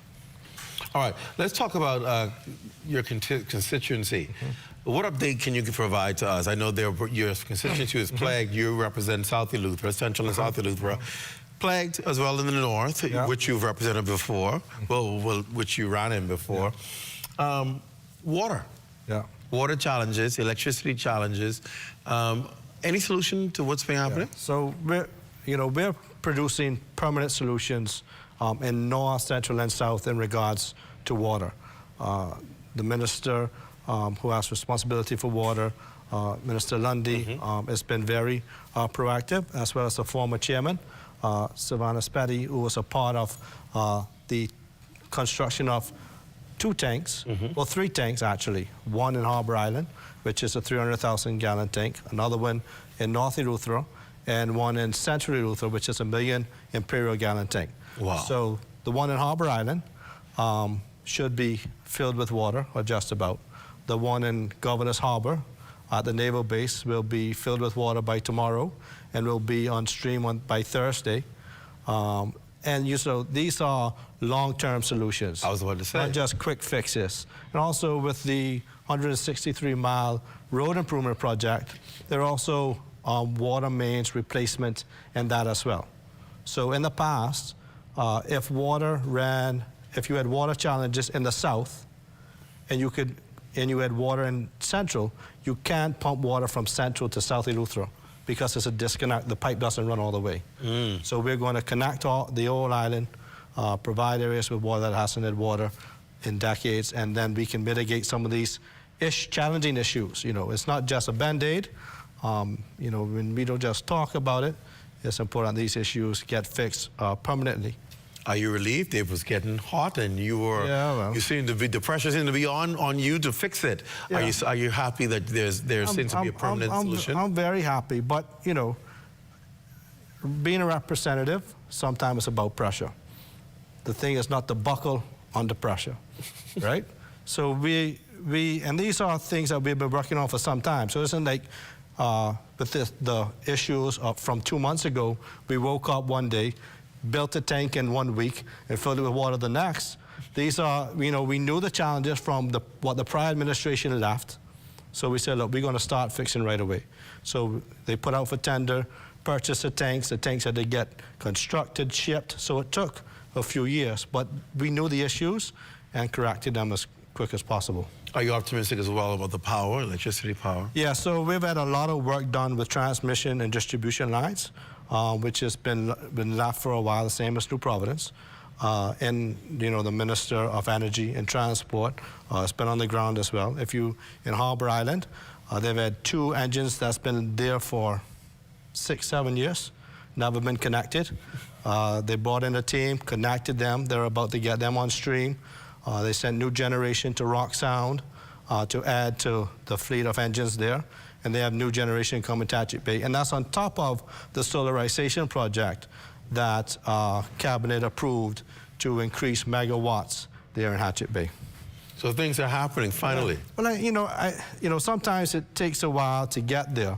All right, let's talk about your constituency. What update can you provide to us? I know your constituency is plagued. You represent South Eleuthera, Central and South Eleuthera. Plagued as well in the north, which you've represented before, which you ran in before. Water. Water challenges, electricity challenges. Any solution to what's been happening? So we're producing permanent solutions in North, Central, and South in regards to water. The minister who has responsibility for water, Minister Lundy, has been very proactive, as well as the former chairman, Savannah Spetty, who was a part of the construction of 2 tanks, well, 3 tanks actually. One in Harbor Island, which is a 300,000-gallon tank, another one in North Eleuthera, and one in Central Eleuthera, which is a 1 million imperial-gallon tank. Wow. So the one in Harbor Island should be filled with water, or just about. The one in Governor's Harbor at the naval base will be filled with water by tomorrow and will be on stream by Thursday. And these are long-term solutions. I was about to say. Not just quick fixes. And also with the 163-mile road improvement project, there are also water mains replacement and that as well. So in the past, if you had water challenges in the south and you had water in Central, you can't pump water from Central to South Eleuthera because it's a disconnect. The pipe doesn't run all the way. So we're going to connect the whole island, provide areas with water that hasn't had water in decades, and then we can mitigate some of these challenging issues. You know, it's not just a Band-Aid. You know, when we don't just talk about it, it's important these issues get fixed permanently. Are you relieved? It was getting hot, and you seem to be, the pressure seems to be on you to fix it. Yeah. Are you happy that there seems to be a permanent solution? I'm very happy, but you know, being a representative, sometimes it's about pressure. The thing is not to buckle under pressure, right? So and these are things that we've been working on for some time. So it isn't like with the issues from 2 months ago, we woke up one day, built a tank in 1 week and filled it with water the next. These are, you know, we knew the challenges from what the prior administration left. So we said, look, we're going to start fixing right away. So they put out for tender, purchased the tanks had to get constructed, shipped. So it took a few years, but we knew the issues and corrected them as quick as possible. Are you optimistic as well about the power, electricity power? Yeah, so we've had a lot of work done with transmission and distribution lines, which has been left for a while, the same as New Providence. And, you know, the Minister of Energy and Transport has been on the ground as well. In Harbor Island, they've had 2 engines that's been there for 6-7 years, never been connected. They brought in a team, connected them. They're about to get them on stream. They sent new generation to Rock Sound to add to the fleet of engines there. And they have new generation coming to Hatchet Bay. And that's on top of the solarization project that Cabinet approved to increase megawatts there in Hatchet Bay. So things are happening finally. Well, you know, sometimes it takes a while to get there,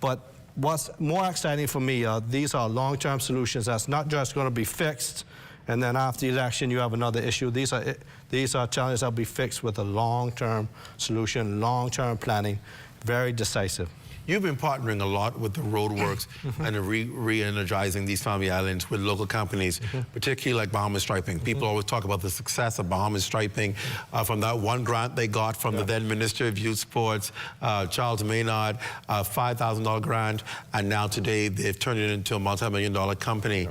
but what's more exciting for me, these are long-term solutions that's not just going to be fixed, and then after the election you have another issue. These are challenges that will be fixed with a long-term solution, long-term planning, very decisive. You've been partnering a lot with the roadworks and re-energizing these family islands with local companies, particularly like Bahamas Striping. People always talk about the success of Bahamas Striping from that one grant they got from the then Minister of Youth Sports, Charles Maynard, $5,000 grant, and now today they've turned it into a multi-million-dollar company.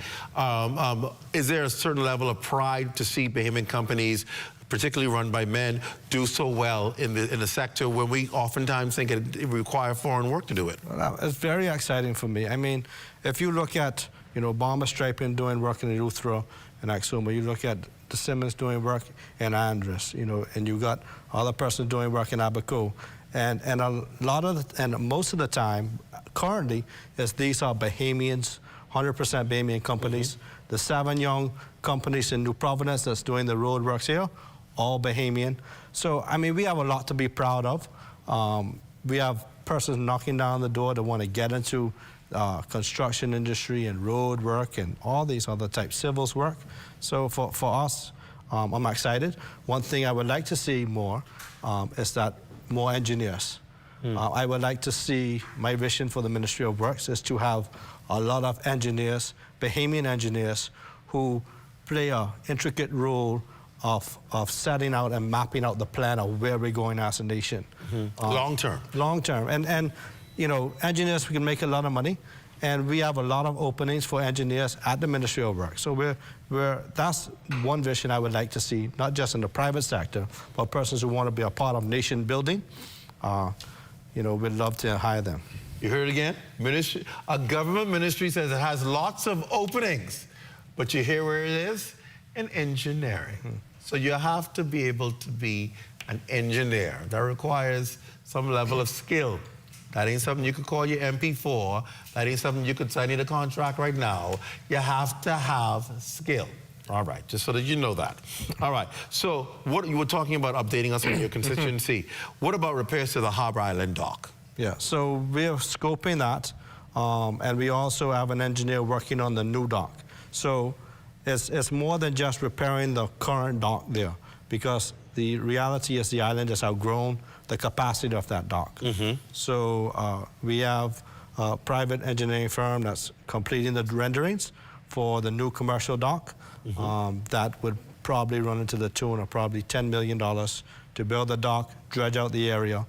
Is there a certain level of pride to see Bahamian companies, particularly run by men, do so well in the sector when we oftentimes think it requires foreign work to do it? Well, it's very exciting for me. I mean, if you look at, Bahamas Striping doing work in Eleuthera and Axuma, you look at the Simmons doing work in Andres, and you got other persons doing work in Abaco, and most of the time, currently, these are Bahamians, 100% Bahamian companies. The 7 young companies in New Providence that's doing the road works here, all Bahamian. So, I mean, we have a lot to be proud of. We have persons knocking down the door that want to get into construction industry and road work and all these other types, civils work. So for us, I'm excited. One thing I would like to see more is that more engineers. I would like to see, my vision for the Ministry of Works is to have a lot of engineers, Bahamian engineers, who play an intricate role of setting out and mapping out the plan of where we're going as a nation. Long term. Long term. And engineers, we can make a lot of money, and we have a lot of openings for engineers at the Ministry of Work. So that's one vision I would like to see, not just in the private sector, but persons who want to be a part of nation building. We'd love to hire them. You heard it again? A government ministry says it has lots of openings, but you hear where it is? In engineering. So you have to be able to be an engineer. That requires some level of skill. That ain't something you could call your MP4. That ain't something you could sign in a contract right now. You have to have skill. All right, just so that you know that. All right, so what you were talking about updating us on your constituency. What about repairs to the Harbor Island dock? Yeah, so we're scoping that, and we also have an engineer working on the new dock. So it's more than just repairing the current dock there, because the reality is the island has outgrown the capacity of that dock. So we have a private engineering firm that's completing the renderings for the new commercial dock. That would probably run into the tune of probably $10 million to build the dock, dredge out the area.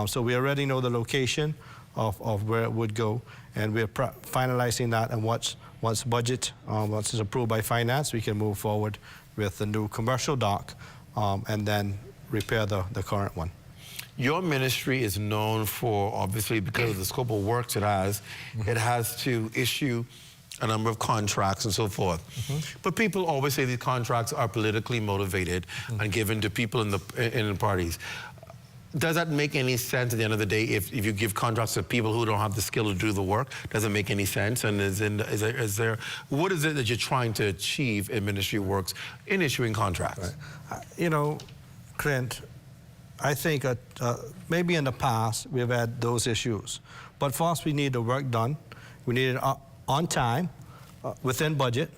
So we already know the location of where it would go, and we're finalizing that, and once it's approved by finance, we can move forward with the new commercial dock and then repair the current one. Your ministry is known for, obviously, because of the scope of works it has to issue a number of contracts and so forth. But people always say these contracts are politically motivated and given to people in the parties. Does that make any sense at the end of the day if you give contracts to people who don't have the skill to do the work? Does it make any sense? And what is it that you're trying to achieve in Ministry of Works in issuing contracts? Right. Clint, I think maybe in the past we've had those issues. But for us, we need the work done. We need it on time, within budget,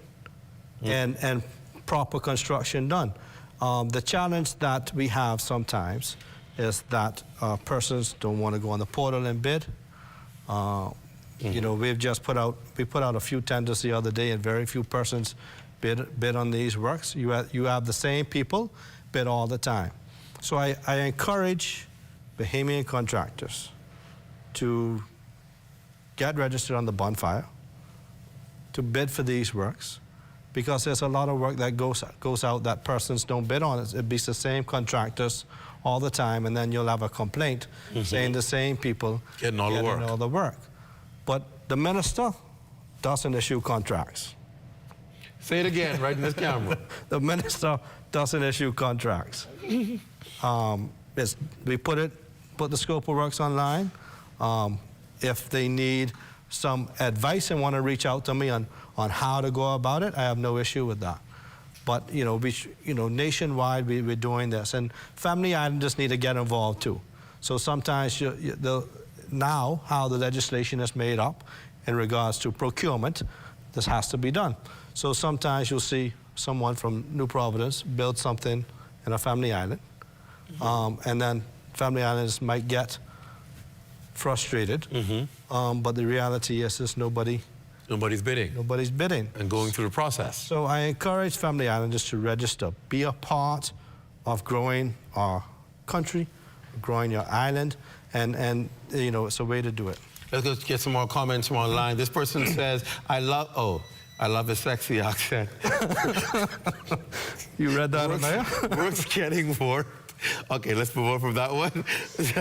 and proper construction done. The challenge that we have sometimes is that persons don't want to go on the portal and bid. We've just put out a few tenders the other day, and very few persons bid on these works. You have the same people bid all the time. So I encourage Bahamian contractors to get registered on the bonfire, to bid for these works, because there's a lot of work that goes out that persons don't bid on. It be the same contractors all the time, and then you'll have a complaint saying the same people getting all the work. But the minister doesn't issue contracts. Say it again, right in this camera. The minister doesn't issue contracts. We put the scope of works online. If they need some advice and want to reach out to me on how to go about it, I have no issue with that. But nationwide we're doing this, and family islanders need to get involved too. So sometimes now how the legislation is made up in regards to procurement, this has to be done. So sometimes you'll see someone from New Providence build something in a family island, and then family islands might get frustrated, but the reality is nobody's bidding. Nobody's bidding. And going through the process. So I encourage family islanders to register, be a part of growing our country, growing your island, and you know, it's a way to do it. Let's go get some more comments from online. This person says, I love his sexy accent. You read that on there? Brooks getting bored. Okay, let's move on from that one.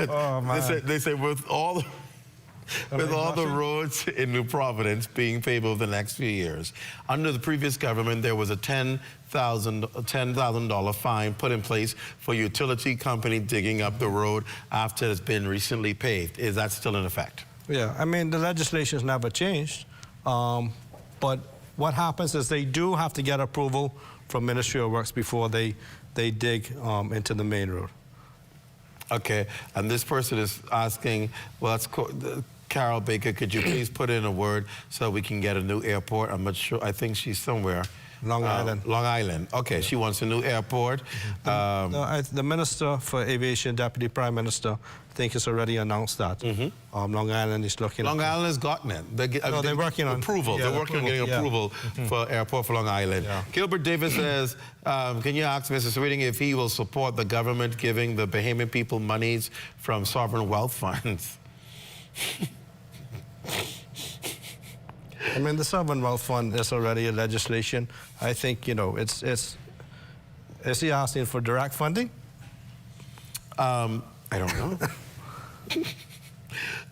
Oh, man. They say with all the roads in New Providence being paved over the next few years, under the previous government, there was a $10,000 fine put in place for utility company digging up the road after it's been recently paved. Is that still in effect? Yeah, I mean, the legislation's never changed, but what happens is they do have to get approval from Ministry of Works before they dig into the main road. Okay, and this person is asking, well, that's Carol Baker, could you please put in a word so we can get a new airport? I'm not sure, I think she's somewhere. Long Island. Long Island. Okay, she wants a new airport. The Minister for Aviation, Deputy Prime Minister, I think has already announced that. Long Island is looking Long Island has gotten it. They're working on approval. They're working on getting approval for airport for Long Island. Gilbert Davis says, can you ask Mr. Sweeting if he will support the government giving the Bahamian people monies from sovereign wealth funds? I mean, the Sovereign Wealth Fund is already a legislation. I think, you know, is he asking for direct funding? I don't know.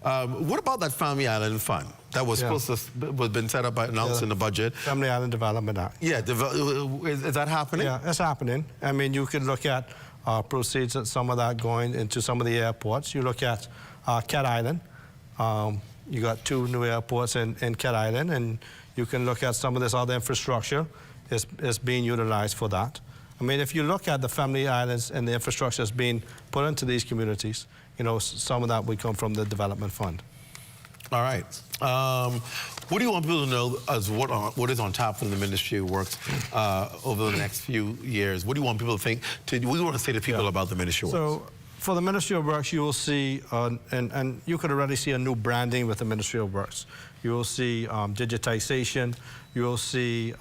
What about that Family Island Fund that was supposed to was been set up, announced in the budget? Family Island Development Act. Yeah, is that happening? Yeah, it's happening. I mean, you could look at proceeds of some of that going into some of the airports. You look at Cat Island. You got 2 new airports in Cat Island, and you can look at some of this other infrastructure is being utilized for that. I mean, if you look at the family islands and the infrastructure that's being put into these communities, you know, some of that would come from the development fund. All right. What do you want people to know as what is on tap from the Ministry of Works over the next few years? What do you want people to think? What do you want to say to people about the Ministry of Works? For the Ministry of Works, you will see, and you could already see a new branding with the Ministry of Works. You will see digitization. You will see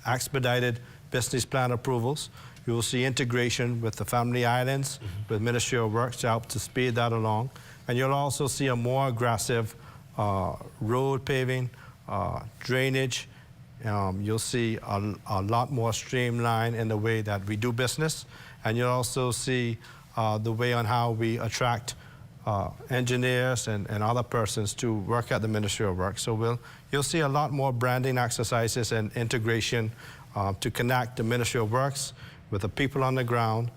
expedited business plan approvals. You will see integration with the family islands, with Ministry of Works to help to speed that along. And you'll also see a more aggressive road paving, drainage. You'll see a lot more streamlined in the way that we do business. And you'll also see the way on how we attract engineers and other persons to work at the Ministry of Works. So you'll see a lot more branding exercises and integration to connect the Ministry of Works with the people on the ground,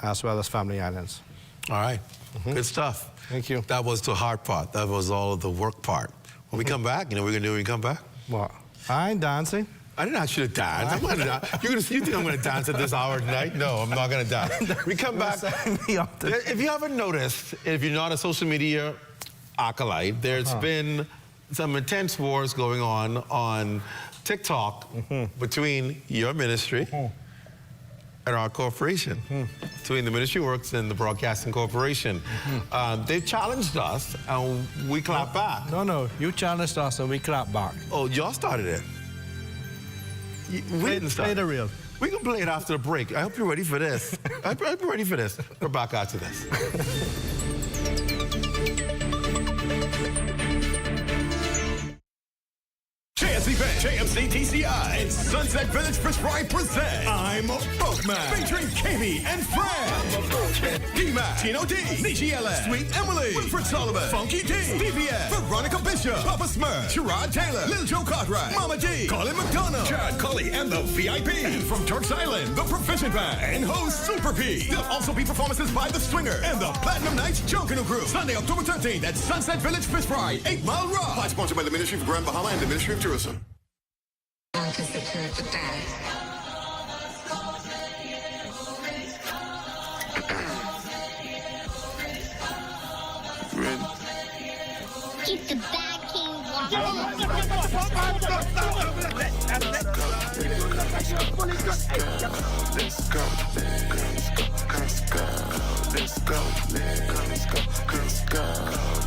as well as family islands. All right, good stuff. Thank you. That was the hard part. That was all of the work part. When we come back, you know what we're gonna do when we come back? What? I ain't dancing. I didn't ask you to dance. I'm gonna dance. You think I'm gonna dance at this hour tonight? No, I'm not gonna dance. We come back. If you haven't noticed, if you're not a social media acolyte, there's been some intense wars going on TikTok between your ministry and our corporation, between the Ministry of Works and the Broadcasting Corporation. They challenged us and we clapped back. No, you challenged us and we clapped back. Oh, y'all started it. We didn't start. Play the reel. We can play it after the break. I hope you're ready for this. I hope you're ready for this. We're back after this. JMC TCI and Sunset Village Fish Fry present I'm a Boatman, featuring KB and Fred, D-Mac, Tino D, Nishi Ellis, Sweet Emily, Wilfred Sullivan, Funky D, DVS, Veronica Bishop, Papa Smurf, Sherrod Taylor, Lil Joe Cartwright, Mama D, Colin McDonough, Chad Cully and the VIP, and from Turks Island, the Proficient Band, and host Super P. There'll also be performances by The Swinger and the Platinum Nights Junkanoo Group. Sunday, October 13th at Sunset Village Fish Fry, 8 Mile Rock. Pod sponsored by the Ministry of Grand Bahama and the Ministry of Tourism. Ready. Keep the bad king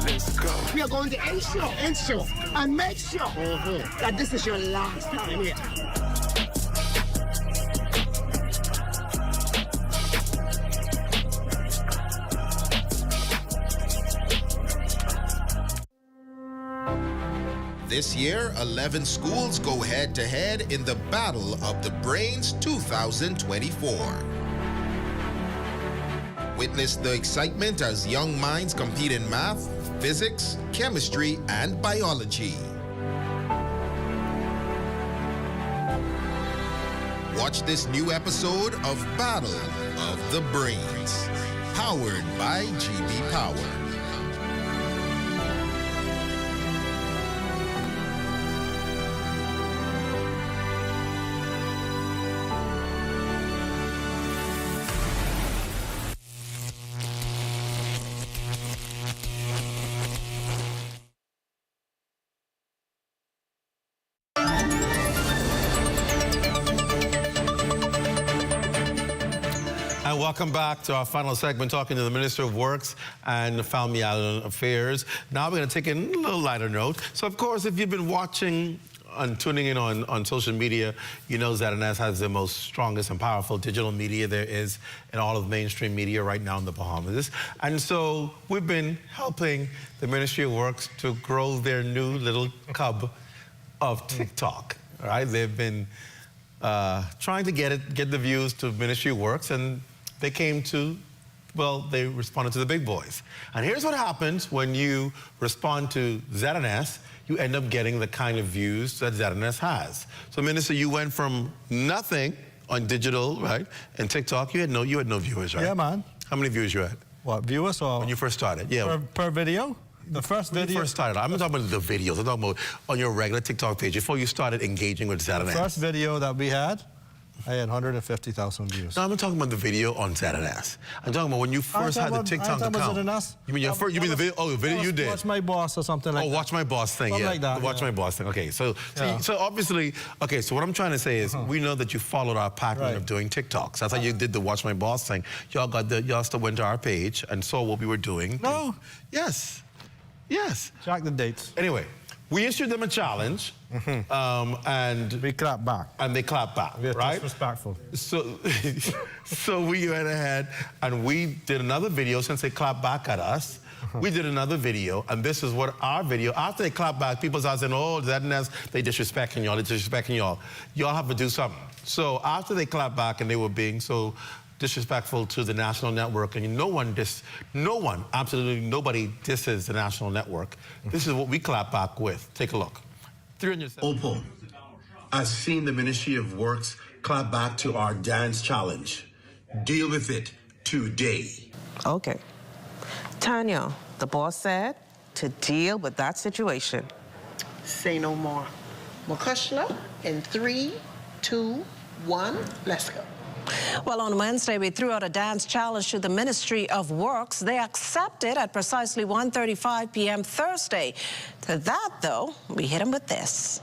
Let's go. We are going to ensure and make sure that this is your last time here. This year, 11 schools go head-to-head in the Battle of the Brains 2024. Witness the excitement as young minds compete in math, physics, chemistry, and biology. Watch this new episode of Battle of the Brains, powered by GB Power. And welcome back to our final segment, talking to the Minister of Works and Family Affairs. Now we're going to take a little lighter note. So, of course, if you've been watching and tuning in on social media, you know ZNS has the most strongest and powerful digital media there is in all of mainstream media right now in the Bahamas. And so we've been helping the Ministry of Works to grow their new little cub of TikTok. All right, they've been trying to get the views to Ministry of Works, and they came to, well, they responded to the big boys. And here's what happens when you respond to ZNS. You end up getting the kind of views that ZNS has. So, Minister, you went from nothing on digital, right, and TikTok. You had no viewers, right? Yeah, man. How many viewers you had? What, viewers or? When you first started, yeah. Per video? The first video? When you first started. I'm not talking about the videos. I'm talking about on your regular TikTok page before you started engaging with ZNS. The first video that we had, I had 150,000 views. No, I'm not talking about the video on ZNS. I'm talking about when you first had the TikTok account. You mean the video? Oh, the video you did. Watch My Boss or something like that. Oh, Watch My Boss thing, something yeah. like that. Watch My Boss thing. Okay, so obviously, okay, so what I'm trying to say is we know that you followed our pattern of doing TikToks. That's how you did the Watch My Boss thing. Y'all still went to our page and saw what we were doing. No. Yes. Yes. Check the dates. Anyway, we issued them a challenge, and we clapped back. And they clapped back, right? Disrespectful. So, so we went ahead and we did another video. Since they clapped back at us, we did another video, and this is what our video. After they clapped back, people started saying, "Oh, ZNS, they disrespecting y'all. They disrespecting y'all. Y'all have to do something." So after they clapped back and they were being so disrespectful to the national network, and absolutely nobody disses the national network. This is what we clap back with. Take a look. Opal, I've seen the Ministry of Works clap back to our dance challenge. Deal with it today. Okay. Tanya, the boss said to deal with that situation. Say no more. Makushla, in 3, 2, 1, let's go. Well, on Wednesday, we threw out a dance challenge to the Ministry of Works. They accepted at precisely 1:35 p.m. Thursday. To that, though, we hit them with this.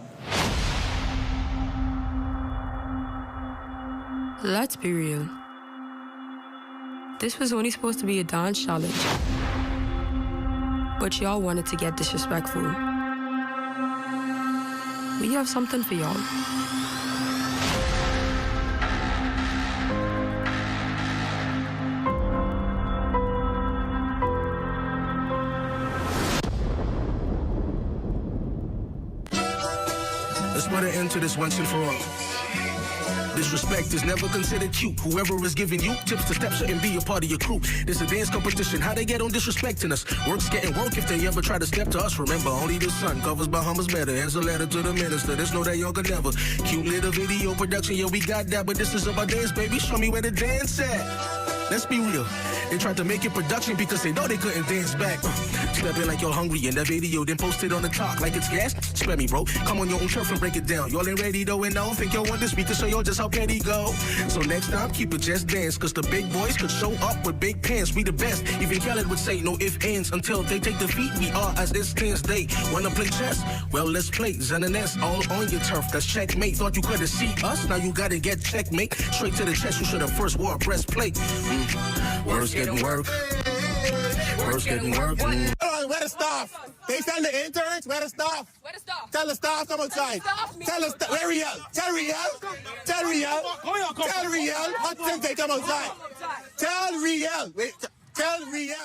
Let's be real. This was only supposed to be a dance challenge. But y'all wanted to get disrespectful. We have something for y'all. Let's put an end to this once and for all. Disrespect is never considered cute. Whoever is giving you tips to step shouldn't be a part of your crew. This a dance competition. How they get on disrespecting us? Work's getting woke if they ever try to step to us. Remember, only the sun covers Bahamas better. Here's a letter to the minister. There's no that y'all could never. Cute little video production, yeah, we got that. But this is about dance, baby. Show me where the dance at. let's be real. They tried to make it production because they know they couldn't dance back. Step in like you're hungry in that video, then post it on the talk like it's gas. Spread me, bro. Come on your own turf and break it down. Y'all ain't ready though, and I don't think y'all want this week to show y'all just how petty go. So next time, keep it just dance, cause the big boys could show up with big pants. We the best. Even Khaled would say no ifs, ands until they take defeat. We are as it stands. They wanna play chess? Well, let's play. Xananas all on your turf. That's checkmate. Thought you couldn't see us? Now you gotta get checkmate. Straight to the chest. You should have first wore a breastplate. Words getting work. Words getting work. Hold on, where the staff? They tell the interns where the staff? Where the staff? Tell the staff come outside. Tell the staff. Where Riel? Tell Riel. Tell Riel. Tell Riel. Hudson, they come outside. Tell Riel. Wait. Tell Riel.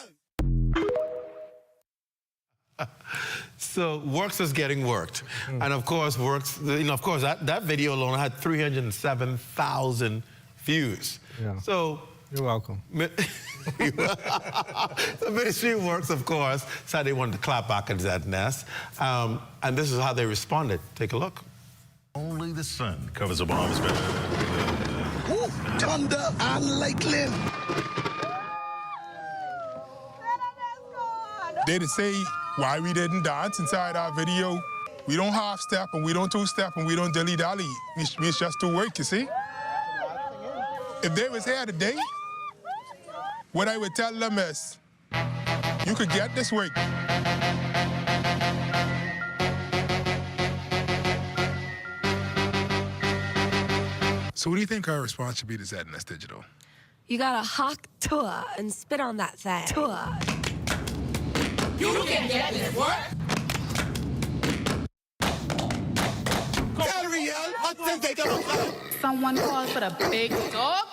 So Works is getting worked, and of course Works. Of course that video alone had 307,000 views. Yeah. So you're welcome. The Ministry of Works, of course, said they wanted to clap back at ZNS, and this is how they responded. Take a look. Only the sun covers the Bahamas. Ooh, thunder and lightning. They didn't say why we didn't dance inside our video. We don't half-step, and we don't two-step, and we don't dilly-dally. We just do work, you see? If they was here today, what I would tell them is, you could get this work. So what do you think our response should be to ZNS Digital? You gotta hawk tour and spit on that thing. Tour. You can get this work. Tell Riel, Hudson, they come outside. Someone called for the big dog.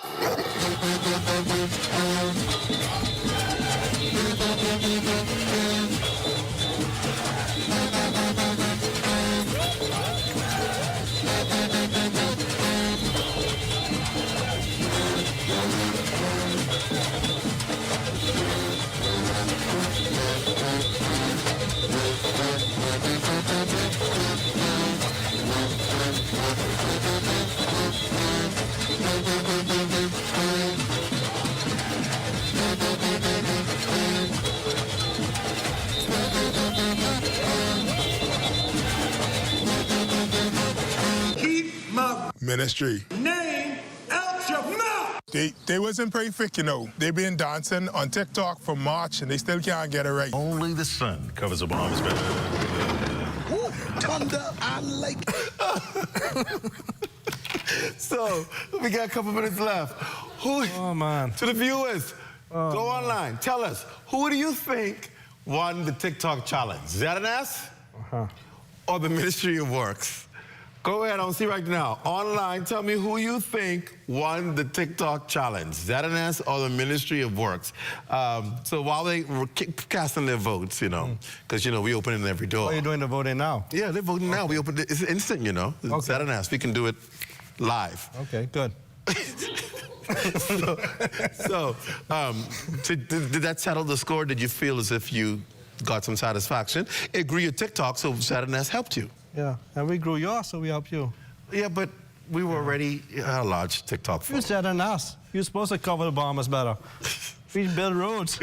Keep my ministry name out your mouth. They wasn't perfect, you know. They been dancing on TikTok for March and they still can't get it right. Only the sun covers the Bahamas. Ooh, thunder and lightning. So we got a couple minutes left. Oh man! To the viewers, go online. Tell us, who do you think won the TikTok challenge? ZNS or the Ministry of Works? Go ahead, I don't see right now. Online, tell me who you think won the TikTok challenge, ZNS or the Ministry of Works. So while they were casting their votes, you know, because, you know, we open it every door. Are you doing the voting now? Yeah, they're voting now. We opened it. It's instant, you know. Okay. ZNS, we can do it live. Okay, good. Did that settle the score? Did you feel as if you got some satisfaction? It grew your TikTok, so ZNS helped you. Yeah, and we grew yours, so we helped you. Yeah, but we were already a large TikTok. You said on us. You're supposed to cover the Bahamas better. We build roads.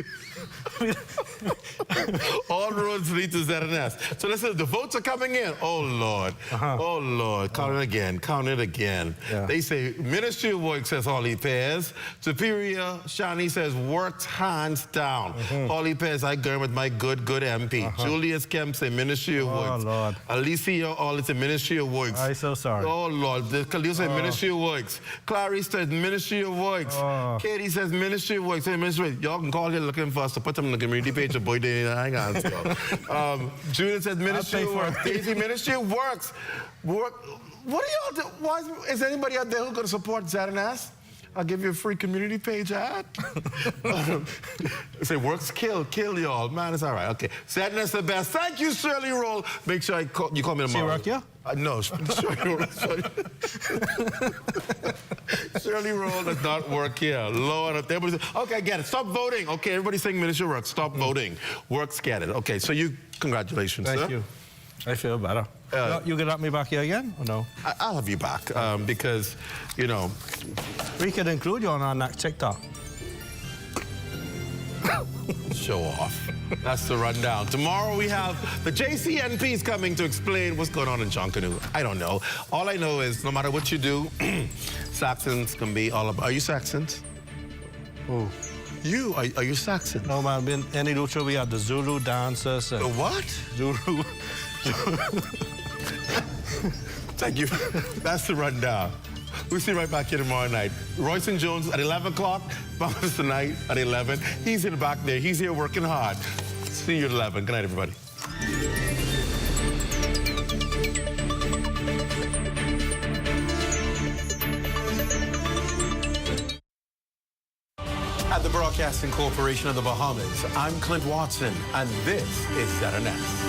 All roads lead to ZNS. So listen, the votes are coming in. Oh, Lord. Oh, Lord. Count it again. Count it again. Yeah. They say Ministry of Work says Holly Pairs. Superior Shanty says works hands down. Holly Pairs, I go with my good MP. Julius Kemp say Ministry of Works. Oh, Lord. Alicia All is the Ministry of Works. I'm so sorry. Oh, Lord. Khalil says Ministry of Works. Clarice says Ministry of Works. Katie says Ministry of Works. Y'all can call here looking for us to put them on the community page. Boy, they hang on. Judith says Ministry of Works. Daisy, Ministry of Works. What do y'all do? Why is anybody out there who's going to support ZNS? I'll give you a free community page ad. Say Works kill y'all. Man, it's all right. Okay. ZNS the best. Thank you, Shirley Roll. Make sure you call me tomorrow. See you work, yeah? No, Shirley Roll does not work here. Lord, everybody says, okay, I get it. Stop voting. Okay, everybody's saying Ministry of Works. Stop voting. Works get it. Okay, so congratulations, sir. Thank you. I feel better. You gonna have me back here again, or no? I'll have you back because, you know. We could include you on our next TikTok. Show off. That's the rundown. Tomorrow we have the JCNPs coming to explain what's going on in Junkanoo. I don't know. All I know is no matter what you do, Saxons can be all about. Are you Saxons? Who? You? Are you Saxons? No, man. In any lucha, we have the Zulu dancers. And the what? Zulu. Thank you. That's the rundown. We'll see you right back here tomorrow night. Royce and Jones at 11 o'clock. Bahamas tonight at 11. He's in the back there. He's here working hard. See you at 11. Good night, everybody. At the Broadcasting Corporation of the Bahamas, I'm Clint Watson, and this is ZNS.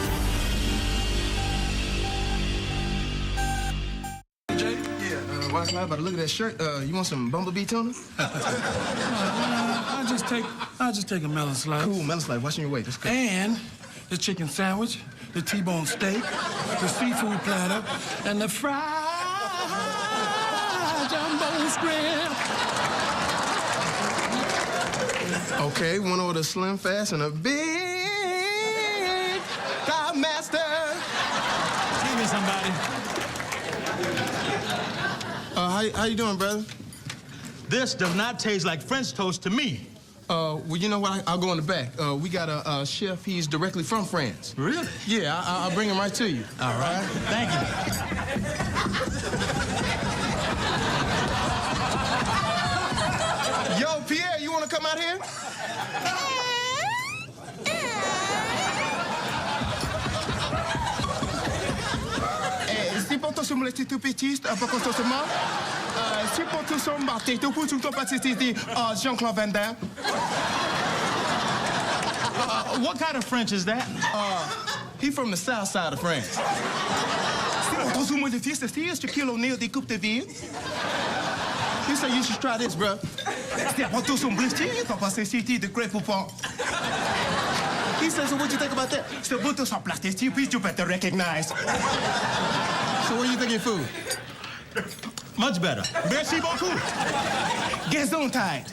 Why about to look at that shirt? You want some bumblebee tuna? I'll just take a melon slice. Cool, melon slice. Watching your weight. That's good. And the chicken sandwich, the T-bone steak, the seafood platter, and the fried jumbo shrimp. Okay, one order slim fast and a big God master. Give me somebody. How you doing, brother? This does not taste like French toast to me. Well, you know what? I'll go in the back. We got a chef. He's directly from France. Really? Yeah, I'll bring him right to you. All right. Thank you. Yo, Pierre, you want to come out here? Si pour son molesté tout petit, pas constamment. Si pour tout son marté, tout pour tout pas Jean-Claude Van Damme. What kind of French is that? He from the south side of France. Si pour tout son molesté, c'est Shaquille O'Neal des coupes de ville. He said you should try this, bro. Si pour tout son molesté, pas passer city de Great Poupon. He said, so what you think about that? Si pour tout son plastique, please you better recognize. So what do you think of your food? Much better. Merci beaucoup. Gesundheit.